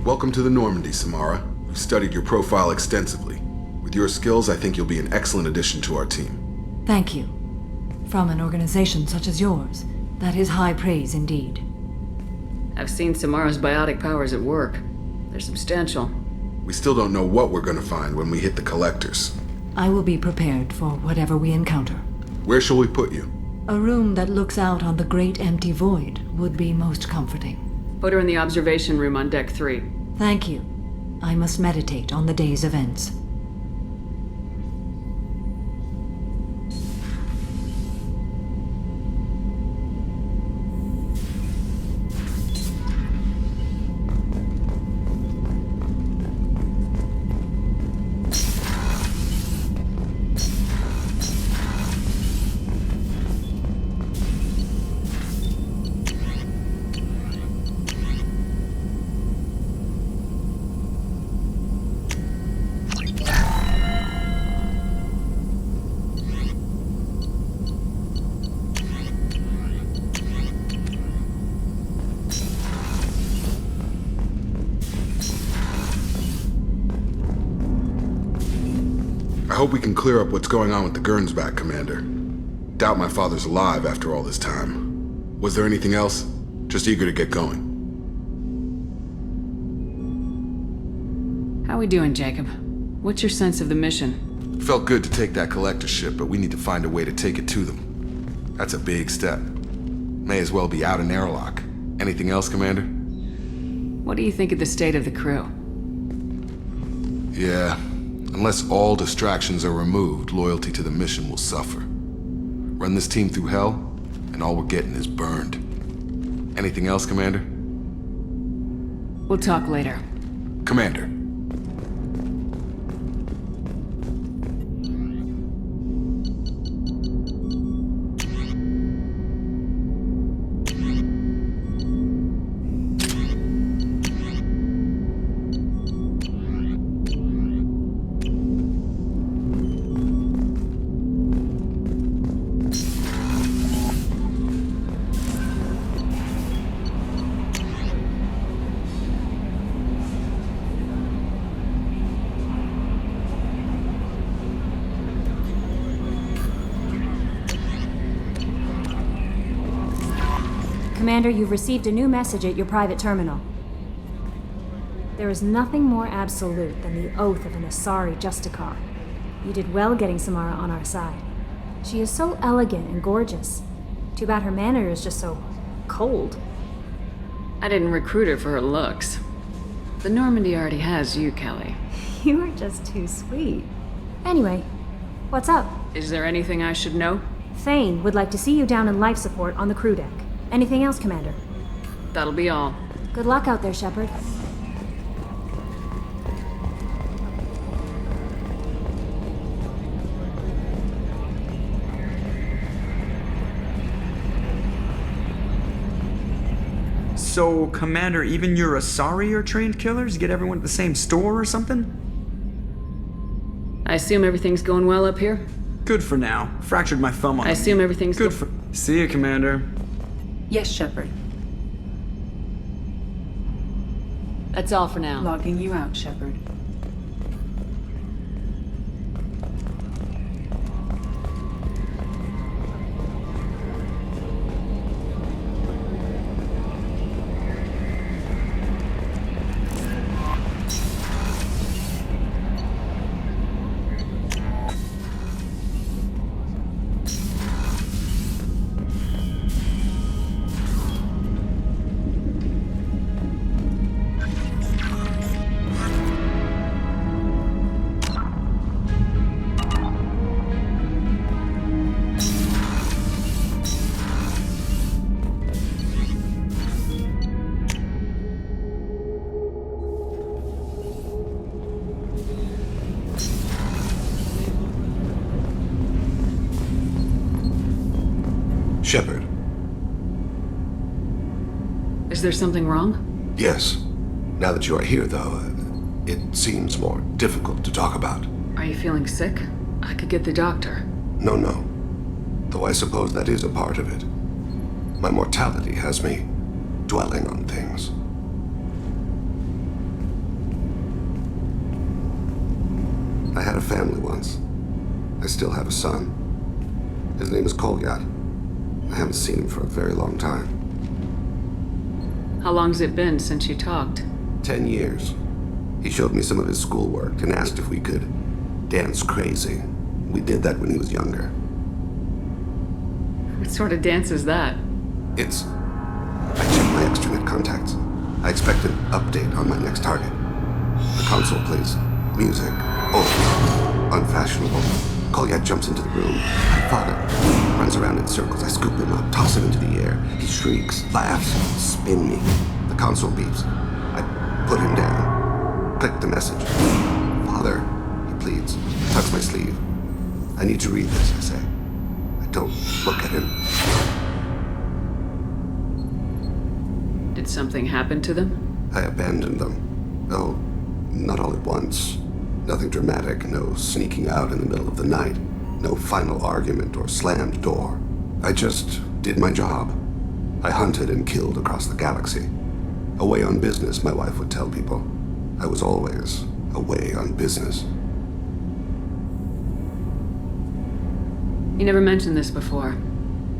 Welcome to the Normandy, Samara. We've studied your profile extensively. With your skills, I think you'll be an excellent addition to our team. Thank you. From an organization such as yours, that is high praise indeed. I've seen Samara's biotic powers at work. They're substantial. We still don't know what we're going to find when we hit the collectors. I will be prepared for whatever we encounter. Where shall we put you? A room that looks out on the great empty void would be most comforting. Put her in the observation room on Deck 3. Thank you. I must meditate on the day's events. I hope we can clear up what's going on with the Gernsback, Commander. Doubt my father's alive after all this time. Was there anything else? Just eager to get going. How we doing, Jacob? What's your sense of the mission? Felt good to take that collector ship, but we need to find a way to take it to them. That's a big step. May as well be out in airlock. Anything else, Commander? What do you think of the state of the crew? Yeah. Unless all distractions are removed, loyalty to the mission will suffer. Run this team through hell, and all we're getting is burned. Anything else, Commander? We'll talk later. Commander. Commander, you've received a new message at your private terminal. There is nothing more absolute than the oath of an Asari Justicar. You did well getting Samara on our side. She is so elegant and gorgeous. Too bad her manner is just so cold. I didn't recruit her for her looks. The Normandy already has you, Kelly. You are just too sweet. Anyway, what's up? Is there anything I should know? Thane would like to see you down in life support on the crew deck. Anything else, Commander? That'll be all. Good luck out there, Shepard. So, Commander, even your Asari are trained killers? Get everyone at the same store or something? I assume everything's going well up here? Good for now. Fractured my thumb on I assume everything's good for... See you, Commander. Yes, Shepard. That's all for now. Logging you out, Shepard. Shepard. Is there something wrong? Yes. Now that you are here, though, it seems more difficult to talk about. Are you feeling sick? I could get the doctor. No. Though I suppose that is a part of it. My mortality has me dwelling on things. I had a family once. I still have a son. His name is Kolyat. I haven't seen him for a very long time. How long's it been since you talked? 10 years. He showed me some of his schoolwork and asked if we could dance crazy. We did that when he was younger. What sort of dance is that? It's... I checked my extranet contacts. I expect an update on my next target. The console plays music. Oh, unfashionable. Kolyat jumps into the room. My father runs around in circles. I scoop him up, toss him into the air. He shrieks, laughs, spin me. The console beeps. I put him down. Click the message. Father, he pleads. Tucks my sleeve. I need to read this, I say. I don't look at him. Did something happen to them? I abandoned them. Oh, not all at once. Nothing dramatic, no sneaking out in the middle of the night, no final argument or slammed door. I just did my job. I hunted and killed across the galaxy. Away on business, my wife would tell people. I was always away on business. You never mentioned this before.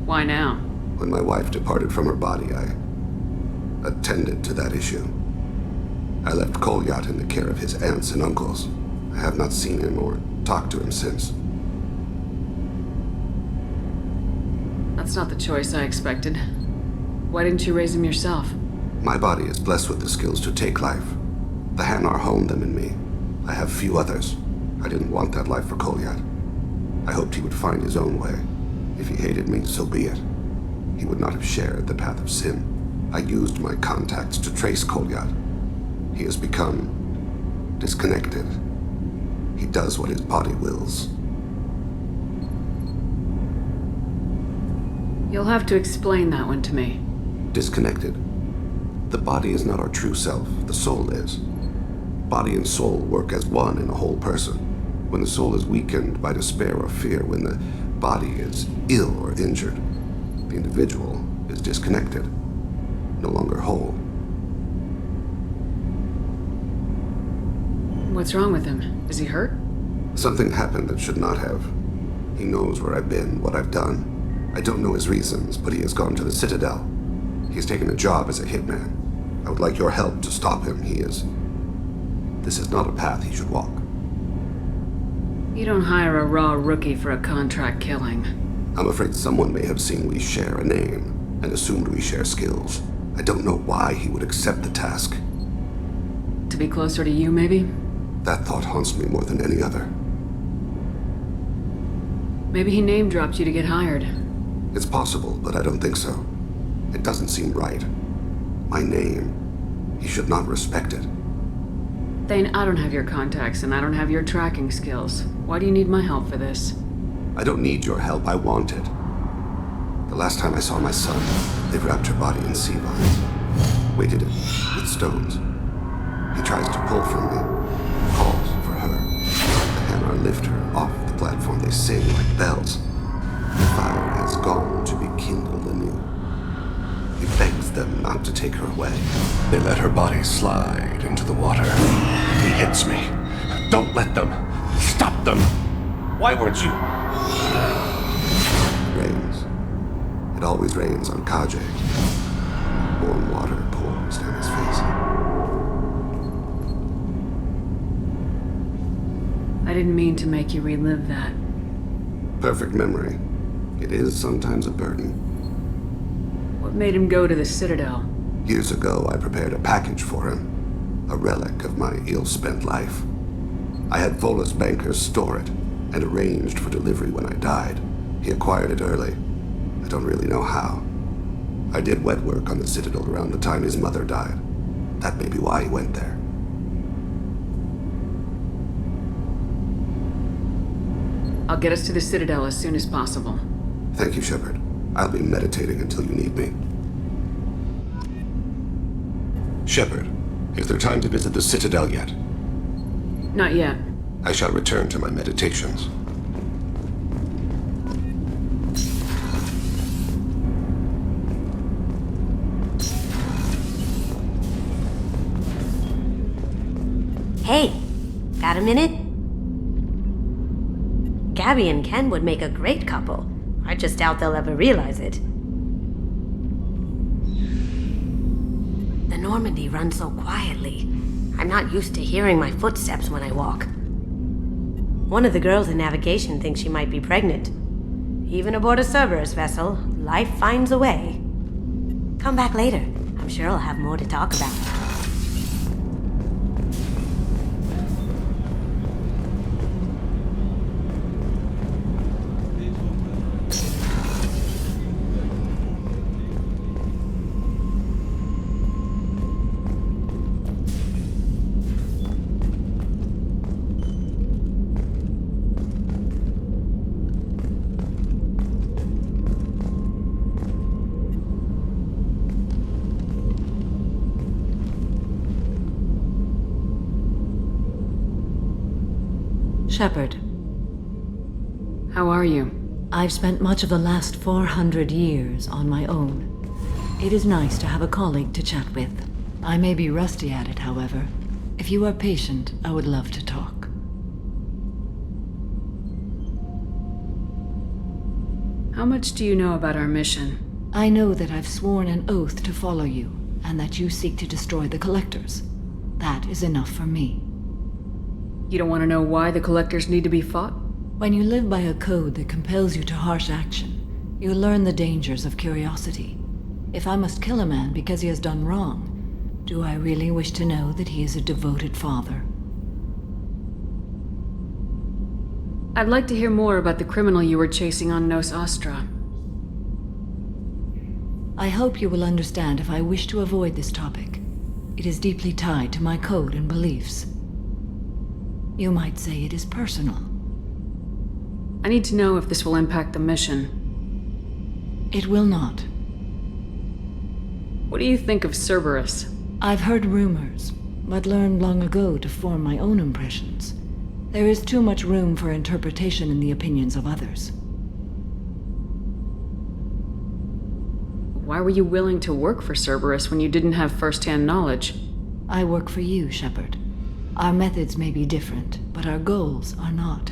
Why now? When my wife departed from her body, I attended to that issue. I left Kolyat in the care of his aunts and uncles. I have not seen him or talked to him since. That's not the choice I expected. Why didn't you raise him yourself? My body is blessed with the skills to take life. The Hanar honed them in me. I have few others. I didn't want that life for Kolyat. I hoped he would find his own way. If he hated me, so be it. He would not have shared the path of sin. I used my contacts to trace Kolyat. He has become disconnected. He does what his body wills. You'll have to explain that one to me. Disconnected. The body is not our true self, the soul is. Body and soul work as one in a whole person. When the soul is weakened by despair or fear, when the body is ill or injured, the individual is disconnected, no longer whole. What's wrong with him? Is he hurt? Something happened that should not have. He knows where I've been, what I've done. I don't know his reasons, but he has gone to the Citadel. He's taken a job as a hitman. I would like your help to stop him. This is not a path he should walk. You don't hire a raw rookie for a contract killing. I'm afraid someone may have seen we share a name and assumed we share skills. I don't know why he would accept the task. To be closer to you, maybe? That thought haunts me more than any other. Maybe he name-dropped you to get hired. It's possible, but I don't think so. It doesn't seem right. My name. He should not respect it. Thane, I don't have your contacts, and I don't have your tracking skills. Why do you need my help for this? I don't need your help, I want it. The last time I saw my son, they wrapped her body in sea vines, weighted it with stones. He tries to pull from me, calls for her. The hammer lift her off the platform, they sing like bells. The fire has gone to be kindled anew. He begs them not to take her away. They let her body slide into the water. He hits me. Don't let them! Stop them! Why weren't you? Rains. It always rains on Kage. Warm water pours down his face. I didn't mean to make you relive that. Perfect memory. It is sometimes a burden. What made him go to the Citadel? Years ago, I prepared a package for him. A relic of my ill-spent life. I had Volus bankers store it, and arranged for delivery when I died. He acquired it early. I don't really know how. I did wet work on the Citadel around the time his mother died. That may be why he went there. I'll get us to the Citadel as soon as possible. Thank you, Shepard. I'll be meditating until you need me. Shepard, is there time to visit the Citadel yet? Not yet. I shall return to my meditations. Hey, got a minute? Gabby and Ken would make a great couple. I just doubt they'll ever realize it. The Normandy runs so quietly. I'm not used to hearing my footsteps when I walk. One of the girls in navigation thinks she might be pregnant. Even aboard a Cerberus vessel, life finds a way. Come back later. I'm sure I'll have more to talk about. Shepard. How are you? I've spent much of the last 400 years on my own. It is nice to have a colleague to chat with. I may be rusty at it, however. If you are patient, I would love to talk. How much do you know about our mission? I know that I've sworn an oath to follow you, and that you seek to destroy the Collectors. That is enough for me. You don't want to know why the Collectors need to be fought? When you live by a code that compels you to harsh action, you learn the dangers of curiosity. If I must kill a man because he has done wrong, do I really wish to know that he is a devoted father? I'd like to hear more about the criminal you were chasing on Nos Astra. I hope you will understand if I wish to avoid this topic. It is deeply tied to my code and beliefs. You might say it is personal. I need to know if this will impact the mission. It will not. What do you think of Cerberus? I've heard rumors, but learned long ago to form my own impressions. There is too much room for interpretation in the opinions of others. Why were you willing to work for Cerberus when you didn't have first-hand knowledge? I work for you, Shepard. Our methods may be different, but our goals are not.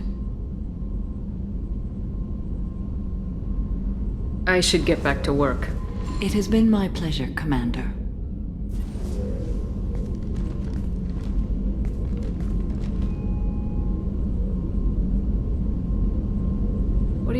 I should get back to work. It has been my pleasure, Commander. What do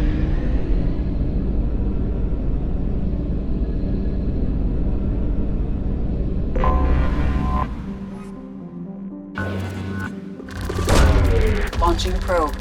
Launching probe.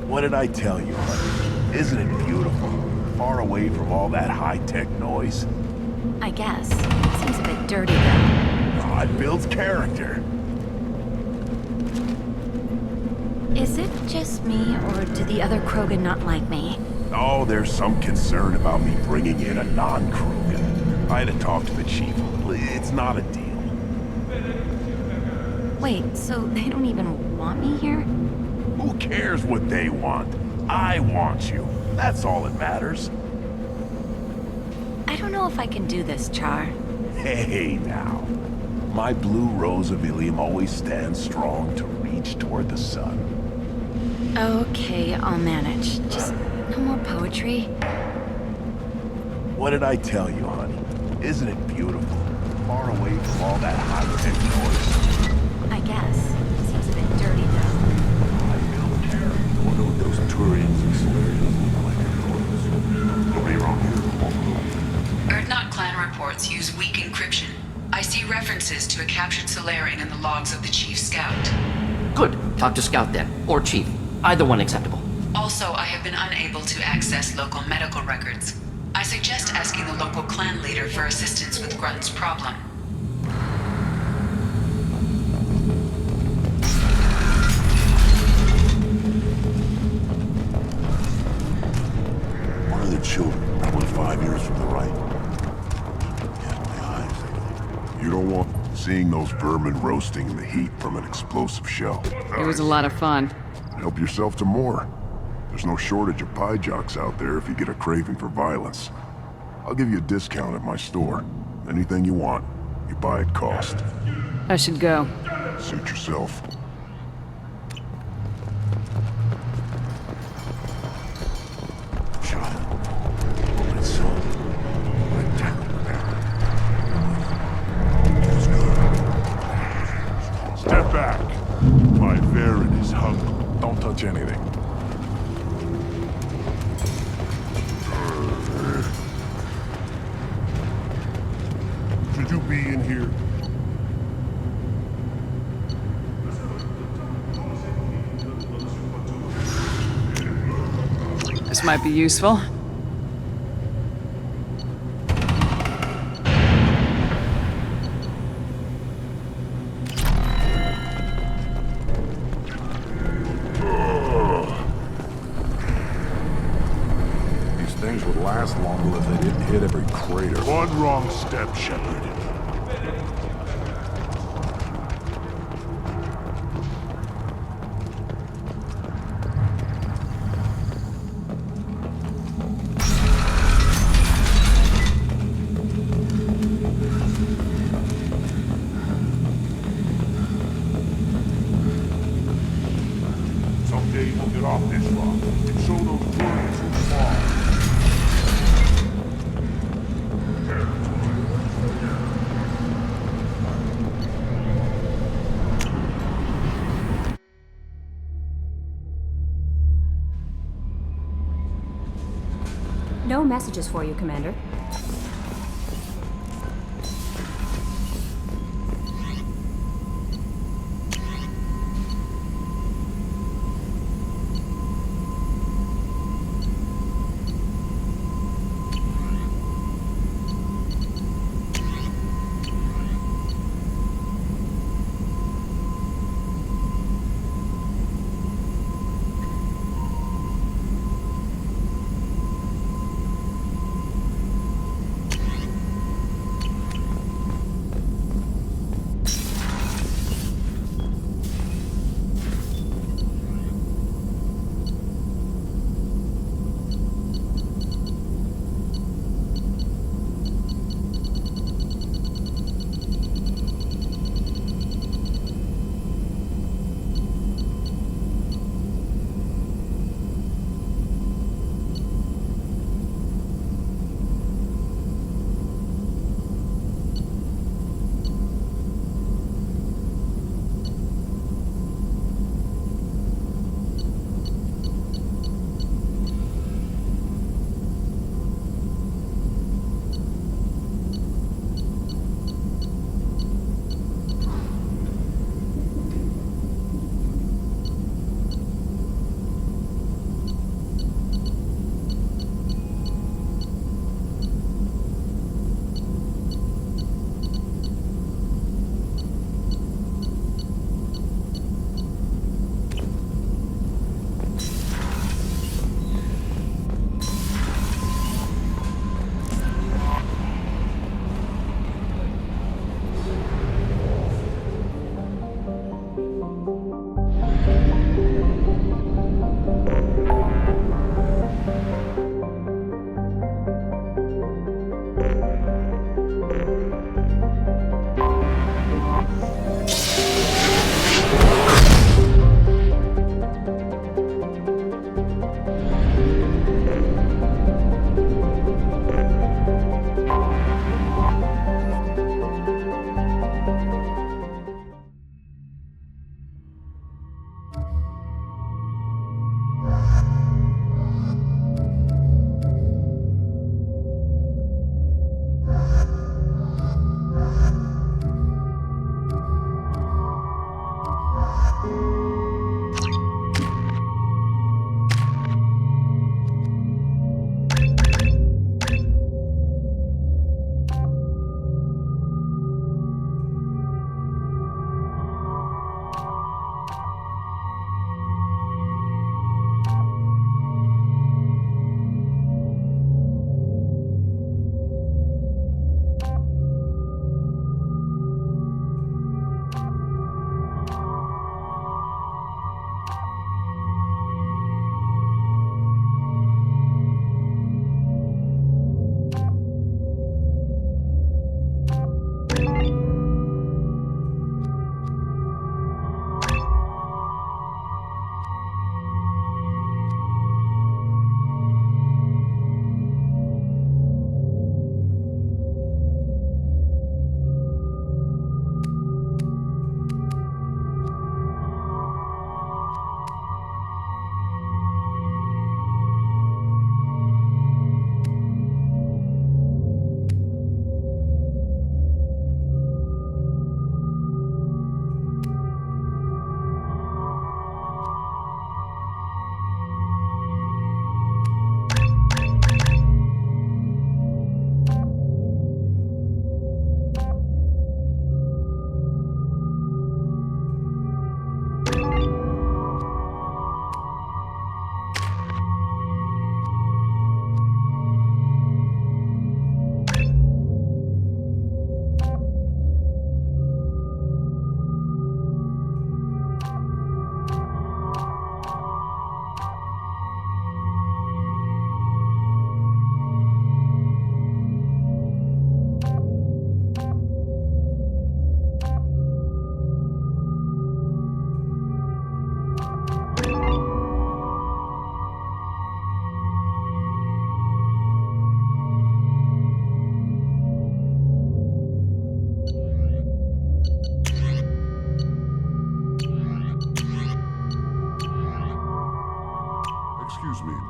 What did I tell you, honey? Isn't it beautiful? Far away from all that high-tech noise. I guess. Seems a bit dirty, though. Oh, it builds character. Is it just me, or do the other Krogan not like me? Oh, there's some concern about me bringing in a non-Krogan. I had to talk to the chief a little. It's not a deal. Wait, so they don't even want me here? Who cares what they want? I want you. That's all that matters. I don't know if I can do this, Char. Hey, now. My blue rose of Ilium always stands strong to reach toward the sun. Okay, I'll manage. Just no more poetry. What did I tell you, honey? Isn't it beautiful? Far away from all that high-tech noise. I guess. Seems a bit dirty, though. I wonder what those Turians and Solarians look like in clothes. Nobody around here. Erdnot clan reports use weak encryption. I see references to a captured Solarian in the logs of the Chief Scout. Good. Talk to Scout then. Or Chief. Either one acceptable. Also, I have been unable to access local medical records. I suggest asking the local clan leader for assistance with Grunt's problem. One of the children, probably 5 years from the right. Yeah, my eyes. You don't want seeing those vermin roasting in the heat from an explosive shell. It was a lot of fun. Help yourself to more. There's no shortage of pie jocks out there if you get a craving for violence. I'll give you a discount at my store. Anything you want, you buy at cost. I should go. Suit yourself. Step back. My Varen is hungry. Don't touch anything. Should you be in here? This might be useful. Things would last longer if they didn't hit every crater. One wrong step, Shepard. Get off this rock and show those tourists who fly. No messages for you, Commander.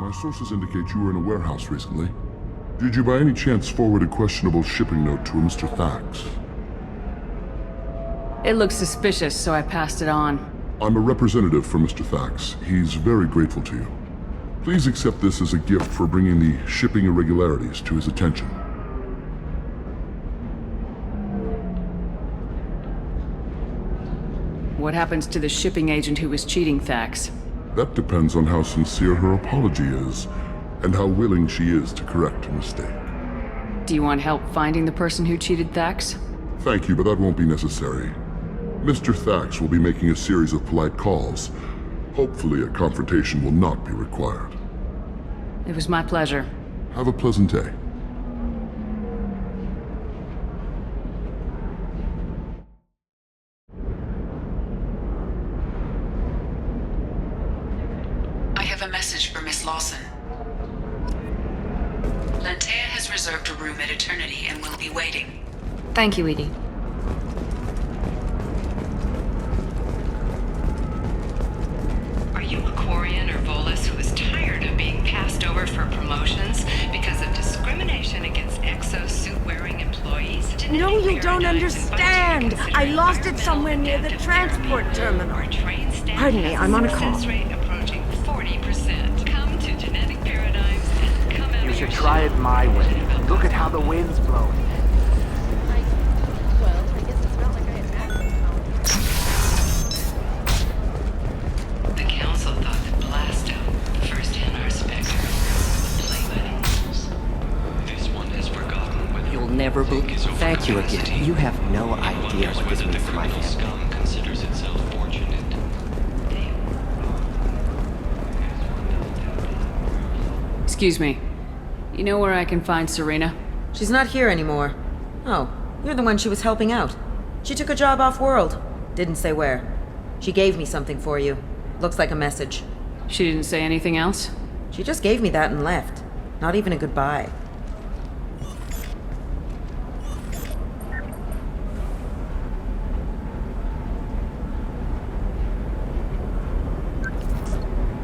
My sources indicate you were in a warehouse recently. Did you by any chance forward a questionable shipping note to a Mr. Thax? It looked suspicious, so I passed it on. I'm a representative for Mr. Thax. He's very grateful to you. Please accept this as a gift for bringing the shipping irregularities to his attention. What happens to the shipping agent who was cheating Thax? That depends on how sincere her apology is, and how willing she is to correct a mistake. Do you want help finding the person who cheated Thax? Thank you, but that won't be necessary. Mr. Thax will be making a series of polite calls. Hopefully a confrontation will not be required. It was my pleasure. Have a pleasant day. I have a message for Miss Lawson. Lantea has reserved a room at Eternity and will be waiting. Thank you, Edie. Are you a Quarian or Volus who is tired of being passed over for promotions because of discrimination against exosuit-wearing employees? No, you don't understand. I lost it somewhere near the transport terminal. Pardon me, I'm on a call. Approaching 40%. Come to Genetic Paradigms and come out. You should try it my way. Look at how the wind's blowing. The council thought that Blasto, first NR Spectre, played by the rules. This one has forgotten whether You'll never believe. Thank you again. You have no idea what this means for my family. Considers itself fortunate. Excuse me. You know where I can find Serena? She's not here anymore. Oh, you're the one she was helping out. She took a job off-world. Didn't say where. She gave me something for you. Looks like a message. She didn't say anything else? She just gave me that and left. Not even a goodbye.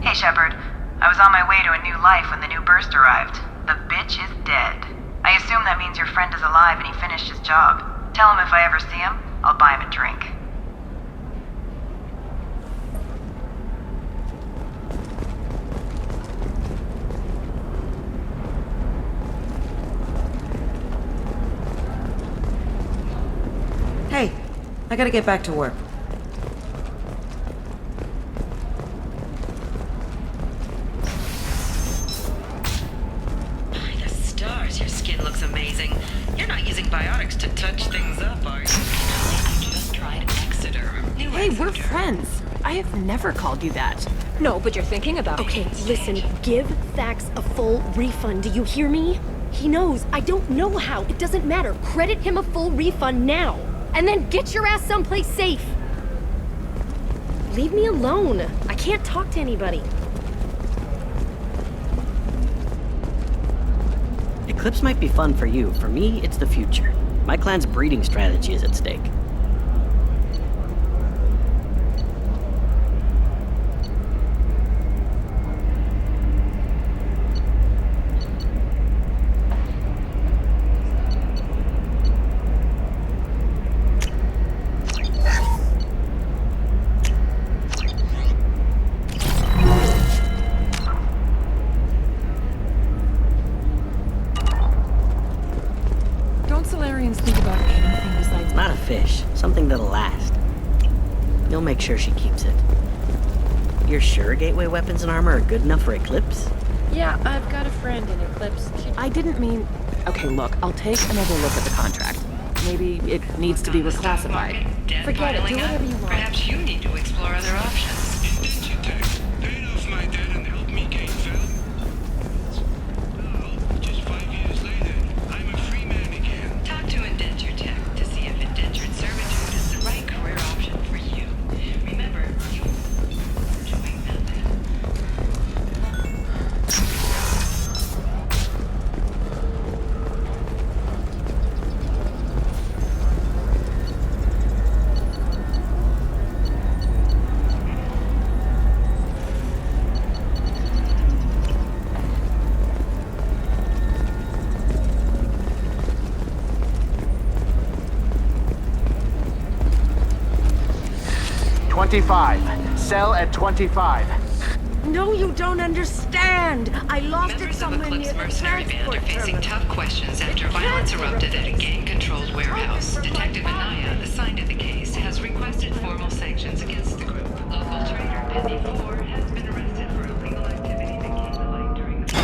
Hey, Shepard. I was on my way to a new life when the new burst arrived. The bitch is dead. I assume that means your friend is alive and he finished his job. Tell him if I ever see him, I'll buy him a drink. Hey, I gotta get back to work. Your skin looks amazing. You're not using biotics to touch things up, are you? I just tried Exeter. Hey, we're friends. I have never called you that. No, but you're thinking about it. Okay, listen, give Thax a full refund, do you hear me? He knows, I don't know how, it doesn't matter. Credit him a full refund now, and then get your ass someplace safe. Leave me alone. I can't talk to anybody. Eclipse might be fun for you. For me, it's the future. My clan's breeding strategy is at stake. Think about anything besides Not a fish. Something that'll last. You'll make sure she keeps it. You're sure gateway weapons and armor are good enough for Eclipse? Yeah, I've got a friend in Eclipse. I didn't mean... Okay, look, I'll take another look at the contract. Maybe it needs to be reclassified. Forget it, do whatever you want. Perhaps you need to explore other options. Talk to Indenture Tech to see if indentured servitude is the right career option for you. Remember, you're doing nothing. 25. Cell at 25. No, you don't understand. I lost it Members of somewhere near Eclipse the mercenary band transport are facing terminal. tough questions after violence erupted at a gang-controlled warehouse. Detective Anaya, assigned to the case, has requested formal sanctions against the group. Local trader Penny 4 has been arrested for illegal activity that came to light during the...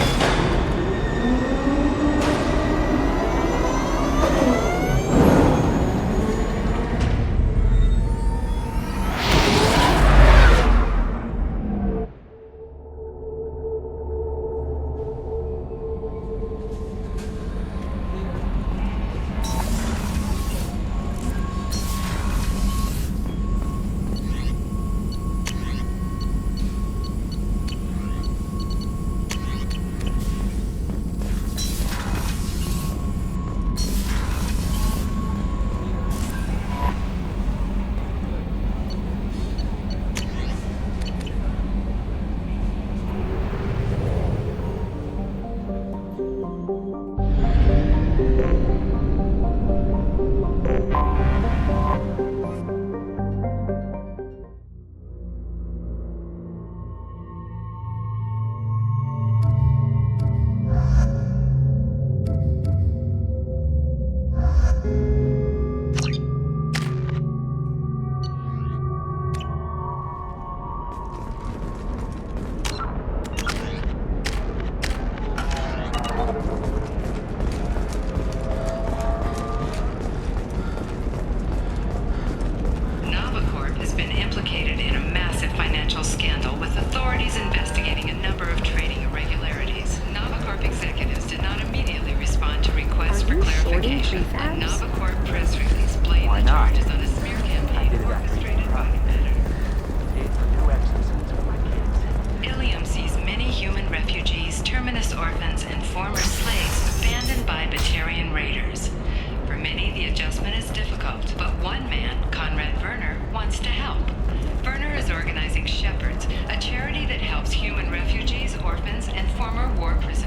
Shepard, a charity that helps human refugees, orphans, and former war prisoners